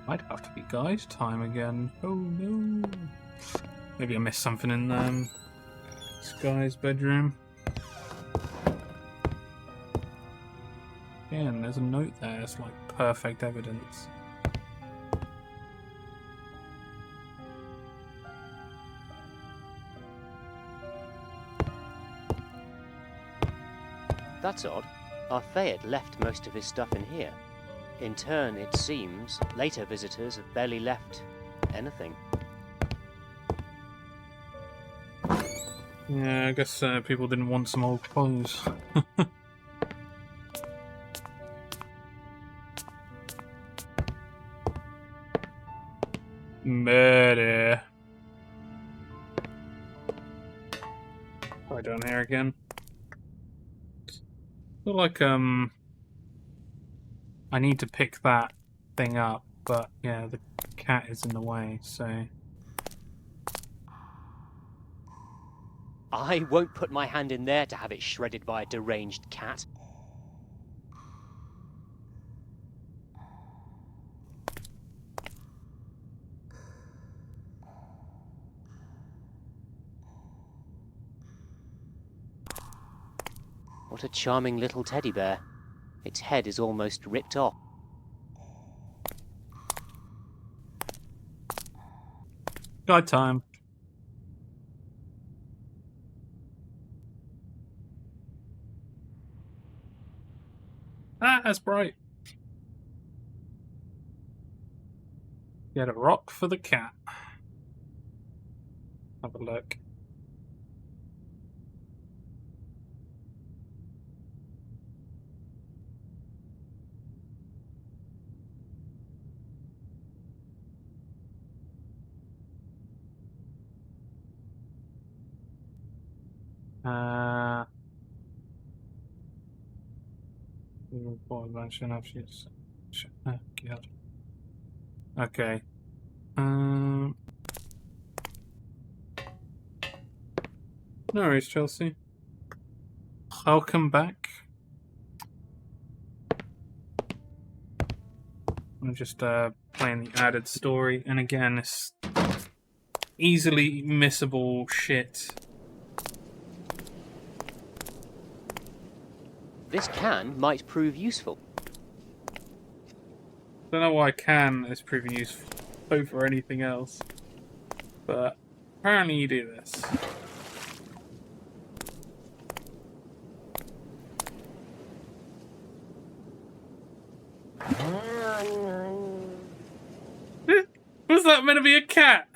Might have to be guide time again. Oh no. Maybe I missed something in this guy's bedroom. Yeah, and there's a note there. It's like perfect evidence. That's odd. Our Fayed left most of his stuff in here. In turn, it seems, later visitors have barely left anything. Yeah, I guess people didn't want some old clothes. Murder. Right down here again. Feel like I need to pick that thing up, but yeah, the cat is in the way, so I won't put my hand in there to have it shredded by a deranged cat. What a charming little teddy bear. Its head is almost ripped off. guide time. Ah, that's bright. Get a rock for the cat. Have a look. Okay. No worries, Chelsea. Welcome back. I'm just playing the added story, and again, it's easily missable shit. This can might prove useful. Don't know why can is proving useful over anything else, but apparently you do this. Was that meant to be a cat?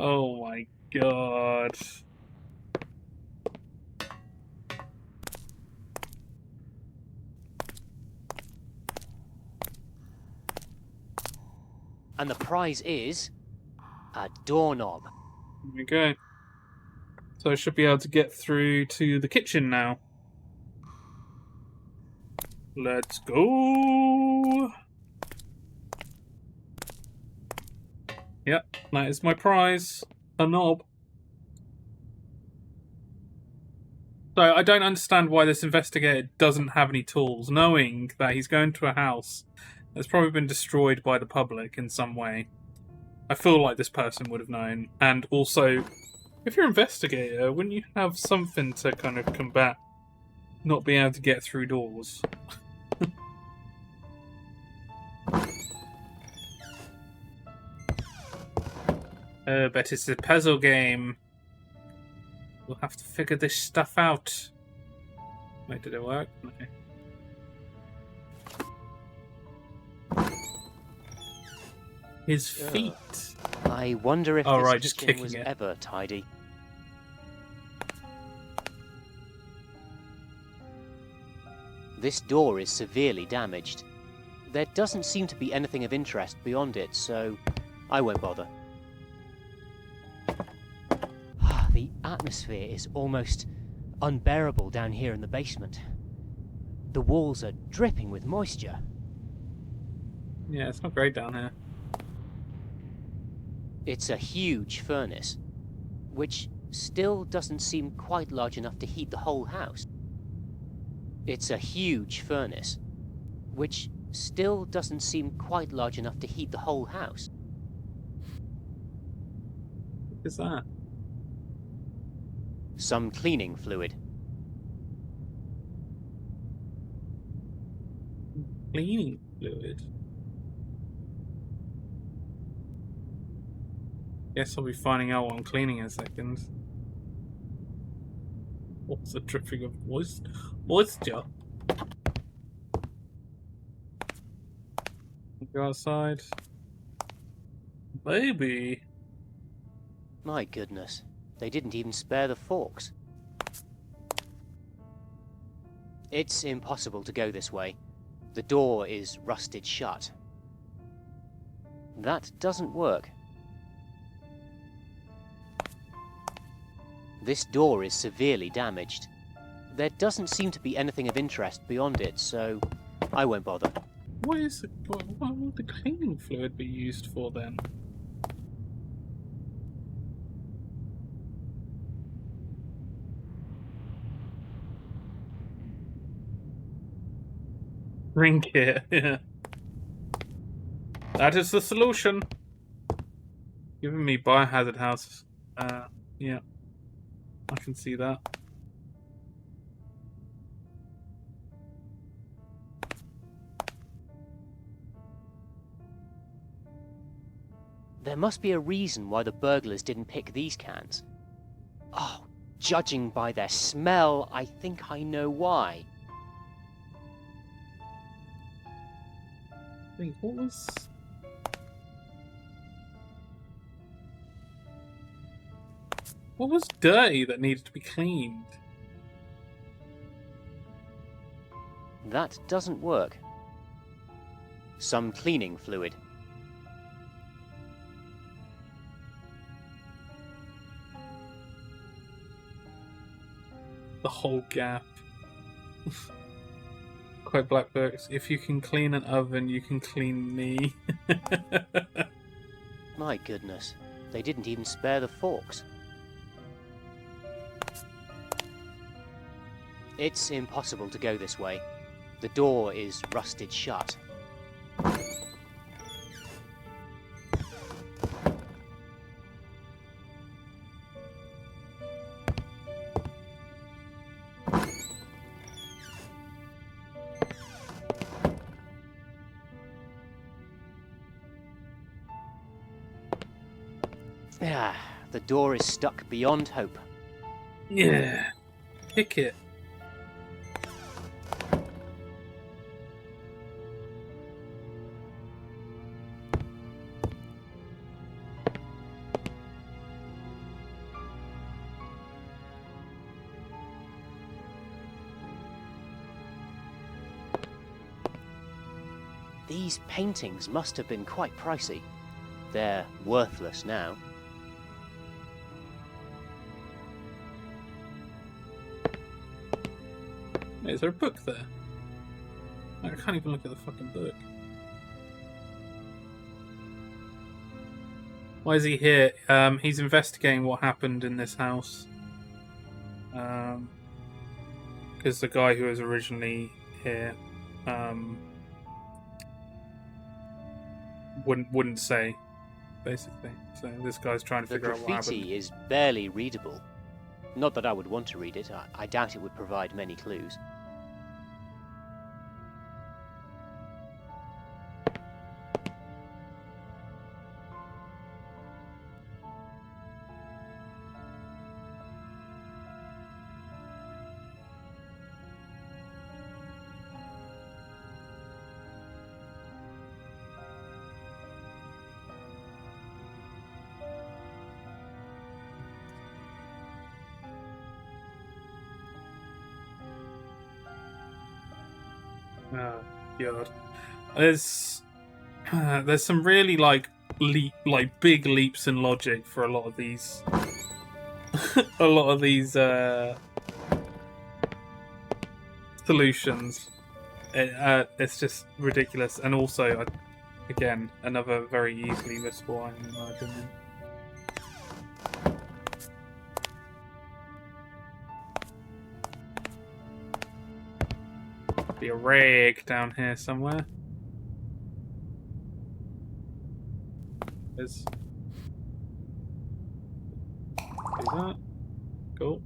Oh my god. And the prize is a doorknob. There we go. So I should be able to get through to the kitchen now. Let's go! Yep, that is my prize. A knob. So I don't understand why this investigator doesn't have any tools, knowing that he's going to a house that's probably been destroyed by the public in some way. I feel like this person would have known. And also, if you're an investigator, wouldn't you have something to kind of combat not being able to get through doors? Bet it's a puzzle game. We'll have to figure this stuff out. Wait, did it work? Okay. His feet. I wonder if Oh, this right, just kitchen kicking was it. ever tidy. This door is severely damaged. There doesn't seem to be anything of interest beyond it, so I won't bother. The atmosphere is almost unbearable down here in the basement. The walls are dripping with moisture. Yeah, it's not great down here. It's a huge furnace, which still doesn't seem quite large enough to heat the whole house. It's a huge furnace, which still doesn't seem quite large enough to heat the whole house. What is that? Some cleaning fluid. Cleaning fluid. Guess I'll be finding out what I'm cleaning in a second. What's the dripping of moisture? Go outside. Baby. My goodness, they didn't even spare the forks. It's impossible to go this way. The door is rusted shut. That doesn't work. This door is severely damaged. There doesn't seem to be anything of interest beyond it, so I won't bother. What would the cleaning fluid be used for then? Ring kit, yeah. That is the solution. Giving me biohazard house. Yeah. I can see that. There must be a reason why the burglars didn't pick these cans. Oh, judging by their smell, I think I know why. Wait, what was dirty that needed to be cleaned? That doesn't work. Some cleaning fluid. The whole gap. Quite black books. If you can clean an oven, you can clean me. My goodness, they didn't even spare the forks. It's impossible to go this way. The door is rusted shut. Ah, the door is stuck beyond hope. Yeah. Pick it. These paintings must have been quite pricey. They're worthless now. Wait, is there a book there? I can't even look at the fucking book. Why is he here? He's investigating what happened in this house. Because the guy who was originally here wouldn't say, basically. So this guy's trying to figure out what happened. The graffiti is barely readable. Not that I would want to read it. I doubt it would provide many clues. Oh god, there's some really big leaps in logic for a lot of these, solutions. It's just ridiculous, and also, again, another very easily missable item in my opinion. Be a rag down here somewhere. is. Do that. Cool.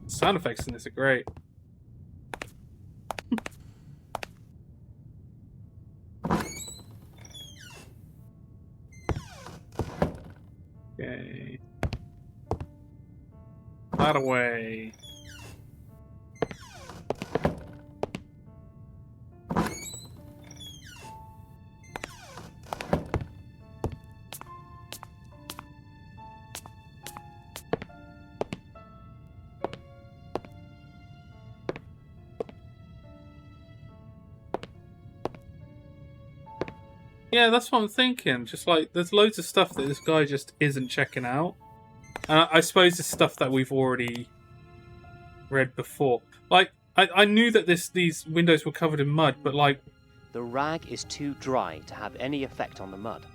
Sound effects in this are great. Okay. That away. Yeah, that's what I'm thinking. Just like, there's loads of stuff that this guy just isn't checking out. And I suppose it's stuff that we've already read before. Like, I knew that these windows were covered in mud, but like... The rag is too dry to have any effect on the mud.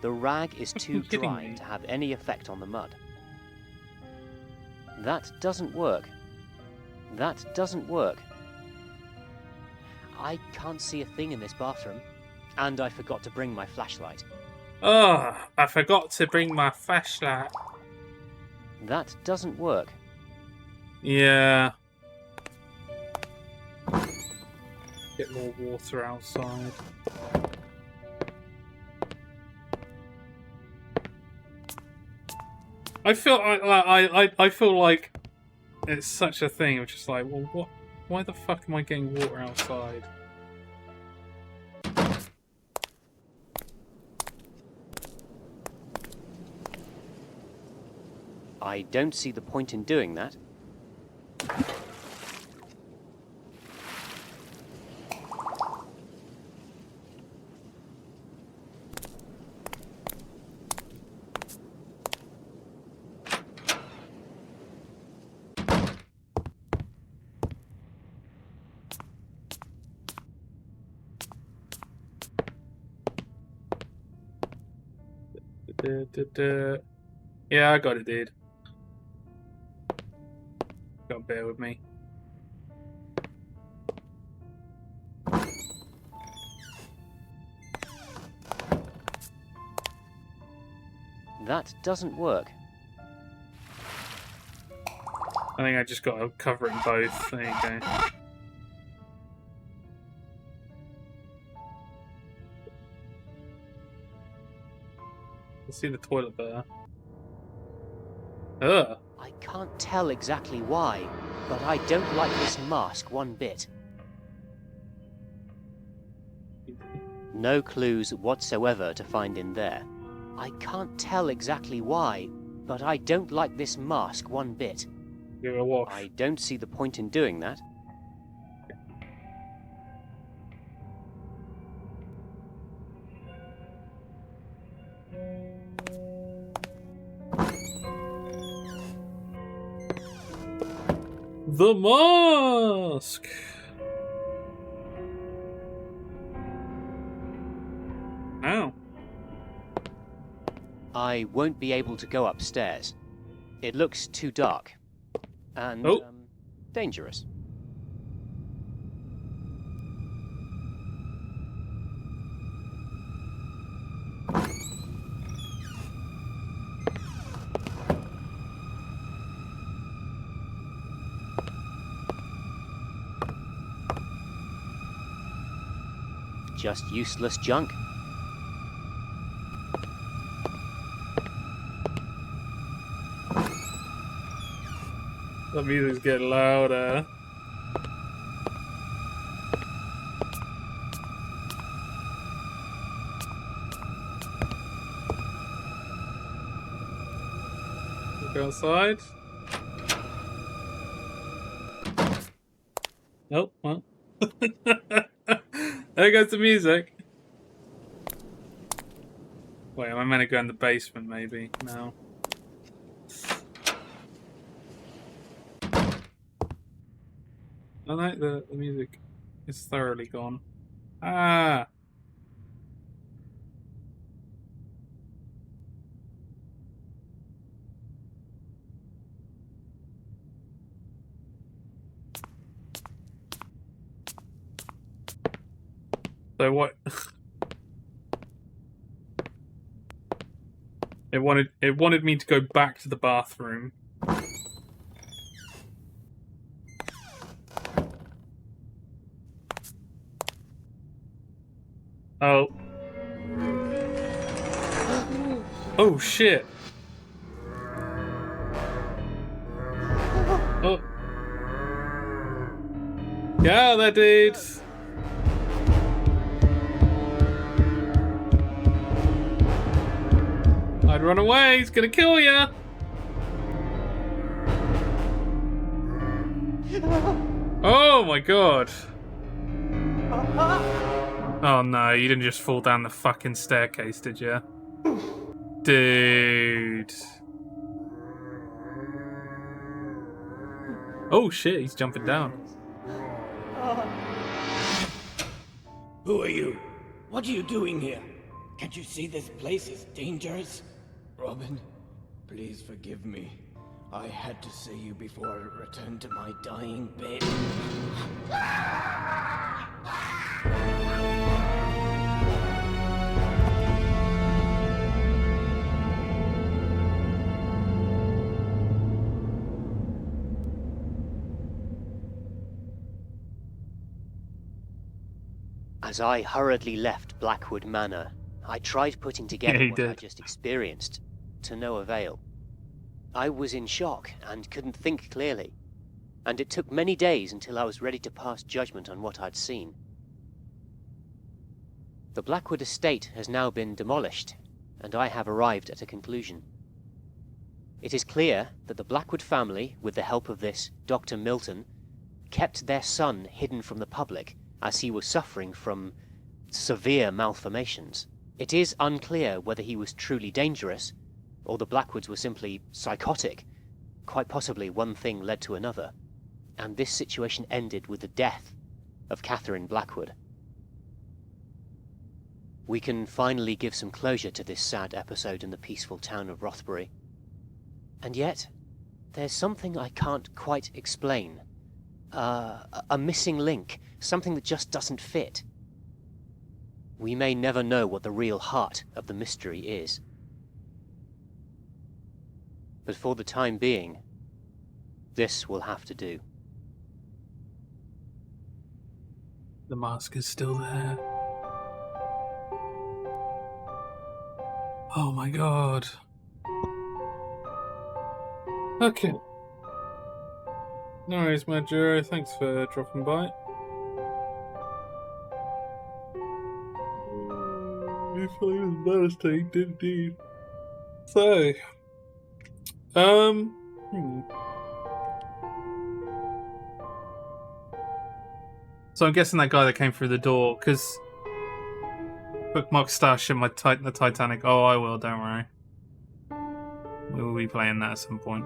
The rag is too dry to have any effect on the mud. That doesn't work. That doesn't work. I can't see a thing in this bathroom. And I forgot to bring my flashlight. Oh, I forgot to bring my flashlight. That doesn't work. Yeah. Get more water outside. I feel like it's such a thing. It's just like, well, what? Why the fuck am I getting water outside? I don't see the point in doing that. Yeah, I got it, dude. Gotta bear with me. That doesn't work. I think I just got to cover it in both. There you go. I see the toilet there. Ugh. I can't tell exactly why, but I don't like this mask one bit. No clues whatsoever to find in there. I can't tell exactly why, but I don't like this mask one bit. Give it a wash. I don't see the point in doing that. The mask! Ow. I won't be able to go upstairs. It looks too dark. And, dangerous. Just useless junk. The music's getting louder. Go outside. Nope, well. There goes the music. Wait, am I meant to go in the basement, maybe? No. I like the music is thoroughly gone. Ah! So what? It wanted me to go back to the bathroom. Oh. Oh shit. Oh. Yeah, that dude. I'd run away. He's gonna kill ya. Oh my god. Oh no, you didn't just fall down the fucking staircase, did you? Dude. Oh shit, he's jumping down. Who are you? What are you doing here? Can't you see this place is dangerous? Robin, please forgive me. I had to see you before I returned to my dying bed. As I hurriedly left Blackwood Manor, I tried putting together Yeah, what I just experienced, to no avail. I was in shock and couldn't think clearly, and it took many days until I was ready to pass judgment on what I'd seen. The Blackwood estate has now been demolished, and I have arrived at a conclusion. It is clear that the Blackwood family, with the help of this Dr. Milton, kept their son hidden from the public as he was suffering from severe malformations. It is unclear whether he was truly dangerous, or the Blackwoods were simply psychotic. Quite possibly one thing led to another, and this situation ended with the death of Catherine Blackwood. We can finally give some closure to this sad episode in the peaceful town of Rothbury. And yet, there's something I can't quite explain. A missing link, something that just doesn't fit. We may never know what the real heart of the mystery is. But for the time being, this will have to do. The mask is still there. Oh my god. Okay. No worries, Majuro. Thanks for dropping by. This one was devastating, indeed. So, So I'm guessing that guy that came through the door, because bookmark Starship, the Titanic. Oh, I will. Don't worry. We will be playing that at some point.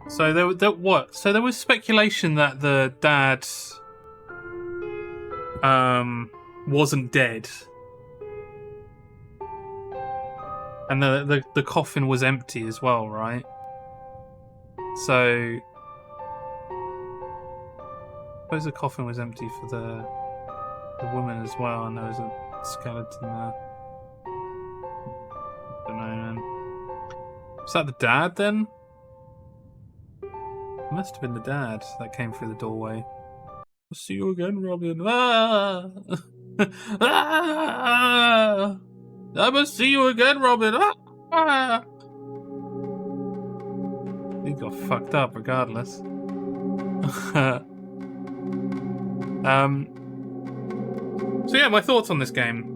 So So there was speculation that the dad wasn't dead, and the coffin was empty as well, right? So I suppose the coffin was empty for the woman as well, and there was a skeleton there. I don't know, man. Was that the dad then? It must have been the dad that came through the doorway. I'll see you again, Robin. Ah! Ah! I must see you again, Robin. Ah! He got fucked up regardless. So yeah, my thoughts on this game.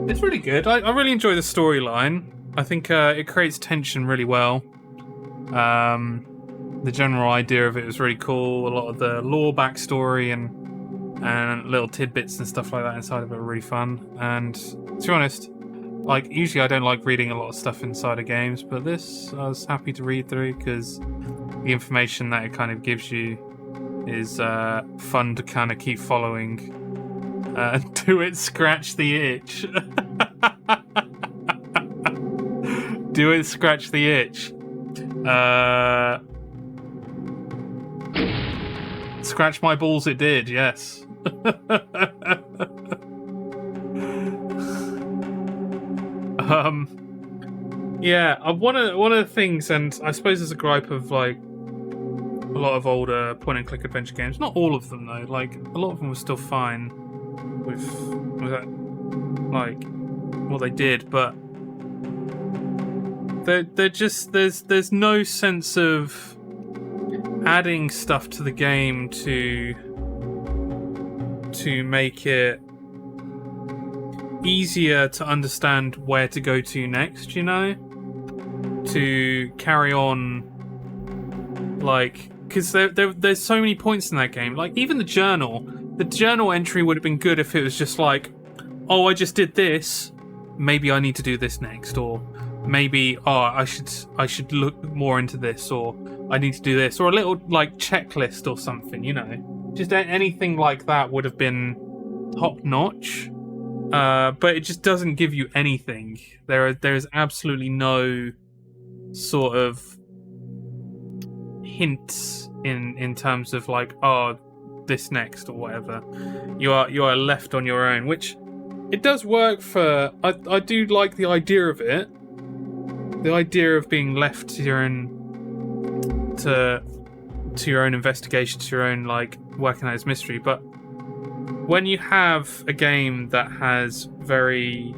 It's really good. I really enjoy the storyline. I think it creates tension really well. The general idea of it was really cool. A lot of the lore backstory and little tidbits and stuff like that inside of it are really fun. And to be honest, like usually I don't like reading a lot of stuff inside of games, but this I was happy to read through because the information that it kind of gives you is fun to kind of keep following. Do it scratch the itch? Do it scratch the itch? Scratch my balls it did, yes. Yeah, one of the things, and I suppose there's a gripe of like a lot of older point-and-click adventure games. Not all of them though. Like a lot of them were still fine with that, like what they did, but they're just there's no sense of adding stuff to the game to make it easier to understand where to go to next, you know? To carry on, like, because there's so many points in that game. Like, even the journal entry would have been good if it was just like, oh, I just did this, maybe I need to do this next, or maybe, oh, I should look more into this, or I need to do this, or a little like checklist or something, you know? Just anything like that would have been top notch. But it just doesn't give you anything. There's absolutely no sort of hints in terms of like, oh, this next or whatever. You are left on your own, which it does work for. I do like the idea of it. The idea of being left to your own investigation, to your own like working out this mystery, but when you have a game that has very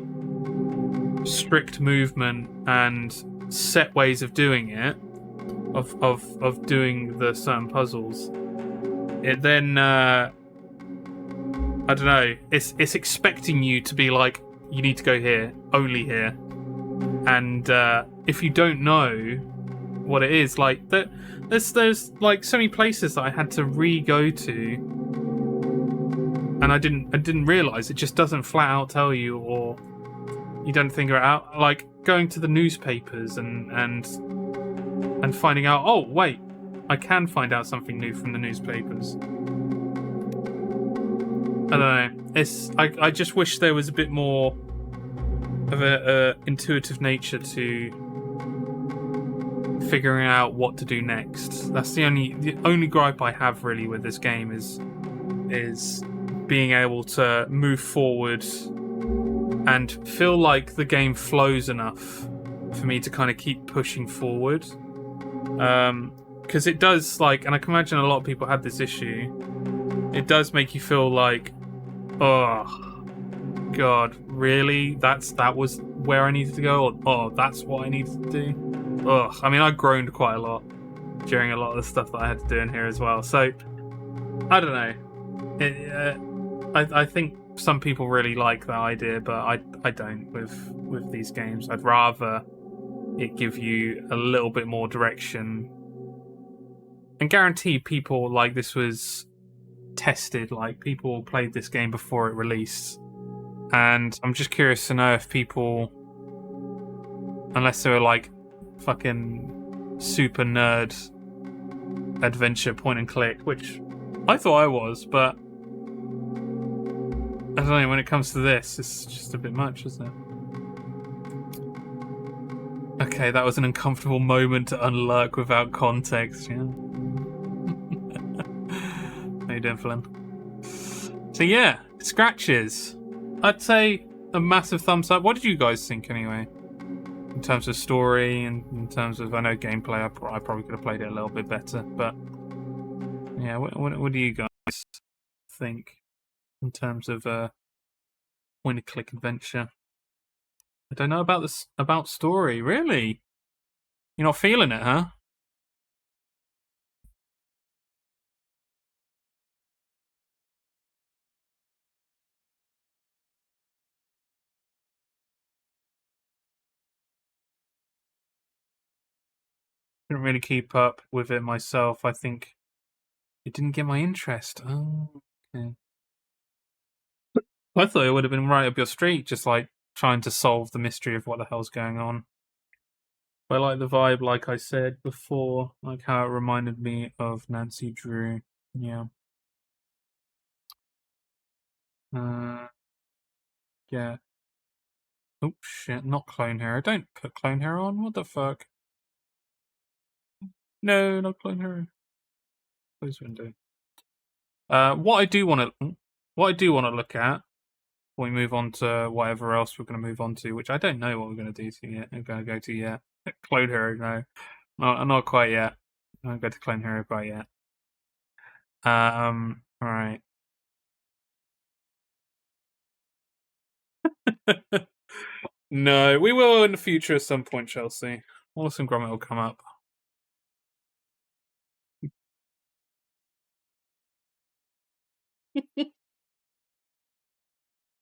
strict movement and set ways of doing it, of doing the certain puzzles, it then I don't know, it's expecting you to be like, you need to go here, only here, and if you don't know what it is, like there's like so many places that I had to re-go to. And I didn't realise it just doesn't flat out tell you, or you don't figure it out. Like going to the newspapers and finding out, oh wait, I can find out something new from the newspapers. I don't know. I just wish there was a bit more of a intuitive nature to figuring out what to do next. That's the only gripe I have really with this game is being able to move forward and feel like the game flows enough for me to kind of keep pushing forward. Because it does, like, and I can imagine a lot of people had this issue, it does make you feel like, oh, God, really? That was where I needed to go? Or, oh, that's what I needed to do? Ugh. I mean, I groaned quite a lot during a lot of the stuff that I had to do in here as well. So, I don't know. I think some people really like that idea, but I don't with these games. I'd rather it give you a little bit more direction and guarantee people like this was tested, like people played this game before it released. And I'm just curious to know if people, unless they were like fucking super nerd adventure point and click, which I thought I was, but I don't know, when it comes to this, it's just a bit much, isn't it? Okay, that was an uncomfortable moment to unlurk without context, yeah. How you doing, Flynn? So yeah, scratches. I'd say a massive thumbs up. What did you guys think anyway? In terms of story and in terms of, I know gameplay, I probably could have played it a little bit better, but yeah, what do you guys think in terms of point-and-click adventure? I don't know about story. Really? You're not feeling it, huh? Didn't really keep up with it myself. I think it didn't get my interest. Oh, okay. I thought it would have been right up your street, just like trying to solve the mystery of what the hell's going on. I like the vibe, like I said before, like how it reminded me of Nancy Drew. Yeah. Yeah. Oh shit, not Clone Hero. Don't put Clone Hero on. What the fuck? No, not Clone Hero. Close window. What I do want to look at when we move on to whatever else we're going to move on to, which I don't know what we're going to do to yet. We're going to go to yet. Clone Hero, no, not quite yet. I won't go to Clone Hero quite yet. All right. No, we will in the future at some point, Chelsea. Wallace and Gromit will come up. We're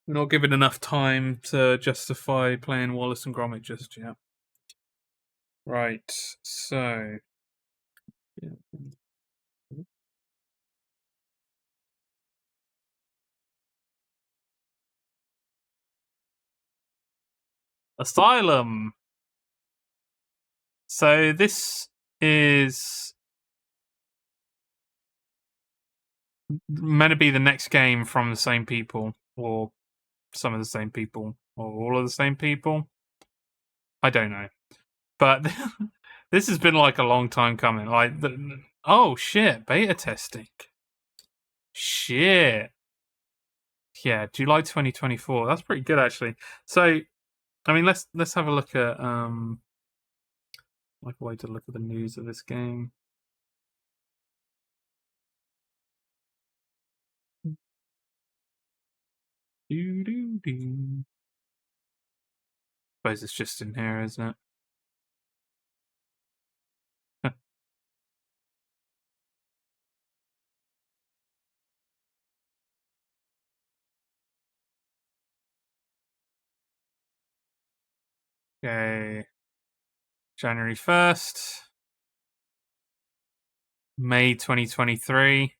not given enough time to justify playing Wallace and Gromit just yet. Right, so... Asylum! So this is meant to be the next game from the same people, or some of the same people, or all of the same people. I don't know. But this has been like a long time coming. Oh shit, beta testing. Shit. Yeah, July 2024. That's pretty good actually. So, I mean, let's have a look at like a way to look at the news of this game. Suppose it's just in here, isn't it? Okay. January 1st. May 2023.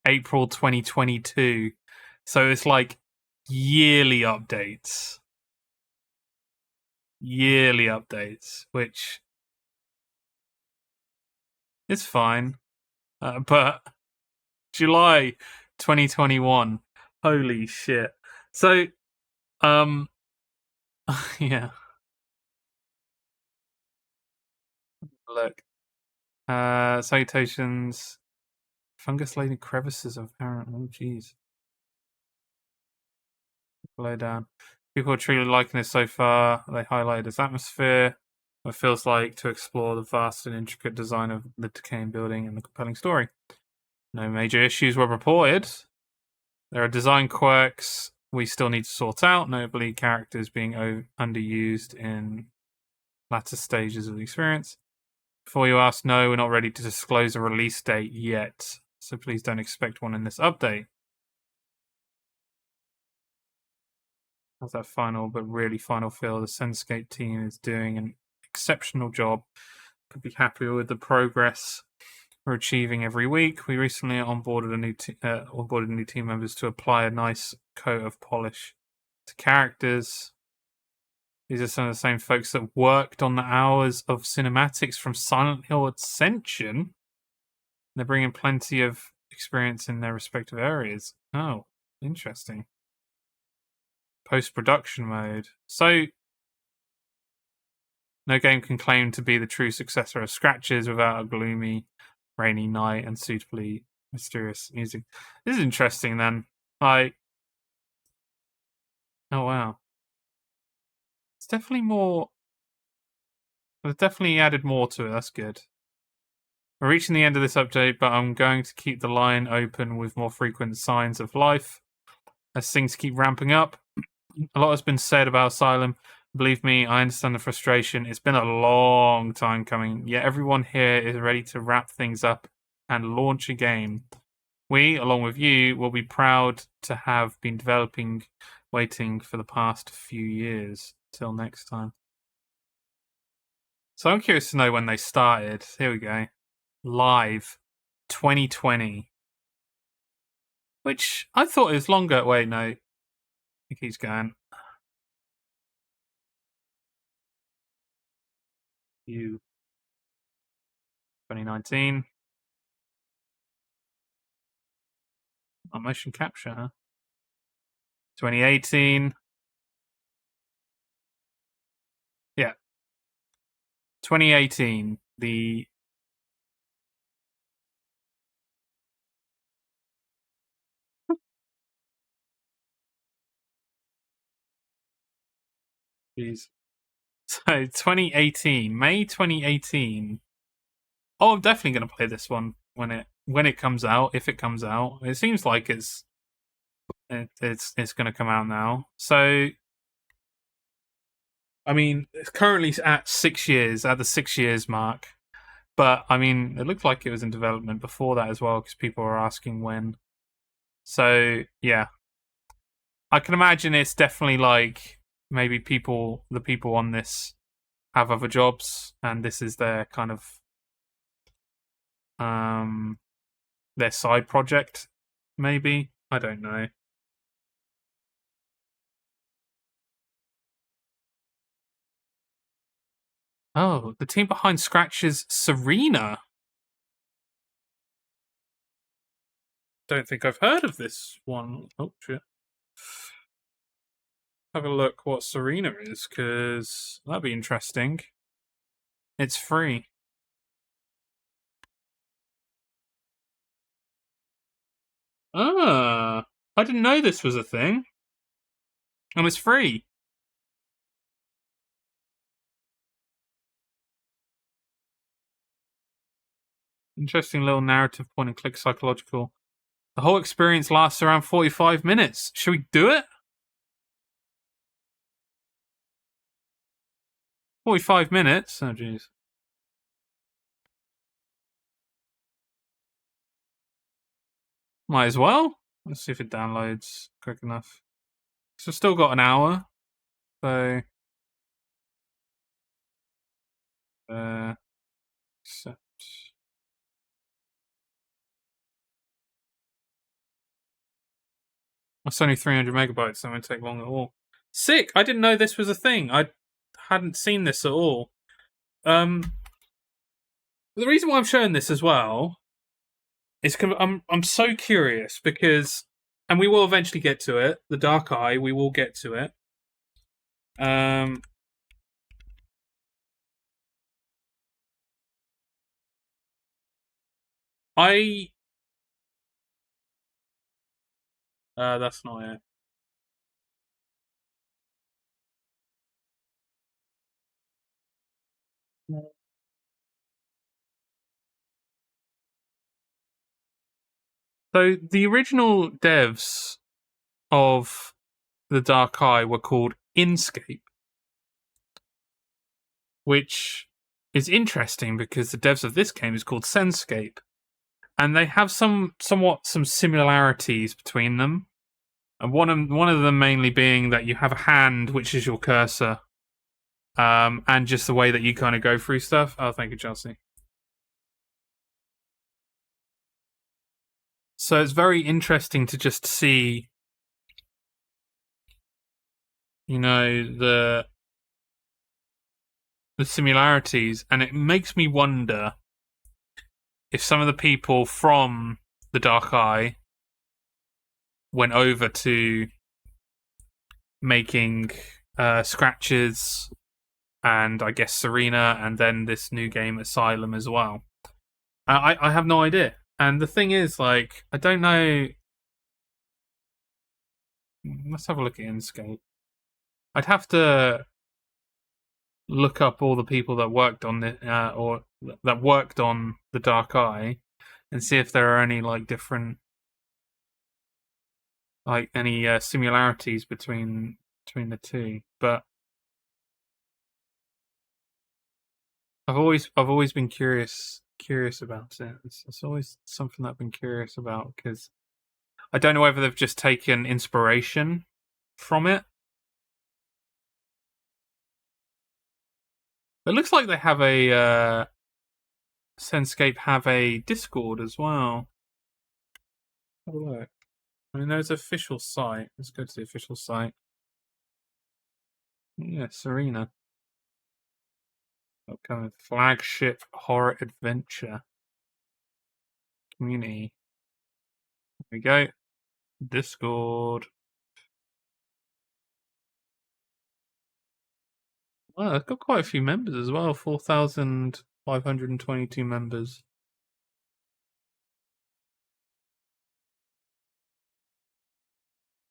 April 2022. So it's like yearly updates. Yearly updates, which is fine. But July 2021. Holy shit. So, yeah. Look. Salutations. Fungus-laden crevices of apparent. Oh, jeez. Below down. People are truly liking this so far. They highlighted its atmosphere. What it feels like to explore the vast and intricate design of the decaying building and the compelling story. No major issues were reported. There are design quirks we still need to sort out, notably characters being underused in latter stages of the experience. Before you ask, no, we're not ready to disclose a release date yet, so please don't expect one in this update. Has that final, but really final feel. The Senscape team is doing an exceptional job. Could be happier with the progress we're achieving every week. We recently onboarded new team members to apply a nice coat of polish to characters. These are some of the same folks that worked on the hours of cinematics from Silent Hill Ascension. They're bringing plenty of experience in their respective areas. Oh, interesting. Post-production mode. So, no game can claim to be the true successor of Scratches without a gloomy, rainy night and suitably mysterious music. This is interesting then. Like, oh wow. It's definitely more. They've definitely added more to it. That's good. We're reaching the end of this update, but I'm going to keep the line open with more frequent signs of life as things keep ramping up. A lot has been said about Asylum. Believe me, I understand the frustration. It's been a long time coming, yet everyone here is ready to wrap things up and launch a game. We, along with you, will be proud to have been developing, waiting for the past few years. Till next time. So I'm curious to know when they started. Here we go. Live 2020. Which I thought it was longer. Wait, no. I think he's going. You. 2019. Oh, motion capture, huh? 2018. Yeah. 2018. The Jeez. So 2018, May 2018. Oh, I'm definitely going to play this one when it comes out, if it comes out. It seems like it's going to come out now. So, I mean, it's currently at 6 years, at the 6 years mark. But I mean, it looked like it was in development before that as well, because people were asking when. So yeah, I can imagine it's definitely like maybe the people on this have other jobs, and this is their kind of their side project. Maybe, I don't know. Oh, the team behind Scratch's Serena. Don't think I've heard of this one. Oh shit. Have a look what Serena is, because that'd be interesting. It's free. Ah, I didn't know this was a thing. And it's free. Interesting little narrative point and click psychological. The whole experience lasts around 45 minutes. Should we do it? 45 minutes? Oh, jeez. Might as well. Let's see if it downloads quick enough. So I've still got an hour. So... accept. It's only 300 megabytes, so it won't take long at all. Sick! I didn't know this was a thing. I hadn't seen this at all. The reason why I'm showing this as well is I'm so curious because, and we will eventually get to it. The Dark Eye, we will get to it. That's not it. So the original devs of the Dark Eye were called Inscape, which is interesting because the devs of this game is called Senscape, and they have some similarities between them. And one of them mainly being that you have a hand, which is your cursor, and just the way that you kind of go through stuff. Oh, thank you, Chelsea. So it's very interesting to just see, you know, the similarities, and it makes me wonder if some of the people from the Dark Eye went over to making Scratches and I guess Serena, and then this new game Asylum as well. I have no idea. And the thing is, like, I don't know. Let's have a look at Inscape. I'd have to look up all the people that worked on it, or that worked on the Dark Eye, and see if there are any like different, like any similarities between the two. But I've always been curious about it. It's always something that I've been curious about, because I don't know whether they've just taken inspiration from it. It looks like they have a Senscape have a Discord as well. Have a look. I mean, there's an official site. Let's go to the official site. Yeah, Serena. Upcoming flagship horror adventure community. There we go. Discord. Wow, they've got quite a few members as well. 4,522 members.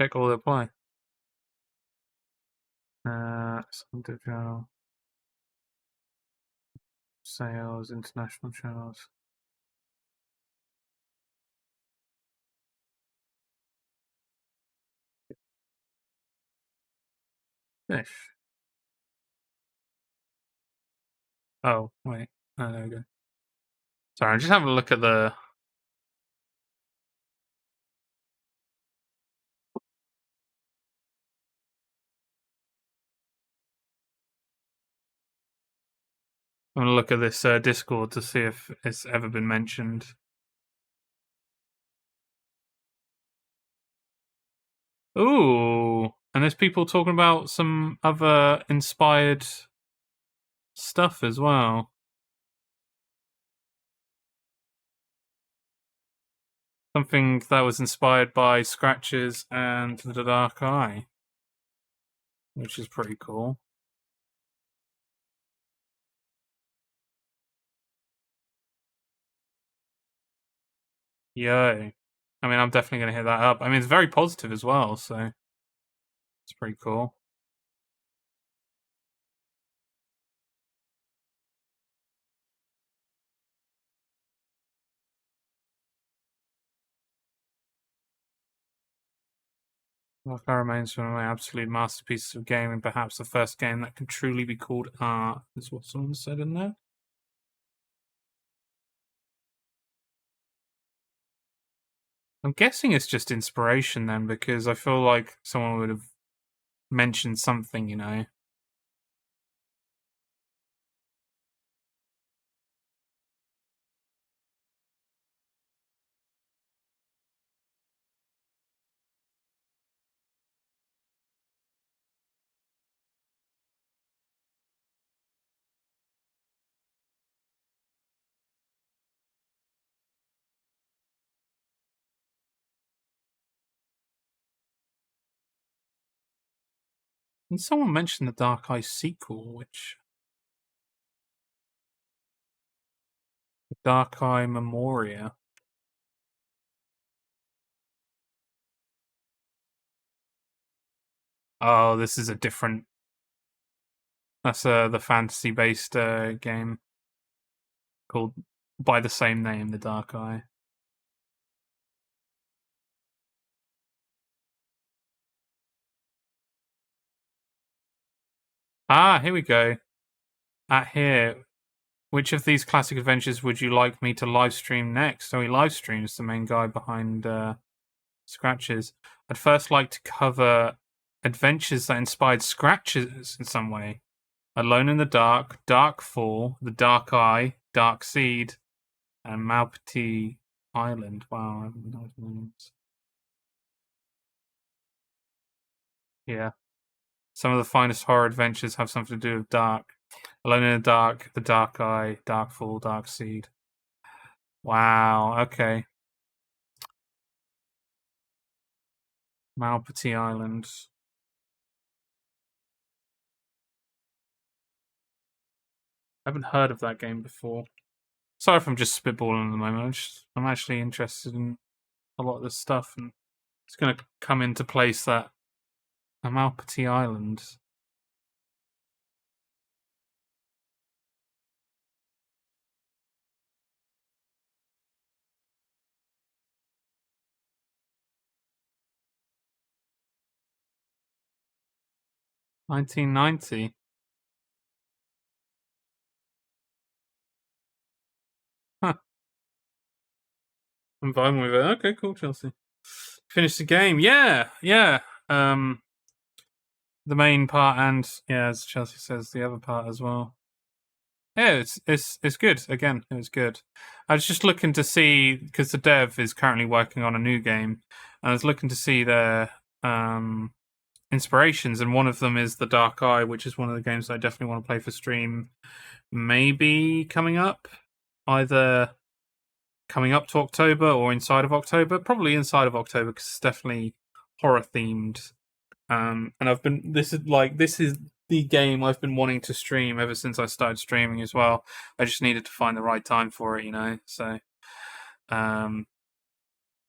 Check all their play. Individual sales, international channels. Fish. Oh, wait. Oh, there we go. Sorry, I'm just having a look at the. I'm gonna look at this Discord to see if it's ever been mentioned. Ooh, and there's people talking about some other inspired stuff as well. Something that was inspired by Scratches and the Dark Eye, which is pretty cool. Yay. I mean, I'm definitely going to hit that up. I mean, it's very positive as well, so it's pretty cool. Dark Eye remains one of my absolute masterpieces of gaming, perhaps the first game that can truly be called art, is what someone said in there. I'm guessing it's just inspiration then, because I feel like someone would have mentioned something, you know. And someone mentioned the Dark Eye sequel, which... Dark Eye Memoria. Oh, this is a different... That's the fantasy-based game called by the same name, The Dark Eye. Ah, here we go. At here, which of these classic adventures would you like me to live stream next? So he live streams, the main guy behind Scratches. I'd first like to cover adventures that inspired Scratches in some way. Alone in the Dark, Dark Fall, The Dark Eye, Dark Seed, and Malpati Island. Wow, I haven't know those names. Yeah. Some of the finest horror adventures have something to do with dark. Alone in the Dark, The Dark Eye, Dark Fall, Dark Seed. Wow, okay. Malpati Island. I haven't heard of that game before. Sorry if I'm just spitballing at the moment. I'm actually interested in a lot of this stuff, and it's going to come into place that Malpati Island. $19.90. Huh. I'm fine with it. Okay, cool, Chelsea. Finish the game. Yeah. The main part and, yeah, as Chelsea says, the other part as well. Yeah, it's good. Again, it was good. I was just looking to see, because the dev is currently working on a new game, and I was looking to see their inspirations, and one of them is The Dark Eye, which is one of the games I definitely want to play for stream. Maybe coming up, either coming up to October or inside of October. Probably inside of October, because it's definitely horror themed. And this is the game I've been wanting to stream ever since I started streaming as well. I just needed to find the right time for it, you know. So, yeah,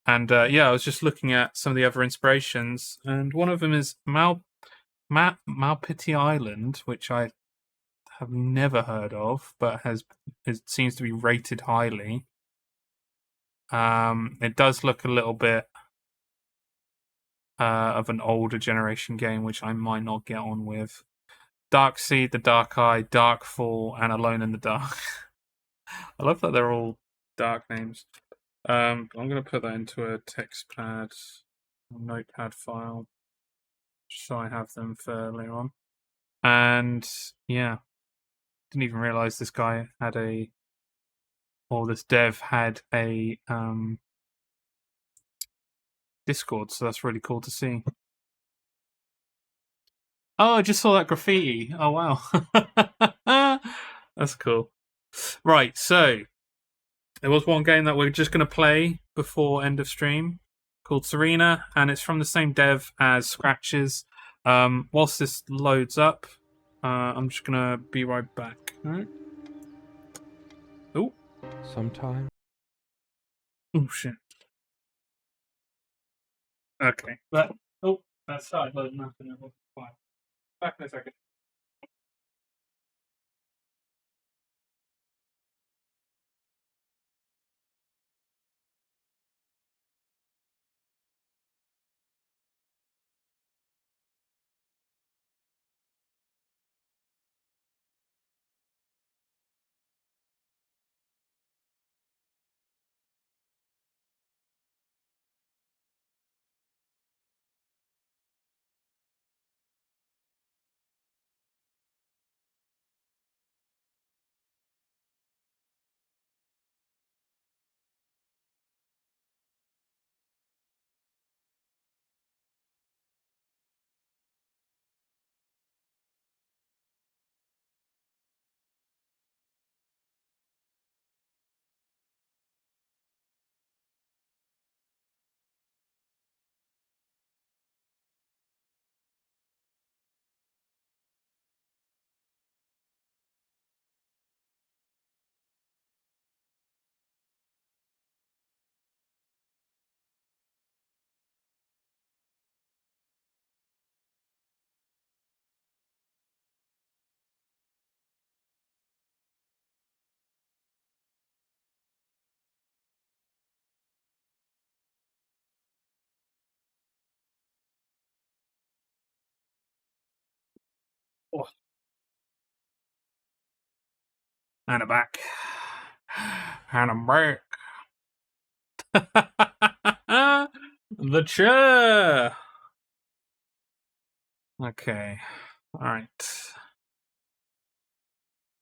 I was just looking at some of the other inspirations, and one of them is Malpiti Island, which I have never heard of, but it seems to be rated highly. It does look a little bit of an older generation game, which I might not get on with. Dark Seed, The Dark Eye, Darkfall, and Alone in the Dark. I love that they're all dark names. I'm going to put that into a text pad, notepad file, so I have them for later on. And yeah, didn't even realize this guy had this dev had a Discord, so that's really cool to see. Oh, I just saw that graffiti. Oh, wow. That's cool. Right, so there was one game that we're just going to play before end of stream called Serena, and it's from the same dev as Scratches. Whilst this loads up, I'm just going to be right back. All right. Oh. Sometime. Oh, shit. Okay. That started loading up and it was fine. Back in a second. Oh. And I'm back. And I'm back. The chair. Okay. Alright.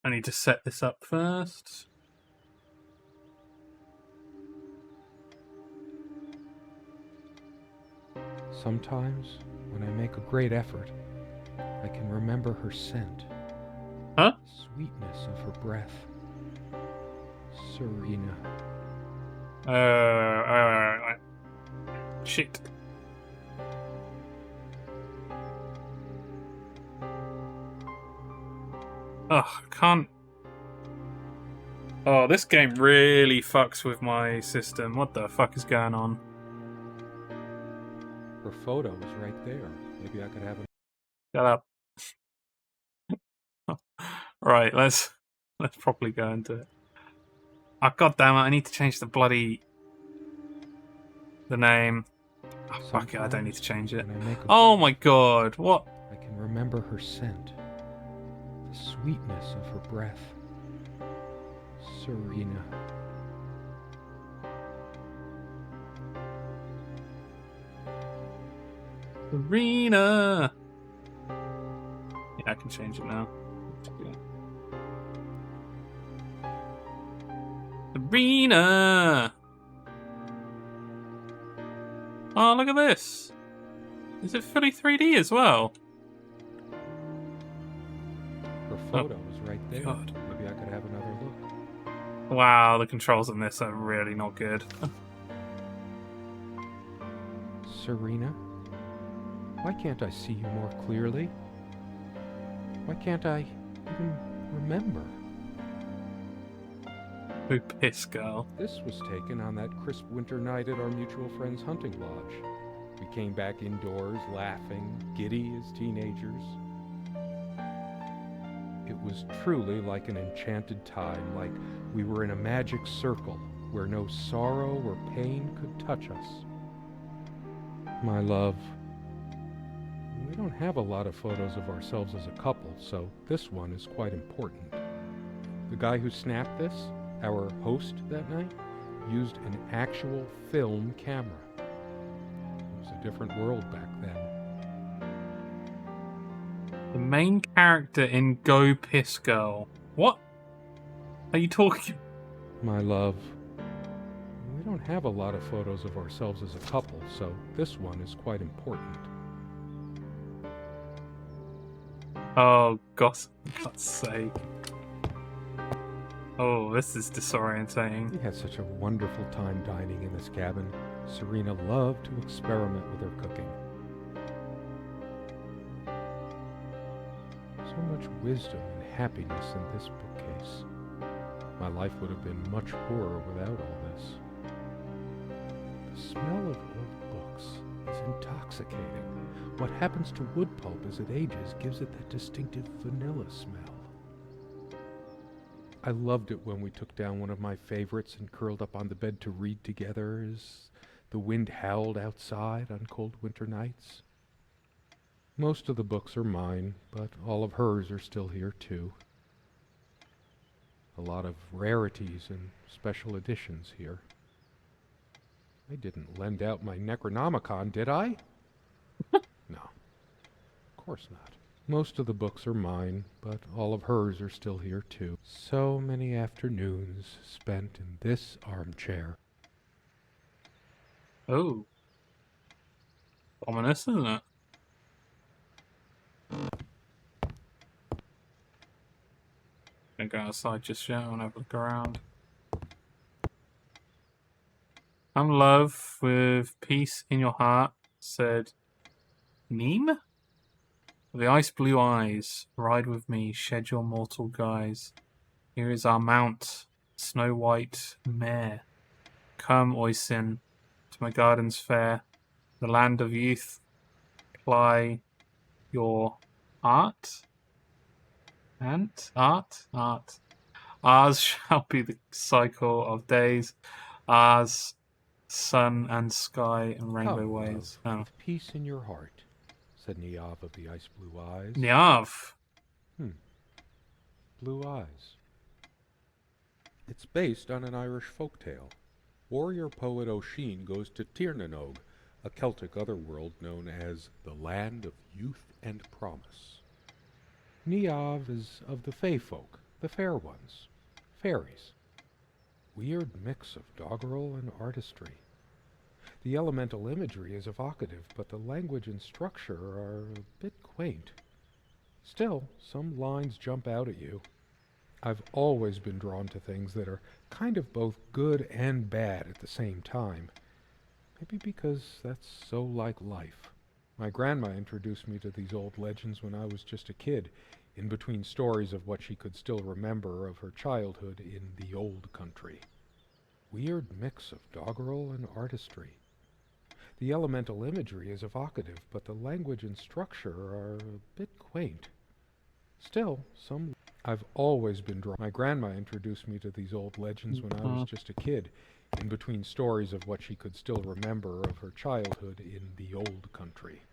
I need to set this up first. Sometimes, when I make a great effort, I can remember her scent. Huh? The sweetness of her breath. Serena. Shit. Ugh, I can't. Oh, this game really fucks with my system. What the fuck is going on? Her photo is right there. Maybe I could have a... Shut up. Right, let's properly go into it. Oh, God damn it, I need to change the name. Oh, fuck it, I don't need to change it. Oh my god, what? I can remember her scent. The sweetness of her breath. Serena. Serena! Yeah, I can change it now. Serena! Oh, look at this! Is it fully 3D as well? Her photo is right there. God. Maybe I could have another look. Wow, the controls on this are really not good. Serena? Why can't I see you more clearly? Why can't I even remember? Who piss girl? This was taken on that crisp winter night at our mutual friend's hunting lodge. We came back indoors, laughing, giddy as teenagers. It was truly like an enchanted time, like we were in a magic circle where no sorrow or pain could touch us. My love, we don't have a lot of photos of ourselves as a couple, so this one is quite important. The guy who snapped this, our host that night, used an actual film camera. It was a different world back then. The main character in Go Piss Girl. What are you talking? My love, we don't have a lot of photos of ourselves as a couple, so this one is quite important. Oh, God's sake. Oh, this is disorientating. We had such a wonderful time dining in this cabin. Serena loved to experiment with her cooking. So much wisdom and happiness in this bookcase. My life would have been much poorer without all this. The smell of old books is intoxicating. What happens to wood pulp as it ages gives it that distinctive vanilla smell. I loved it when we took down one of my favorites and curled up on the bed to read together as the wind howled outside on cold winter nights. Most of the books are mine, but all of hers are still here too. A lot of rarities and special editions here. I didn't lend out my Necronomicon, did I? No, of course not. Most of the books are mine, but all of hers are still here too. So many afternoons spent in this armchair. Oh. Ominous, isn't it? Don't go outside just yet. I want to have a look around. I'm love with peace in your heart, said Neem? The ice blue eyes, ride with me, shed your mortal guise. Here is our mount, snow white mare. Come, Oisin, to my gardens fair, the land of youth. Ply your art. Art. Ours shall be the cycle of days. Ours, sun and sky and rainbow ways. Oh. With peace in your heart, said Niav of the ice blue eyes. Niav. Blue eyes. It's based on an Irish folktale. Warrior poet Oisin goes to Tirnanog, a Celtic otherworld known as the Land of Youth and Promise. Niav is of the Fey folk, the fair ones, fairies. Weird mix of doggerel and artistry. The elemental imagery is evocative, but the language and structure are a bit quaint. Still, some lines jump out at you. I've always been drawn to things that are kind of both good and bad at the same time. Maybe because that's so like life. My grandma introduced me to these old legends when I was just a kid, in between stories of what she could still remember of her childhood in the old country. Weird mix of doggerel and artistry. The elemental imagery is evocative, but the language and structure are a bit quaint. Still, some... I've always been drawn... My grandma introduced me to these old legends when I was just a kid, in between stories of what she could still remember of her childhood in the old country.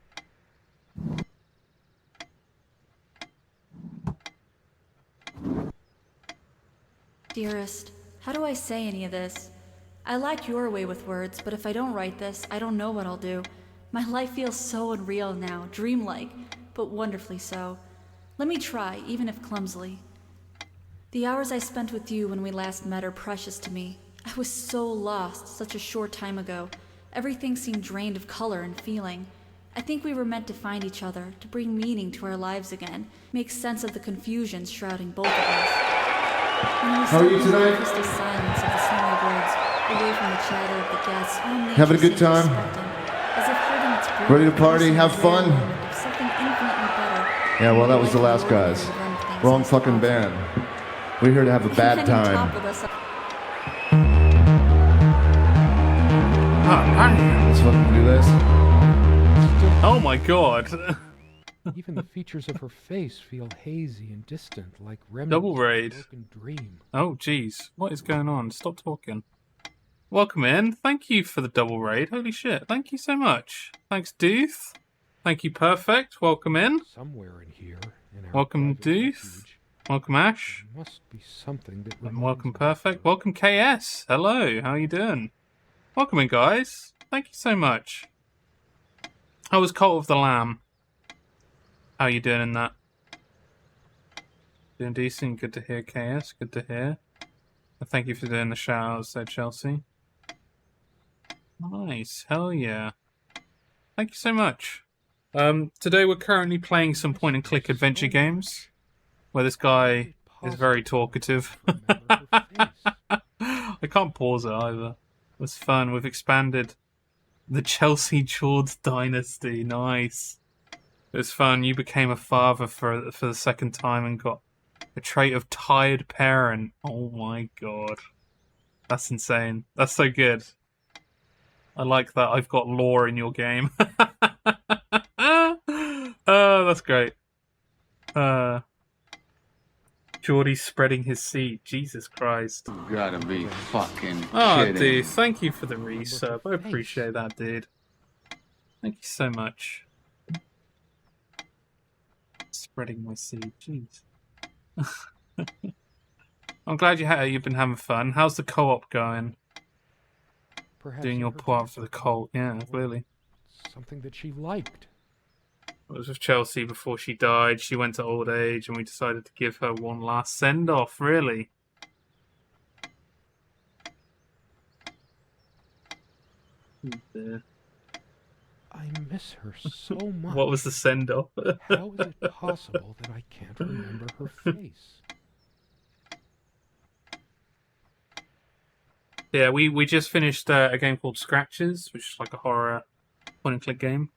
Dearest, how do I say any of this? I like your way with words, but if I don't write this, I don't know what I'll do. My life feels so unreal now, dreamlike, but wonderfully so. Let me try, even if clumsily. The hours I spent with you when we last met are precious to me. I was so lost such a short time ago. Everything seemed drained of color and feeling. I think we were meant to find each other, to bring meaning to our lives again, make sense of the confusion shrouding both of us. How are you tonight? The silence of the snowy woods, away from the chatter of the guests, having a good time? As if holding its breath, Ready to party, have fun? Something infinitely better. Yeah, well, that was the last guys. Wrong fucking band. We're here to have a bad time. Let's fucking do this. Oh my god. Even the features of her face feel hazy and distant, like remnants Double of a raid. broken dream. Oh jeez, what is going on? Stop talking. Welcome in. Thank you for the double raid. Holy shit. Thank you so much. Thanks, Dooth. Thank you, Perfect. Welcome in. Somewhere in here, in our Welcome, private Dooth. refuge, Welcome, Ash. there must be something that And reminds welcome, me of Perfect. her. Welcome, KS. Hello, how you doing? Welcome in, guys. Thank you so much. How was Cult of the Lamb? How you doing in that? Doing decent. Good to hear, KS. Good to hear. Thank you for doing the shout-outs there, Chelsea. Nice. Hell yeah. Thank you so much. Today we're currently playing some point-and-click adventure games, where this guy is very talkative. I can't pause it either. It was fun. We've expanded the Chelsea George dynasty. Nice. It was fun. You became a father for the second time and got a trait of tired parent. Oh my god. That's insane. That's so good. I like that I've got lore in your game. Oh, that's great. Geordie's spreading his seed. Jesus Christ. You gotta be fucking Oh, kidding. dude, thank you for the resub. I appreciate that, dude. Thank you so much. Spreading my seed. Jeez. I'm glad you've been having fun. How's the co-op going? Perhaps Doing in your her part for the past, cult. Yeah, or clearly. Something that she liked. I was with Chelsea before she died. She went to old age, and we decided to give her one last send-off, really. There. I miss her so much. What was the send-off? How is it possible that I can't remember her face? Yeah, we just finished a game called Scratches, which is like a horror point-and-click game.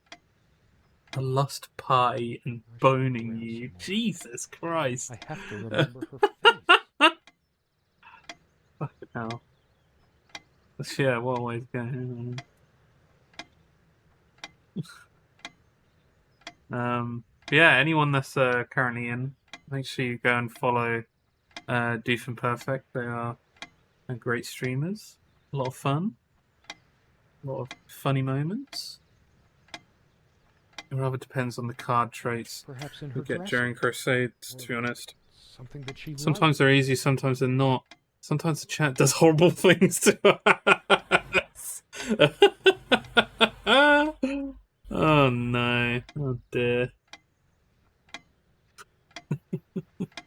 A lust party and boning you. Jesus Christ. I have to remember her face. Fucking hell. Yeah, what a way to go. Yeah, anyone that's currently in, make sure you go and follow Doof and Perfect. They are great streamers. A lot of fun. A lot of funny moments. It rather depends on the card traits Perhaps in we her get dress, during Crusades, to be honest. something that she Sometimes they're easy, sometimes they're not. Sometimes the chat does horrible things to us. Oh no. Oh dear.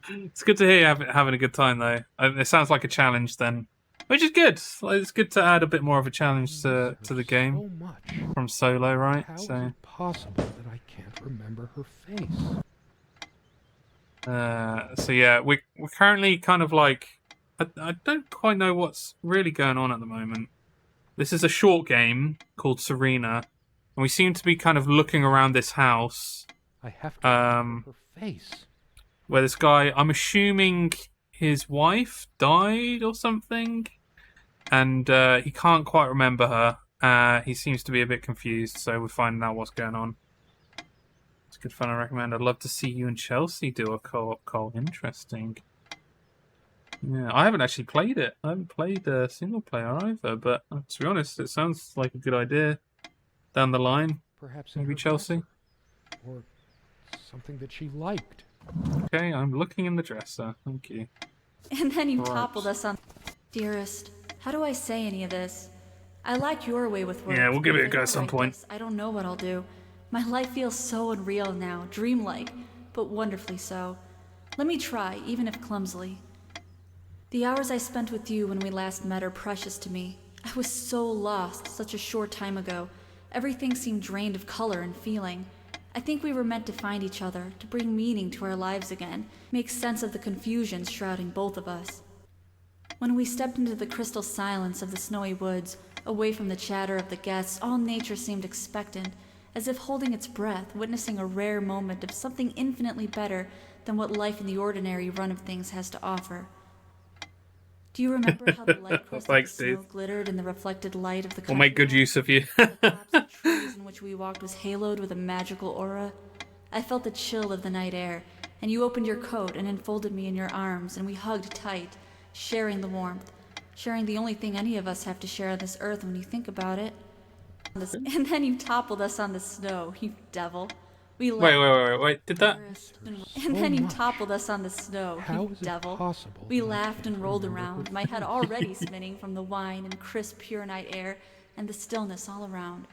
It's good to hear you having a good time though. It sounds like a challenge then. Which is good. It's good to add a bit more of a challenge to the game so much. from solo, right? How is So it possible that I can't remember her face? so yeah, we're currently kind of like I don't quite know what's really going on at the moment. This is a short game called Serena, and we seem to be kind of looking around this house. I have to remember her face. Where this guy, I'm assuming his wife died or something, and he can't quite remember her. He seems to be a bit confused, so we're finding out what's going on. It's good fun, I recommend. I'd love to see you and Chelsea do a co-op call. Interesting. Yeah, I haven't actually played it. I haven't played single player either, but to be honest, it sounds like a good idea down the line. Perhaps in Maybe her Chelsea? dresser, or something that she liked. Okay, I'm looking in the dresser. Thank you. And then you Right. toppled us on. Dearest, how do I say any of this? I like your way with words. Yeah, we'll give but it a if go I at some write point. this, I don't know what I'll do. My life feels so unreal now, dreamlike, but wonderfully so. Let me try, even if clumsily. The hours I spent with you when we last met are precious to me. I was so lost such a short time ago. Everything seemed drained of color and feeling. I think we were meant to find each other, to bring meaning to our lives again, make sense of the confusion shrouding both of us. When we stepped into the crystal silence of the snowy woods, away from the chatter of the guests, all nature seemed expectant, as if holding its breath, witnessing a rare moment of something infinitely better than what life in the ordinary run of things has to offer. Do you remember how the light crystal of the Thanks, snow Steve. glittered in the reflected light of the We'll make good use of you. the tops of trees in which we walked was haloed with a magical aura. I felt the chill of the night air, and you opened your coat and enfolded me in your arms, and we hugged tight, sharing the warmth, sharing the only thing any of us have to share on this earth when you think about it. And then you toppled us on the snow, you devil. We Wait. Did that? And then you toppled us on the snow, How you is it devil. possible We that I laughed and can't rolled remember around, her my head already spinning from the wine and crisp, pure night air and the stillness all around.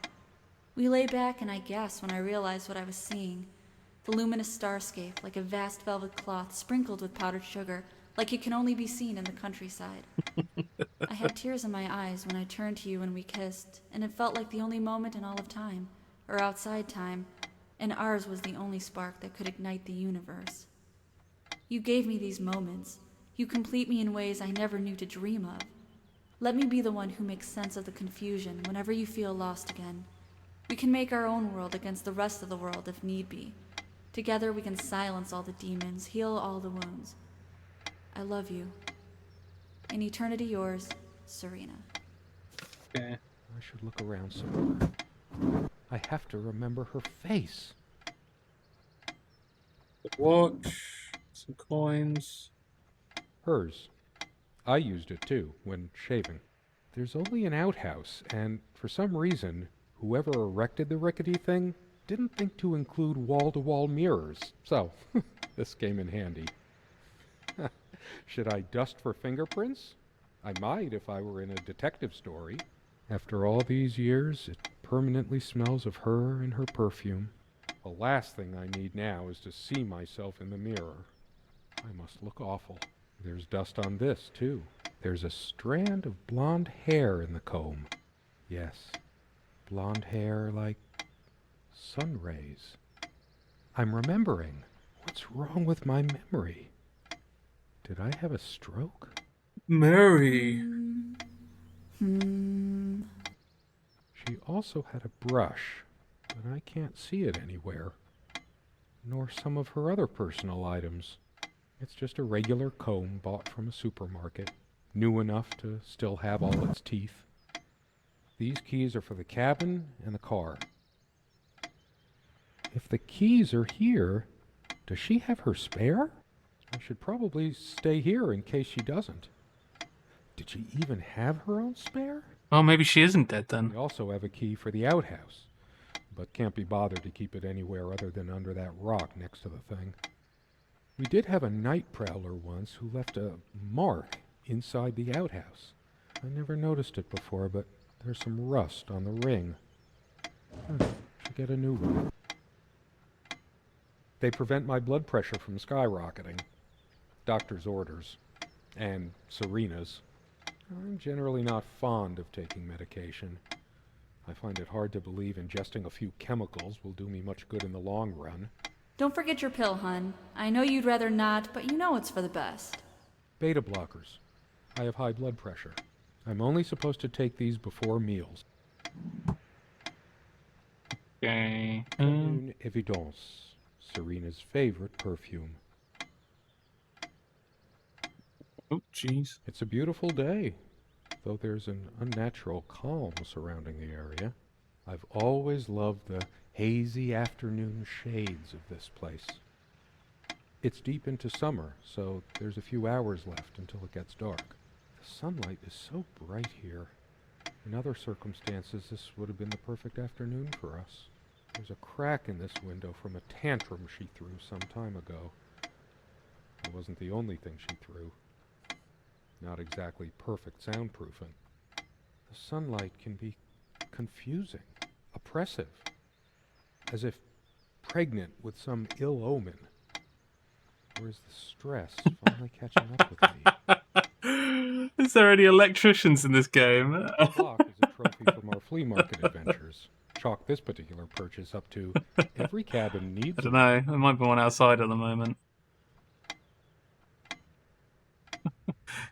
We lay back and I gasped when I realized what I was seeing. The luminous starscape, like a vast velvet cloth sprinkled with powdered sugar, like it can only be seen in the countryside. I had tears in my eyes when I turned to you and we kissed, and it felt like the only moment in all of time, or outside time, and ours was the only spark that could ignite the universe. You gave me these moments. You complete me in ways I never knew to dream of. Let me be the one who makes sense of the confusion whenever you feel lost again. We can make our own world against the rest of the world if need be. Together we can silence all the demons, heal all the wounds. I love you. In eternity yours, Serena. Okay. I should look around somewhere. I have to remember her face. Watch. Some coins. Hers. I used it too, when shaving. There's only an outhouse, and for some reason, whoever erected the rickety thing didn't think to include wall-to-wall mirrors. So, this came in handy. Should I dust for fingerprints? I might if I were in a detective story. After all these years, it permanently smells of her and her perfume. The last thing I need now is to see myself in the mirror. I must look awful. There's dust on this, too. There's a strand of blonde hair in the comb. Yes, blonde hair like sun rays. I'm remembering. What's wrong with my memory? Did I have a stroke? Mary. She also had a brush, but I can't see it anywhere. Nor some of her other personal items. It's just a regular comb bought from a supermarket, new enough to still have all its teeth. These keys are for the cabin and the car. If the keys are here, does she have her spare? I should probably stay here in case she doesn't. Did she even have her own spare? Oh, maybe she isn't dead then. We also have a key for the outhouse, but can't be bothered to keep it anywhere other than under that rock next to the thing. We did have a night prowler once who left a mark inside the outhouse. I never noticed it before, but there's some rust on the ring. Should get a new one. They prevent my blood pressure from skyrocketing. Doctor's orders. And Serena's. I'm generally not fond of taking medication. I find it hard to believe ingesting a few chemicals will do me much good in the long run. Don't forget your pill, hun. I know you'd rather not, but you know it's for the best. Beta blockers. I have high blood pressure. I'm only supposed to take these before meals. Okay. Une Evidence. Serena's favorite perfume. Oh, jeez. It's a beautiful day, though there's an unnatural calm surrounding the area. I've always loved the hazy afternoon shades of this place. It's deep into summer, so there's a few hours left until it gets dark. The sunlight is so bright here. In other circumstances, this would have been the perfect afternoon for us. There's a crack in this window from a tantrum she threw some time ago. It wasn't the only thing she threw. Not exactly perfect soundproofing. The sunlight can be confusing, oppressive, as if pregnant with some ill omen. Or is the stress finally catching up with me? Is there any electricians in this game? The clock is a trophy from our flea market adventures. Chalk this particular purchase up to every cabin needs. I don't know. There might be one outside at the moment.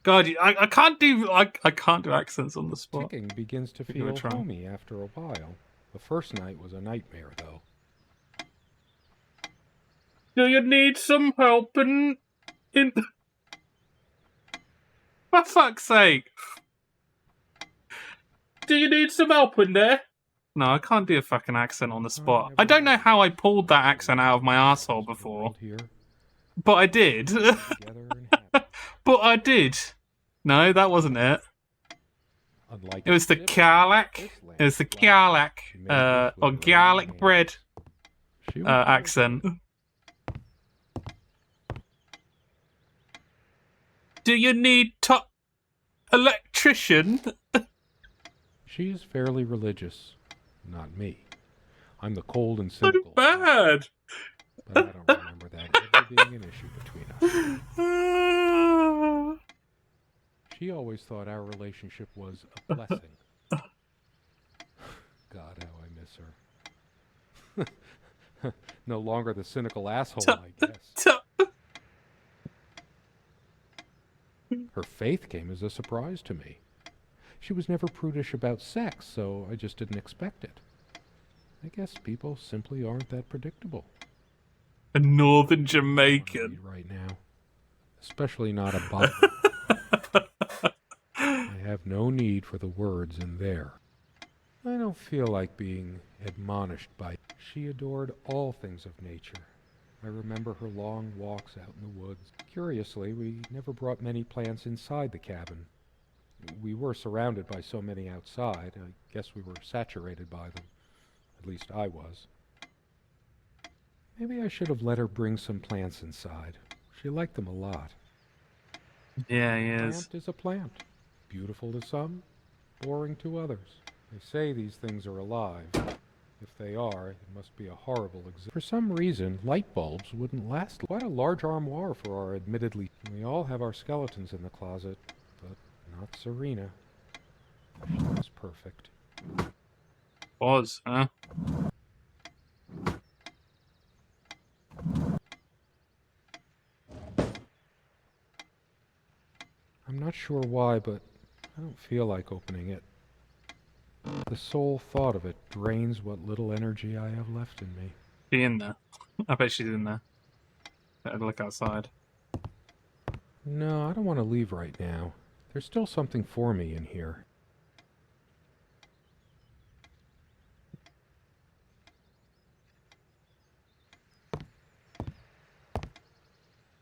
God, I can't do I can't do accents on the spot. Ticking begins to Give it a feel try. homey after a while. The first night was a nightmare, though. Do you need some help in? For fuck's sake! Do you need some help in there? No, I can't do a fucking accent on the spot. I don't know how I pulled that accent out of my asshole before. But I did. But I did. No, that wasn't it. It was the garlic. It was the garlic, or garlic bread accent. Do you need top electrician? She is fairly religious. Not me. I'm the cold and cynical. Bad. But I don't remember that ever being an issue between us. She always thought our relationship was a blessing. God, how I miss her. No longer the cynical asshole, I guess. Her faith came as a surprise to me. She was never prudish about sex, so I just didn't expect it. I guess people simply aren't that predictable. A Northern Jamaican. Right now. Especially not a Bible. I have no need for the words in there. I don't feel like being admonished by... She adored all things of nature. I remember her long walks out in the woods. Curiously, we never brought many plants inside the cabin. We were surrounded by so many outside, I guess we were saturated by them. At least I was. Maybe I should have let her bring some plants inside. She liked them a lot. Yeah, he is. A plant is a plant. Beautiful to some, boring to others. They say these things are alive. If they are, it must be a horrible existence. For some reason, light bulbs wouldn't last. Quite a large armoire for our admittedly... We all have our skeletons in the closet, but not Serena. She was perfect. Was, huh? I'm not sure why, but I don't feel like opening it. The sole thought of it drains what little energy I have left in me. She in there? I bet she's in there. Better look outside. No, I don't want to leave right now. There's still something for me in here.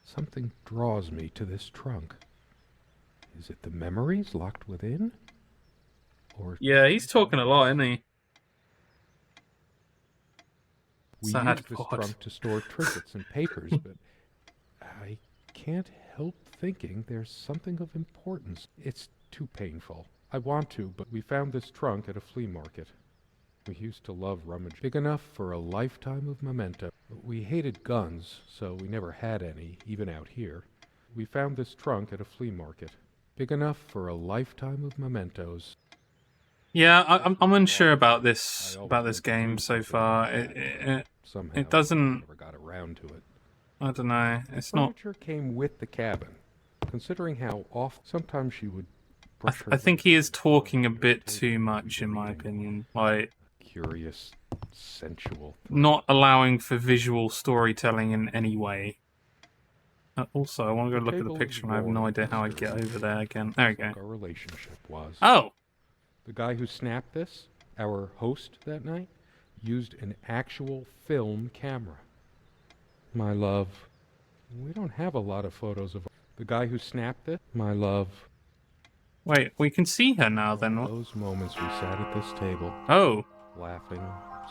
Something draws me to this trunk. Is it the memories locked within? Or yeah, he's talking a lot, isn't he? we use this trunk to store trinkets and papers, but I can't help thinking there's something of importance. It's too painful. I want to, but we found this trunk at a flea market. We used to love rummage. Big enough for a lifetime of memento. We hated guns, so we never had any, even out here. We found this trunk at a flea market. Big enough for a lifetime of mementos. Yeah, I'm unsure about this game so far. It doesn't. Never got around to it. I don't know. It's the not. Furniture came with the cabin. Considering how often sometimes she would. I think he is talking a bit too much, in my opinion. Like curious, sensual. Not allowing for visual storytelling in any way. Also, I want to go look at the picture, and I have no idea how I get over there again. There we go. Our relationship was. Oh. The guy who snapped this, our host that night, used an actual film camera. My love. We don't have a lot of photos of the guy who snapped it. My love. Wait, we can see her now then. Those moments we sat at this table. Oh. Laughing,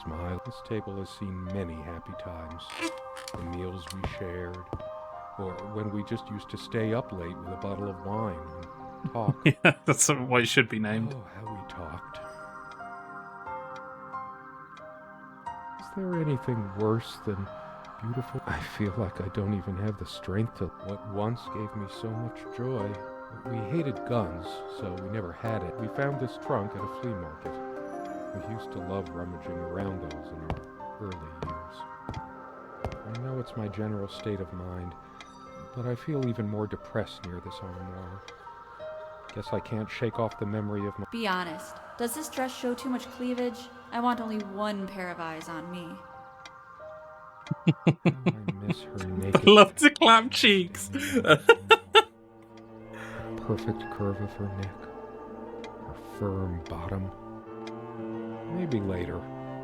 smiling. This table has seen many happy times. The meals we shared. Or when we just used to stay up late with a bottle of wine and talk. Yeah, that's what it should be named. Oh, how we talked. Is there anything worse than beautiful? I feel like I don't even have the strength to... What once gave me so much joy. We hated guns, so we never had it. We found this trunk at a flea market. We used to love rummaging around those in our early years. I know it's my general state of mind, but I feel even more depressed near this armoire. Guess I can't shake off the memory of my... Be honest. Does this dress show too much cleavage? I want only one pair of eyes on me. I miss her naked... Love to clap cheeks. Perfect curve of her neck. Her firm bottom. Maybe later.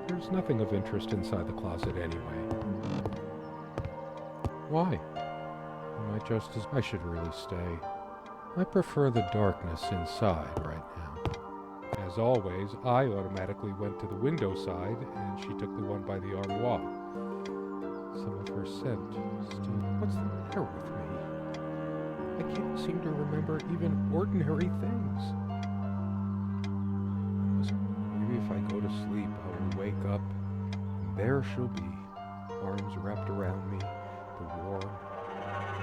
There's nothing of interest inside the closet anyway. Why? Am I just as... I should really stay. I prefer the darkness inside right now. As always, I automatically went to the window side, and she took the one by the armoire. Some of her scent still... What's the matter with me? I can't seem to remember even ordinary things. Maybe if I go to sleep, I will wake up, and there she'll be, arms wrapped around me, the warm,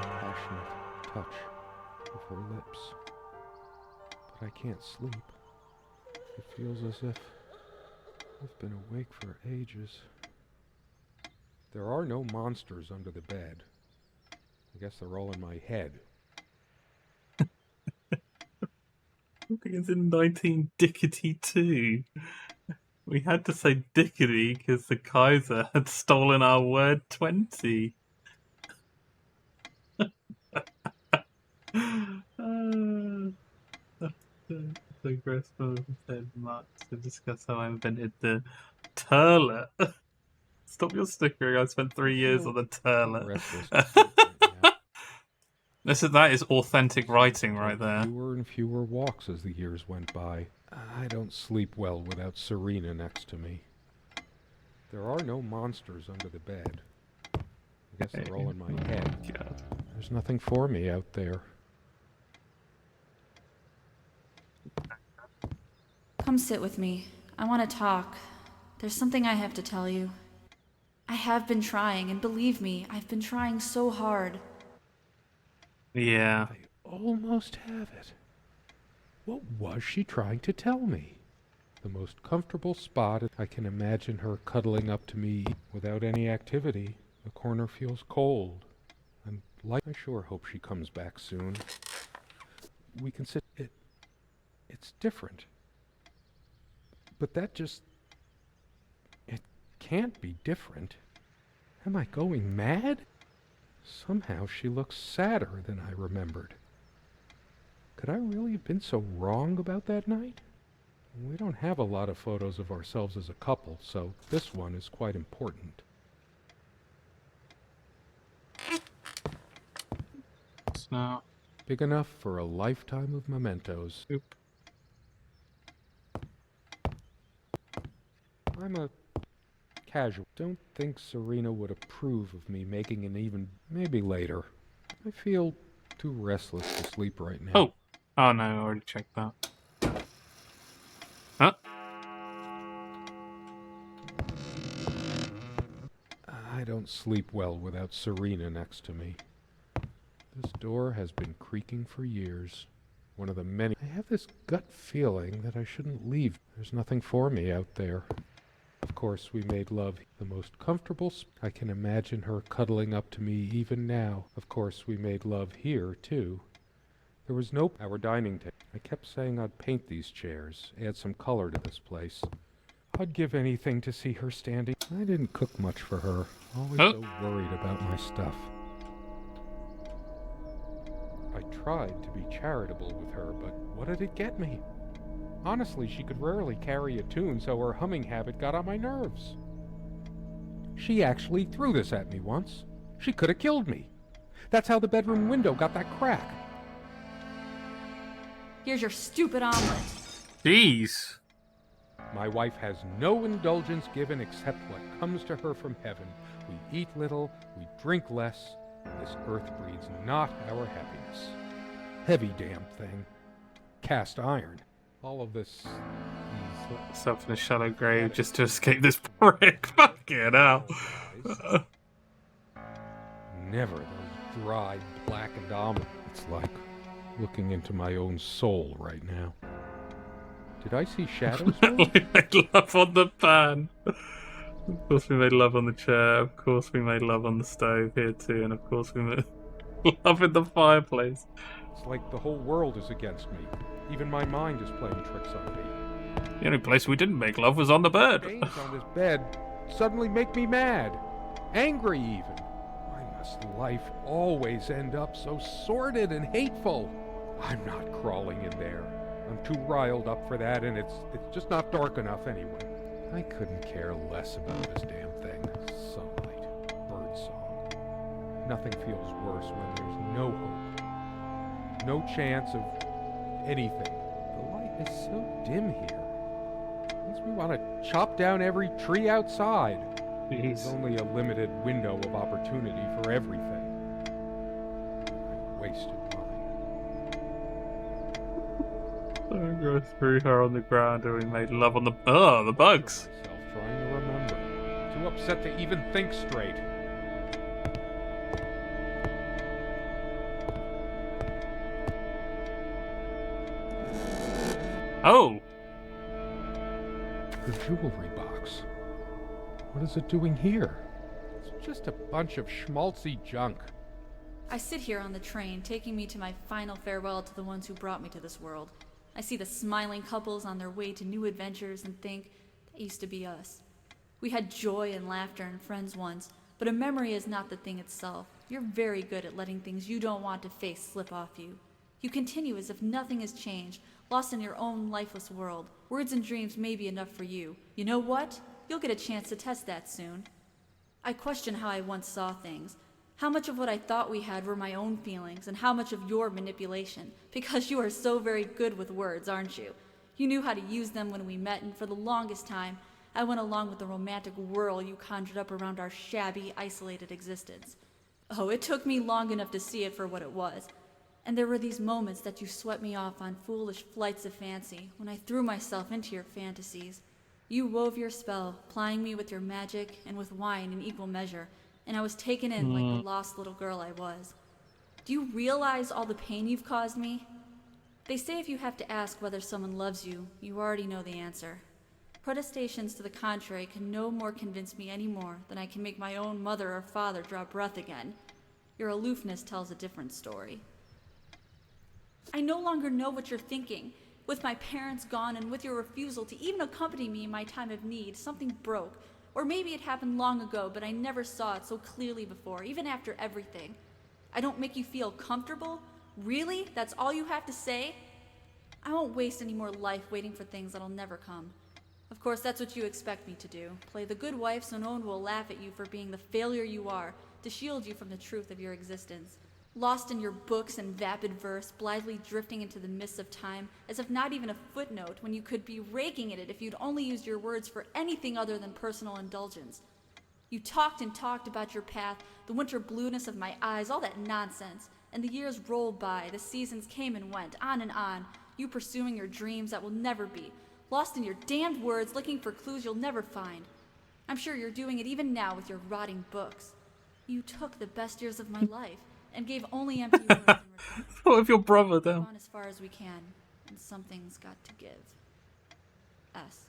passionate touch of her lips. But I can't sleep. It feels as if I've been awake for ages. There are no monsters under the bed. I guess they're all in my head. I think it's in 19-dickety-2. We had to say dickety because the Kaiser had stolen our word 20. So Gressel said Mark to discuss how I invented the turlet. Stop your stickering. I spent 3 years on the turlet. That is authentic writing right there. Fewer and fewer walks as the years went by. I don't sleep well without Serena next to me. There are no monsters under the bed. I guess they're all in my head. There's nothing for me out there. Come sit with me. I want to talk. There's something I have to tell you. I have been trying, and believe me, I've been trying so hard. Yeah. I almost have it. What was she trying to tell me? The most comfortable spot. I can imagine her cuddling up to me without any activity. The corner feels cold. And I sure hope she comes back soon. We can sit... It's different. But that just... It can't be different. Am I going mad? Somehow she looks sadder than I remembered. Could I really have been so wrong about that night? We don't have a lot of photos of ourselves as a couple, so this one is quite important. It's not big enough for a lifetime of mementos. Oop. I'm a casual. Don't think Serena would approve of me making an even... Maybe later. I feel too restless to sleep right now. Oh no, I already checked that. Huh? I don't sleep well without Serena next to me. This door has been creaking for years. One of the many... I have this gut feeling that I shouldn't leave. There's nothing for me out there. Of course, we made love. The most comfortable... I can imagine her cuddling up to me even now. Of course, we made love here, too. There was no... Our dining table. I kept saying I'd paint these chairs, add some color to this place. I'd give anything to see her standing. I didn't cook much for her. Always so worried about my stuff. I tried to be charitable with her, but what did it get me? Honestly, she could rarely carry a tune, so her humming habit got on my nerves. She actually threw this at me once. She could have killed me. That's how the bedroom window got that crack. Here's your stupid omelet. Jeez. My wife has no indulgence given except what comes to her from heaven. We eat little, we drink less. This earth breeds not our happiness. Heavy damn thing. Cast iron. All of this... Myself in a shallow grave just to escape this prick. Fucking hell. Never those dry, blackened omelets. It's like looking into my own soul right now. Did I see shadows? We made love on the pan. Of course we made love on the chair. Of course we made love on the stove here too. And of course we made love in the fireplace. It's like the whole world is against me. Even my mind is playing tricks on me. The only place we didn't make love was on the bed. Games on this bed suddenly make me mad. Angry even. Why must life always end up so sordid and hateful? I'm not crawling in there. I'm too riled up for that, and it's just not dark enough anyway. I couldn't care less about this damn thing. Sunlight, birdsong. Nothing feels worse when there's no hope. No chance of anything. The light is so dim here. Makes me want to chop down every tree outside. There's only a limited window of opportunity for everything. I wasted mine. I go through her on the ground and we made love on the... Oh, the bugs! Myself trying to remember. Too upset to even think straight. Oh! The jewelry box. What is it doing here? It's just a bunch of schmaltzy junk. I sit here on the train, taking me to my final farewell to the ones who brought me to this world. I see the smiling couples on their way to new adventures and think, that used to be us. We had joy and laughter and friends once, but a memory is not the thing itself. You're very good at letting things you don't want to face slip off you. You continue as if nothing has changed, lost in your own lifeless world. Words and dreams may be enough for you. You know what? You'll get a chance to test that soon. I question how I once saw things. How much of what I thought we had were my own feelings, and how much of your manipulation, because you are so very good with words, aren't you? You knew how to use them when we met, and for the longest time, I went along with the romantic whirl you conjured up around our shabby, isolated existence. Oh, it took me long enough to see it for what it was. And there were these moments that you swept me off on foolish flights of fancy, when I threw myself into your fantasies. You wove your spell, plying me with your magic and with wine in equal measure, and I was taken in like the lost little girl I was. Do you realize all the pain you've caused me? They say if you have to ask whether someone loves you, you already know the answer. Protestations to the contrary can no more convince me any more than I can make my own mother or father draw breath again. Your aloofness tells a different story. I no longer know what you're thinking. With my parents gone and with your refusal to even accompany me in my time of need, something broke. Or maybe it happened long ago, but I never saw it so clearly before, even after everything. I don't make you feel comfortable? Really? That's all you have to say? I won't waste any more life waiting for things that'll never come. Of course, that's what you expect me to do. Play the good wife so no one will laugh at you for being the failure you are, to shield you from the truth of your existence. Lost in your books and vapid verse, blithely drifting into the mists of time, as if not even a footnote, when you could be raking at it if you'd only used your words for anything other than personal indulgence. You talked and talked about your path, the winter blueness of my eyes, all that nonsense. And the years rolled by, the seasons came and went, on, you pursuing your dreams that will never be, lost in your damned words, looking for clues you'll never find. I'm sure you're doing it even now with your rotting books. You took the best years of my life, and gave only empty words in return. What if your brother then? Gone as far as we can, and something's got to give. S.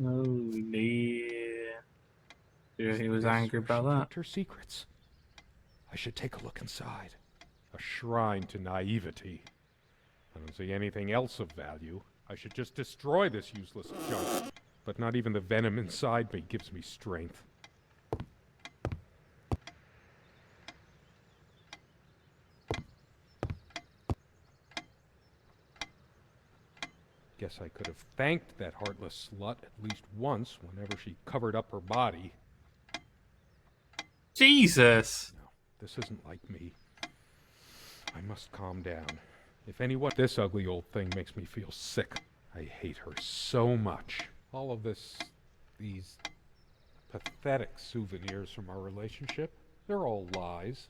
Oh, yeah. He was angry about that. Her secrets. I should take a look inside. A shrine to naivety. I don't see anything else of value. I should just destroy this useless junk. But not even the venom inside me gives me strength. Guess I could have thanked that heartless slut at least once whenever she covered up her body. Jesus! No, this isn't like me. I must calm down. If anyone, this ugly old thing makes me feel sick. I hate her so much. All of these pathetic souvenirs from our relationship, they're all lies.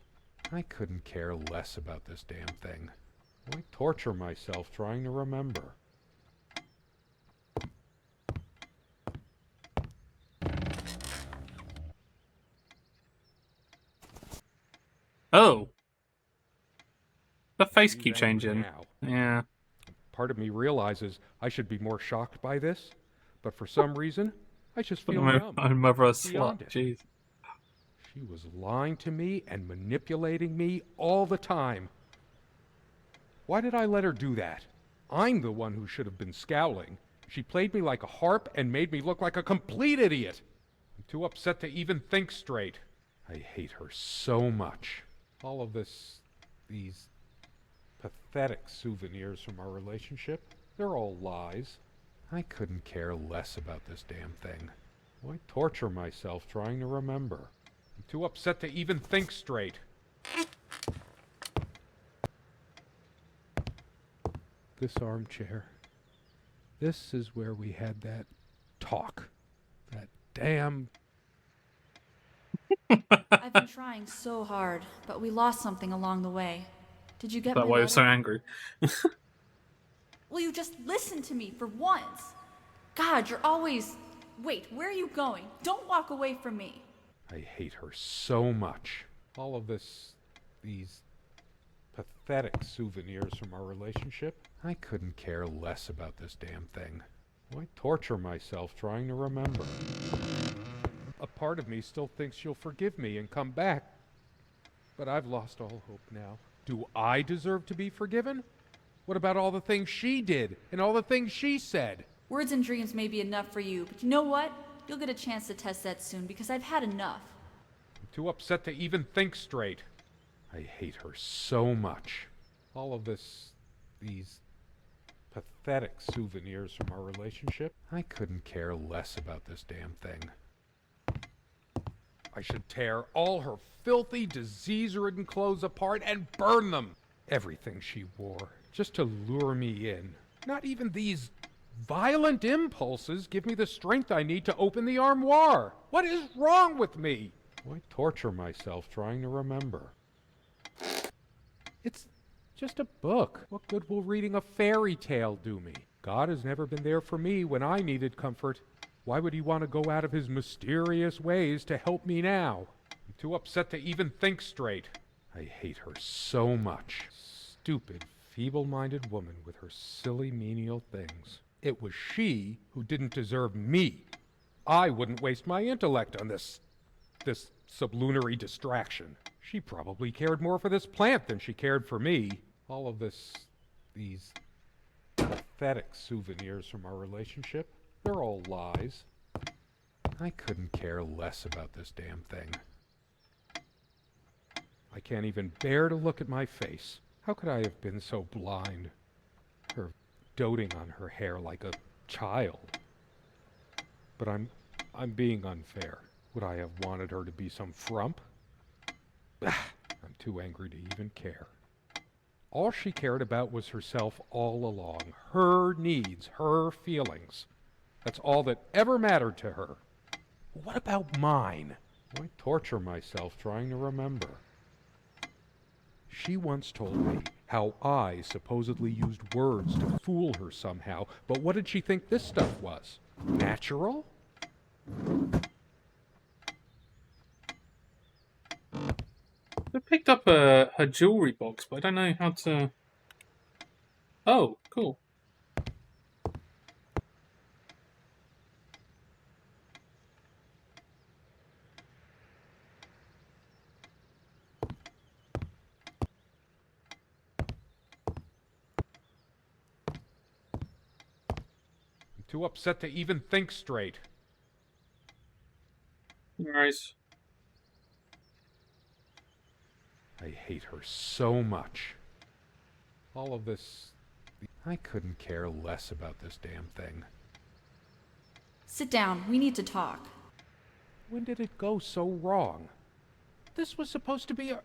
I couldn't care less about this damn thing. Why torture myself trying to remember? Oh. The face keep changing. Now. Yeah. Part of me realizes I should be more shocked by this, but for some reason, I just feel numb. My mother a Beyond slut. it. Jeez. She was lying to me and manipulating me all the time. Why did I let her do that? I'm the one who should have been scowling. She played me like a harp and made me look like a complete idiot. I'm too upset to even think straight. I hate her so much. All of these pathetic souvenirs from our relationship, They're all lies. I couldn't care less about this damn thing. Why torture myself trying to remember? I'm too upset to even think straight. This armchair. This is where we had that talk. That damn... I've been trying so hard, but we lost something along the way. Did you get That my why I letter? was so angry. Will you just listen to me for once? God, you're always... Wait, where are you going? Don't walk away from me. I hate her so much. All of these pathetic souvenirs from our relationship. I couldn't care less about this damn thing. Why torture myself trying to remember? A part of me still thinks she'll forgive me and come back. But I've lost all hope now. Do I deserve to be forgiven? What about all the things she did and all the things she said? Words and dreams may be enough for you, but you know what? You'll get a chance to test that soon because I've had enough. I'm too upset to even think straight. I hate her so much. All of these pathetic souvenirs from our relationship. I couldn't care less about this damn thing. I should tear all her filthy, disease-ridden clothes apart and burn them. Everything she wore, just to lure me in. Not even these violent impulses give me the strength I need to open the armoire. What is wrong with me? Why torture myself trying to remember? It's just a book. What good will reading a fairy tale do me? God has never been there for me when I needed comfort. Why would he want to go out of his mysterious ways to help me now? I'm too upset to even think straight. I hate her so much. Stupid, feeble-minded woman with her silly, menial things. It was she who didn't deserve me. I wouldn't waste my intellect on this sublunary distraction. She probably cared more for this plant than she cared for me. All of these pathetic souvenirs from our relationship, they're all lies. I couldn't care less about this damn thing. I can't even bear to look at my face. How could I have been so blind? Her doting on her hair like a child. But I'm being unfair. Would I have wanted her to be some frump? I'm too angry to even care. All she cared about was herself all along. Her needs, her feelings. That's all that ever mattered to her. What about mine? Why torture myself trying to remember? She once told me how I supposedly used words to fool her somehow, but what did she think this stuff was? Natural? I picked up her jewelry box, but I don't know how to... Oh, cool. I'm too upset to even think straight. Nice. I hate her so much. All of this... I couldn't care less about this damn thing. Sit down. We need to talk. When did it go so wrong? This was supposed to be a...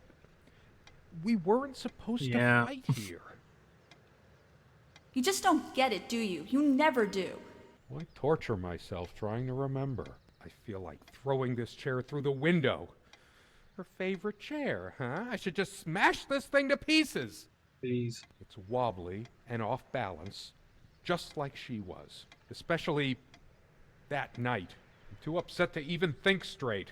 We weren't supposed to fight here. You just don't get it, do you? You never do. Why torture myself trying to remember? I feel like throwing this chair through the window. Her favorite chair, huh? I should just smash this thing to pieces. Please. It's wobbly and off balance, just like she was. Especially that night. I'm too upset to even think straight.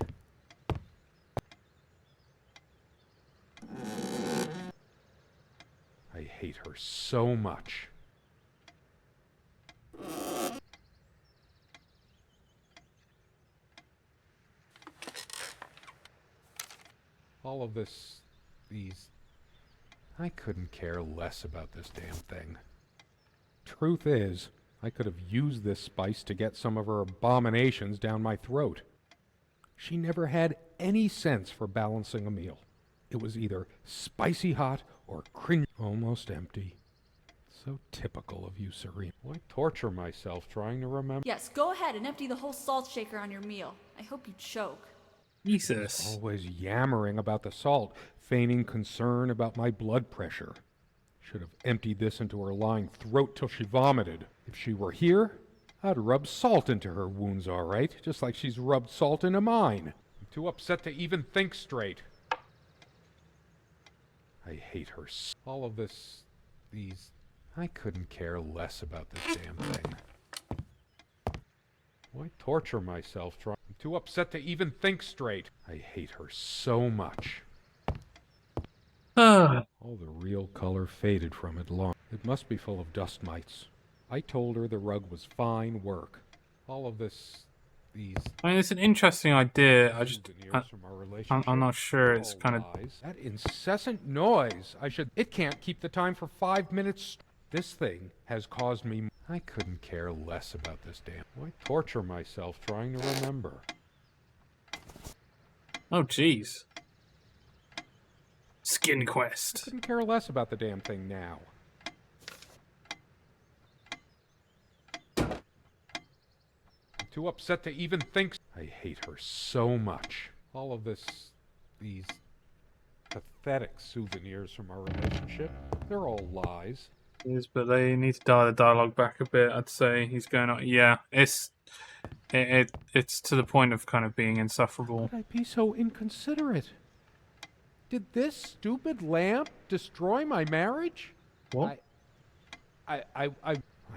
I hate her so much. All of these... I couldn't care less about this damn thing. Truth is, I could have used this spice to get some of her abominations down my throat. She never had any sense for balancing a meal. It was either spicy hot or cringe almost empty. So typical of you, Serena. Why torture myself trying to remember? Yes, go ahead and empty the whole salt shaker on your meal. I hope you choke. Jesus. Always yammering about the salt, feigning concern about my blood pressure. Should have emptied this into her lying throat till she vomited. If she were here, I'd rub salt into her wounds, all right, just like she's rubbed salt into mine. I'm too upset to even think straight. I hate her. All of this, I couldn't care less about this damn thing. Why torture myself trying? I'm too upset to even think straight. I hate her so much. All the real color faded from it long. It must be full of dust mites. I told her the rug was fine work. All of this, I mean, it's an interesting idea. I'm not sure it's kind of... That incessant noise. It can't keep the time for 5 minutes. This thing has caused me... I couldn't care less about this damn... Why torture myself trying to remember? Oh, jeez. Skin Quest. I couldn't care less about the damn thing now. I'm too upset to even think... I hate her so much. All of these pathetic souvenirs from our relationship, they're all lies. Yes, but they need to dial the dialogue back a bit. I'd say he's going on. Yeah, it's to the point of kind of being insufferable. Why would I be so inconsiderate? Did this stupid lamp destroy my marriage? What? I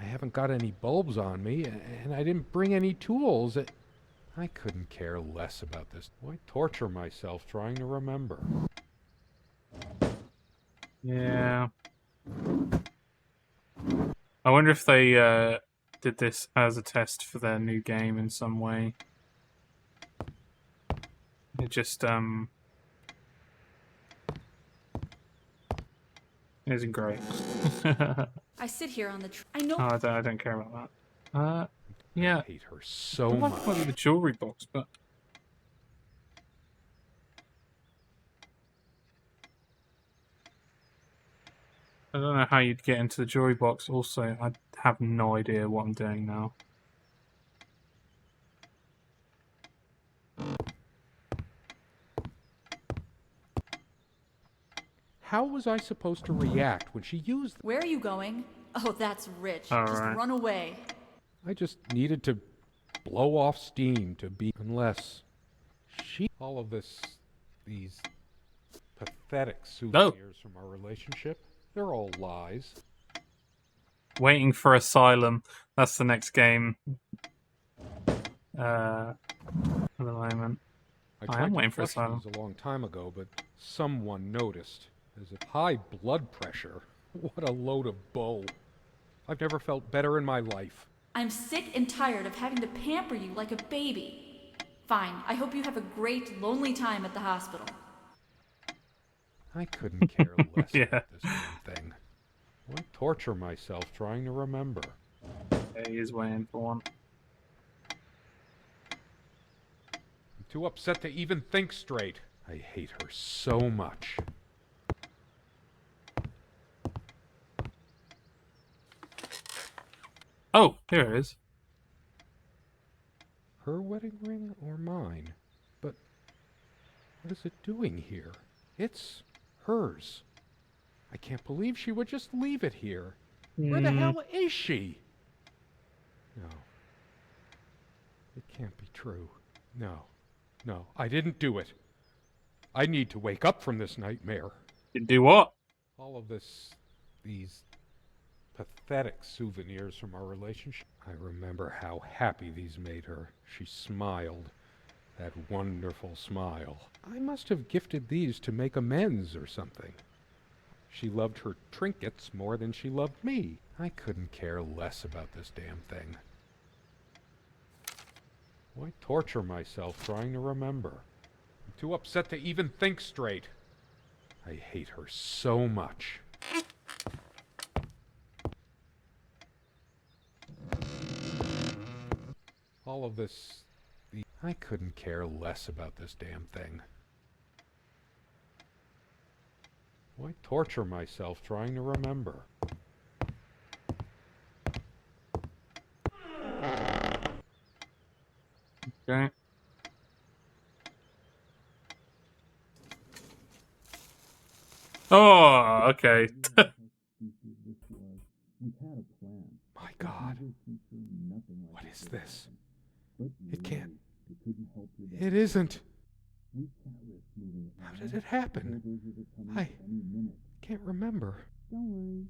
haven't got any bulbs on me, and I didn't bring any tools. I couldn't care less about this. Why torture myself trying to remember? Yeah. I wonder if they did this as a test for their new game in some way. It just isn't great. I sit here on the I know. Oh, I don't care about that. Yeah. I hate her so I much. like the jewelry box, but I don't know how you'd get into the jewelry box. Also, I have no idea what I'm doing now. How was I supposed to react when she used them? Where are you going? Oh, that's rich. All Just right. run away. I just needed to blow off steam to be... Unless all of these pathetic souvenirs from our relationship, they're all lies. Waiting for Asylum. That's the next game. At the moment. I am waiting for Asylum. A long time ago, but someone noticed. There's a high blood pressure. What a load of bull. I've never felt better in my life. I'm sick and tired of having to pamper you like a baby. Fine, I hope you have a great, lonely time at the hospital. I couldn't care less about this damn thing. Why torture myself trying to remember? Yeah, he is waiting for one. I'm too upset to even think straight. I hate her so much. Oh, here it is. Her wedding ring or mine? But what is it doing here? It's hers. I can't believe she would just leave it here. Where the hell is she? No. It can't be true. No. No, I didn't do it. I need to wake up from this nightmare. You do what? All of these pathetic souvenirs from our relationship. I remember how happy these made her. She smiled. That wonderful smile. I must have gifted these to make amends or something. She loved her trinkets more than she loved me. I couldn't care less about this damn thing. Why torture myself trying to remember? I'm too upset to even think straight. I hate her so much. All of this... I couldn't care less about this damn thing. Why torture myself trying to remember? Okay. Oh, okay. My God. What is this? It can't. It isn't. How did it happen? I can't remember.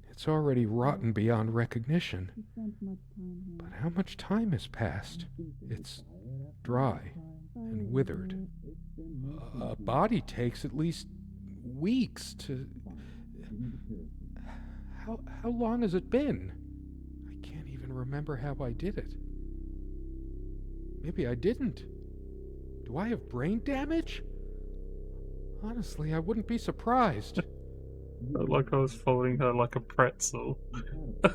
It's already rotten beyond recognition. But how much time has passed? It's dry and withered. A body takes at least weeks to... How long has it been? I can't even remember how I did it. Maybe I didn't. Do I have brain damage? Honestly, I wouldn't be surprised. Felt like I was folding her like a pretzel. I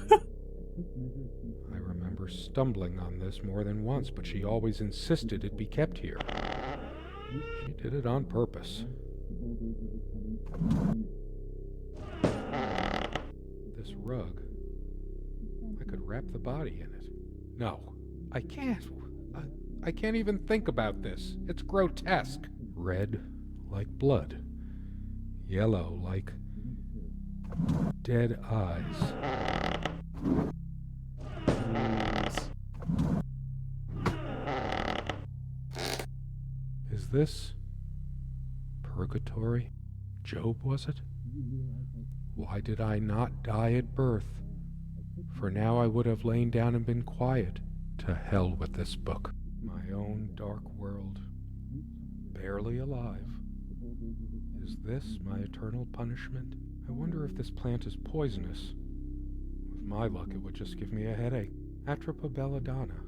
remember stumbling on this more than once, but she always insisted it be kept here. She did it on purpose. This rug. I could wrap the body in it. No, I can't. I can't even think about this. It's grotesque. Red like blood. Yellow like dead eyes. Is this purgatory? Job, was it? Why did I not die at birth? For now I would have lain down and been quiet. To hell with this book. My own dark world. Barely alive. Is this my eternal punishment? I wonder if this plant is poisonous. With my luck, it would just give me a headache. Atropa belladonna.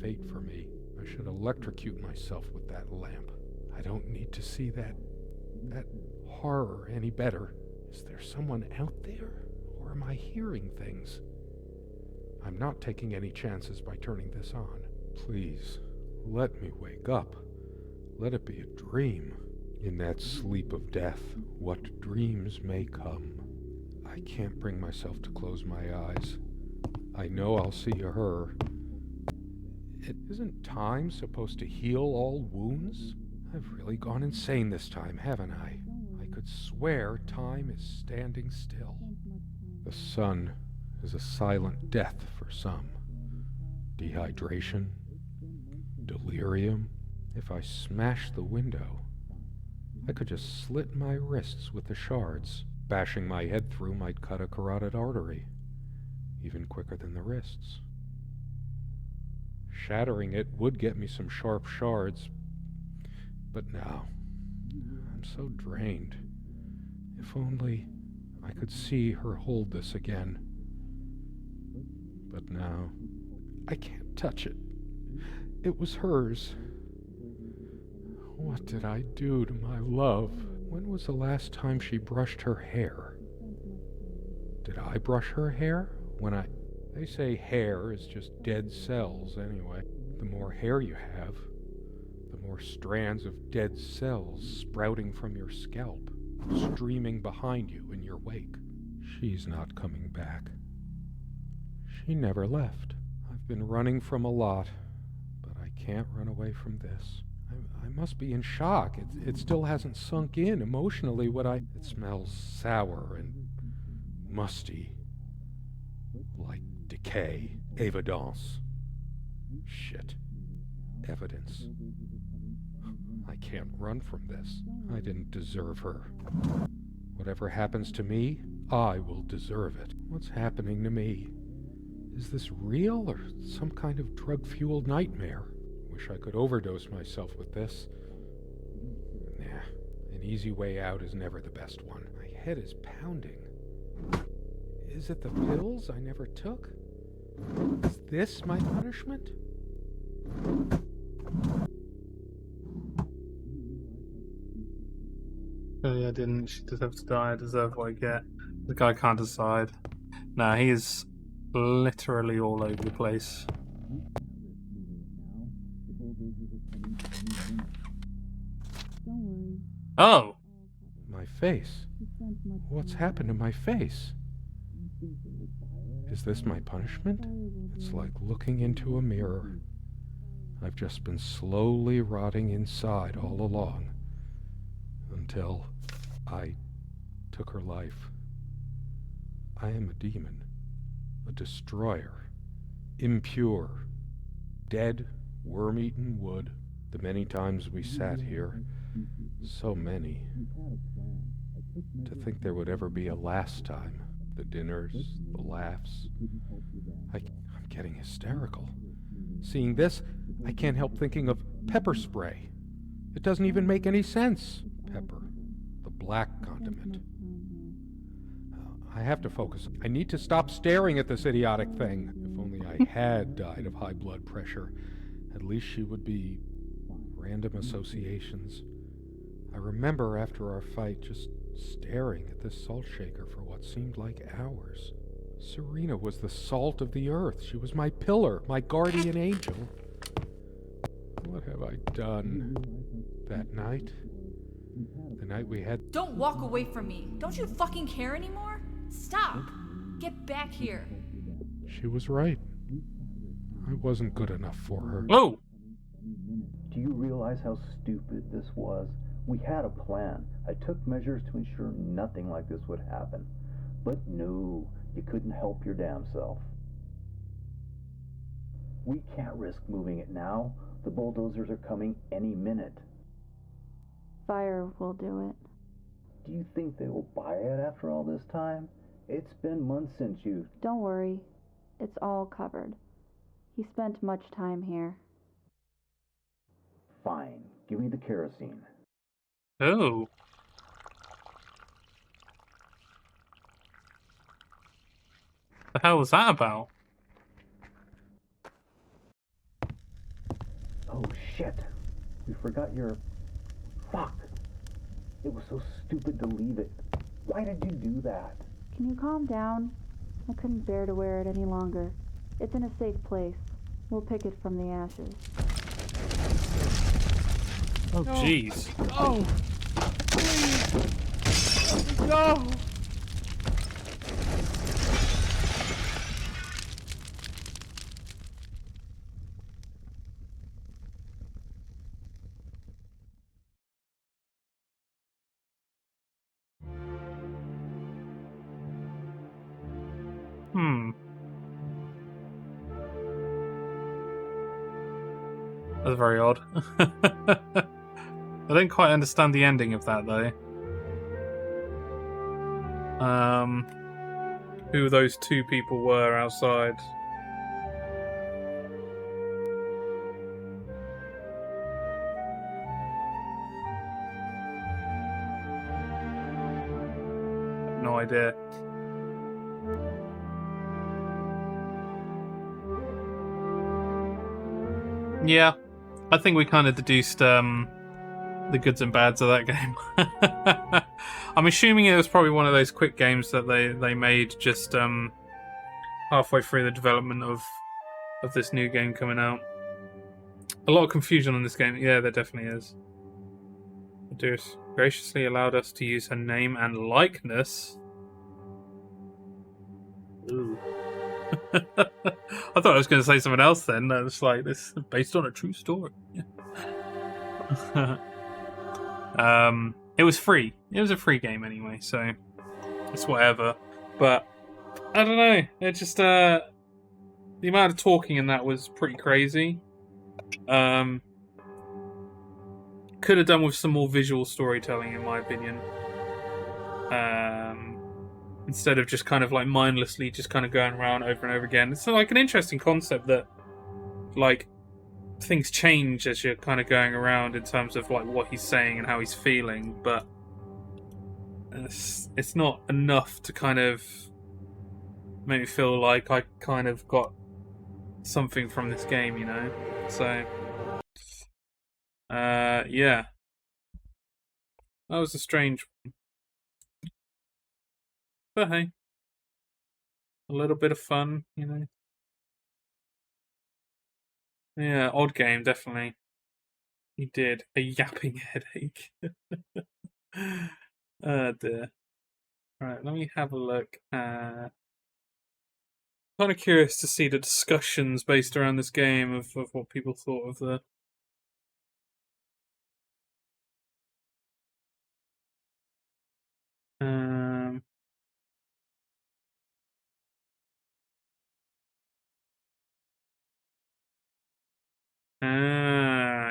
Fate for me. I should electrocute myself with that lamp. I don't need to see that horror any better. Is there someone out there? Or am I hearing things? I'm not taking any chances by turning this on. Please, let me wake up. Let it be a dream. In that sleep of death, what dreams may come. I can't bring myself to close my eyes. I know I'll see her. Isn't time supposed to heal all wounds? I've really gone insane this time, haven't I? I could swear time is standing still. The sun is a silent death for some. Dehydration, delirium. If I smash the window, I could just slit my wrists with the shards. Bashing my head through might cut a carotid artery, even quicker than the wrists. Shattering it would get me some sharp shards, but now I'm so drained. If only I could see her hold this again. But now I can't touch it. It was hers. What did I do to my love? When was the last time she brushed her hair? Did I brush her hair? They say hair is just dead cells anyway. The more hair you have, the more strands of dead cells sprouting from your scalp, streaming behind you in your wake. She's not coming back. She never left. I've been running from a lot, but I can't run away from this. I must be in shock. It still hasn't sunk in emotionally It smells sour and musty. Like decay. Evidence. Shit. Evidence. I can't run from this. I didn't deserve her. Whatever happens to me, I will deserve it. What's happening to me? Is this real or some kind of drug-fueled nightmare? Wish I could overdose myself with this. Nah, an easy way out is never the best one. My head is pounding. Is it the pills I never took? Is this my punishment? Clearly I didn't. She deserves to die. I deserve what I get. The guy can't decide. Nah, he is literally all over the place. Oh! My face. What's happened to my face? Is this my punishment? It's like looking into a mirror. I've just been slowly rotting inside all along, until I took her life. I am a demon, a destroyer, impure, dead, worm-eaten wood. The many times we sat here, so many. To think there would ever be a last time. The dinners, the laughs. I'm getting hysterical. Seeing this, I can't help thinking of pepper spray. It doesn't even make any sense. Pepper, the black condiment. I have to focus. I need to stop staring at this idiotic thing. If only I had died of high blood pressure, at least she would be random associations. I remember after our fight just staring at this salt shaker for what seemed like hours. Serena was the salt of the earth. She was my pillar, my guardian angel. What have I done? That night? The night we had... Don't walk away from me. Don't you fucking care anymore? Stop. Get back here. She was right. I wasn't good enough for her. Oh! Do you realize how stupid this was? We had a plan. I took measures to ensure nothing like this would happen. But no, you couldn't help your damn self. We can't risk moving it now. The bulldozers are coming any minute. Fire will do it. Do you think they will buy it after all this time? It's been months since you... Don't worry. It's all covered. He spent much time here. Fine. Give me the kerosene. Oh. The hell was that about? Oh shit. We forgot your... Fuck. It was so stupid to leave it. Why did you do that? Can you calm down? I couldn't bear to wear it any longer. It's in a safe place. We'll pick it from the ashes. Oh, jeez. Oh! Please! No! That's very odd. I don't quite understand the ending of that, though. Who those two people were outside. No idea. Yeah, I think we kind of deduced the goods and bads of that game. I'm assuming it was probably one of those quick games that they made just halfway through the development of this new game coming out. A lot of confusion on this game. Yeah, there definitely is. Dearest graciously allowed us to use her name and likeness. Ooh. I thought I was going to say something else then. I was like, this is based on a true story. It was free. It was a free game anyway, so it's whatever. But I don't know. It just the amount of talking in that was pretty crazy. Could have done with some more visual storytelling, in my opinion. Instead of just kind of like mindlessly just kind of going around over and over again. It's like an interesting concept that like things change as you're kind of going around in terms of like what he's saying and how he's feeling, but it's not enough to kind of make me feel like I kind of got something from this game, you know? So yeah. That was a strange one. But hey, a little bit of fun, you know. Yeah, odd game, definitely. He did. A yapping headache. Oh dear. Right, let me have a look at Kind of curious to see the discussions based around this game of what people thought of the.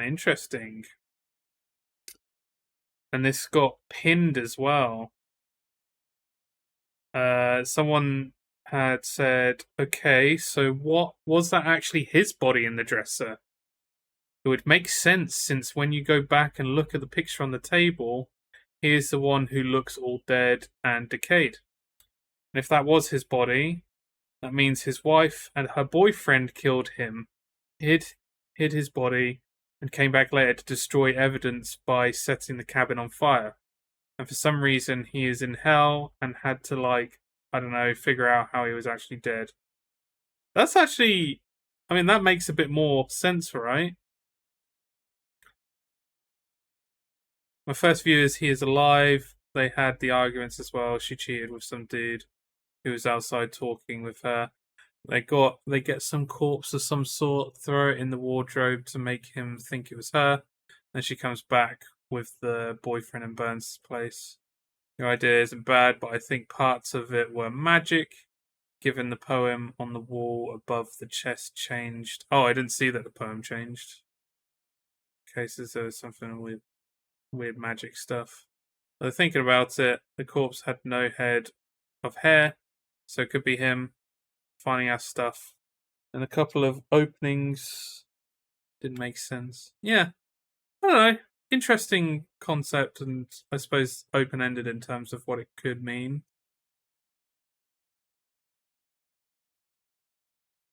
Interesting. And this got pinned as well. Someone had said, okay, so what was that actually his body in the dresser? It would make sense since when you go back and look at the picture on the table, he is the one who looks all dead and decayed. And if that was his body, that means his wife and her boyfriend killed him, hid his body, and came back later to destroy evidence by setting the cabin on fire. And for some reason, he is in hell and had to, like, I don't know, figure out how he was actually dead. That's actually, I mean, that makes a bit more sense, right? My first view is he is alive. They had the arguments as well. She cheated with some dude who was outside talking with her. They get some corpse of some sort, throw it in the wardrobe to make him think it was her. Then she comes back with the boyfriend and burns the place. Your idea isn't bad, but I think parts of it were magic, given the poem on the wall above the chest changed. Oh, I didn't see that the poem changed. Cases there was something with weird magic stuff. But thinking about it, the corpse had no head of hair, so it could be him finding out stuff. And a couple of openings didn't make sense. Yeah, I don't know. Interesting concept, and I suppose open-ended in terms of what it could mean.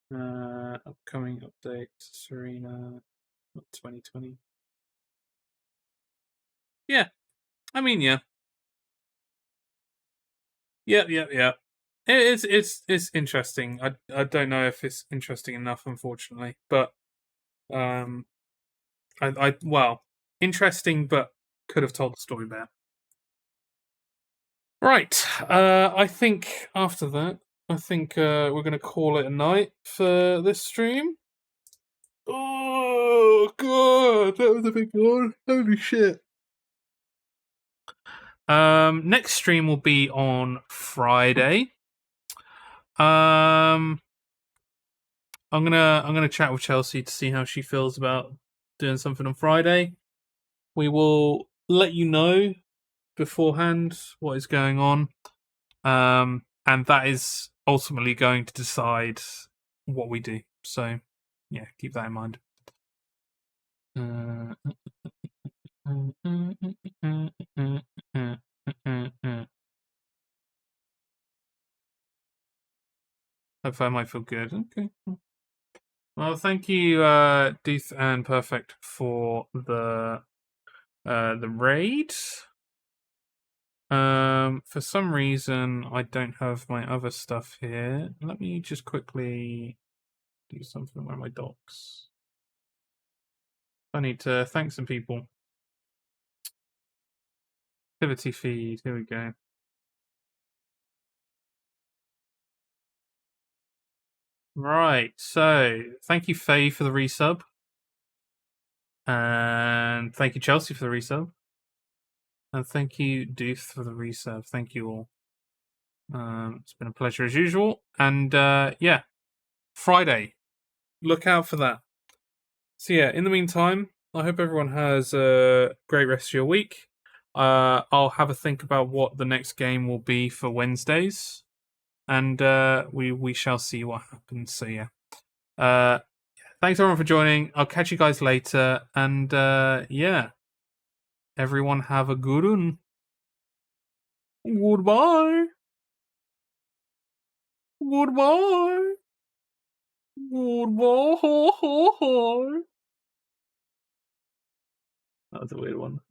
Upcoming update, Serena, 2020. Yeah, I mean, yeah. Yeah. It's interesting. I don't know if it's interesting enough, unfortunately, but well, interesting, but could have told the story better. Right. I think after that, we're gonna call it a night for this stream. Oh god, that was a big one. Holy shit. Next stream will be on Friday. I'm gonna chat with Chelsea to see how she feels about doing something on Friday. We will let you know beforehand what is going on. And that is ultimately going to decide what we do. So yeah, keep that in mind. Hopefully I might feel good. Okay. Well, thank you, Deeth and Perfect, for the raid. For some reason, I don't have my other stuff here. Let me just quickly do something with my docs. I need to thank some people. Activity feed, here we go. Right, so thank you, Faye, for the resub. And thank you, Chelsea, for the resub. And thank you, Dooth, for the resub. Thank you all. It's been a pleasure as usual. And yeah, Friday. Look out for that. So yeah, in the meantime, I hope everyone has a great rest of your week. I'll have a think about what the next game will be for Wednesdays. And we shall see what happens. So yeah. Thanks everyone for joining. I'll catch you guys later. And yeah. Everyone have a good one. Goodbye. Goodbye. Goodbye. That was a weird one.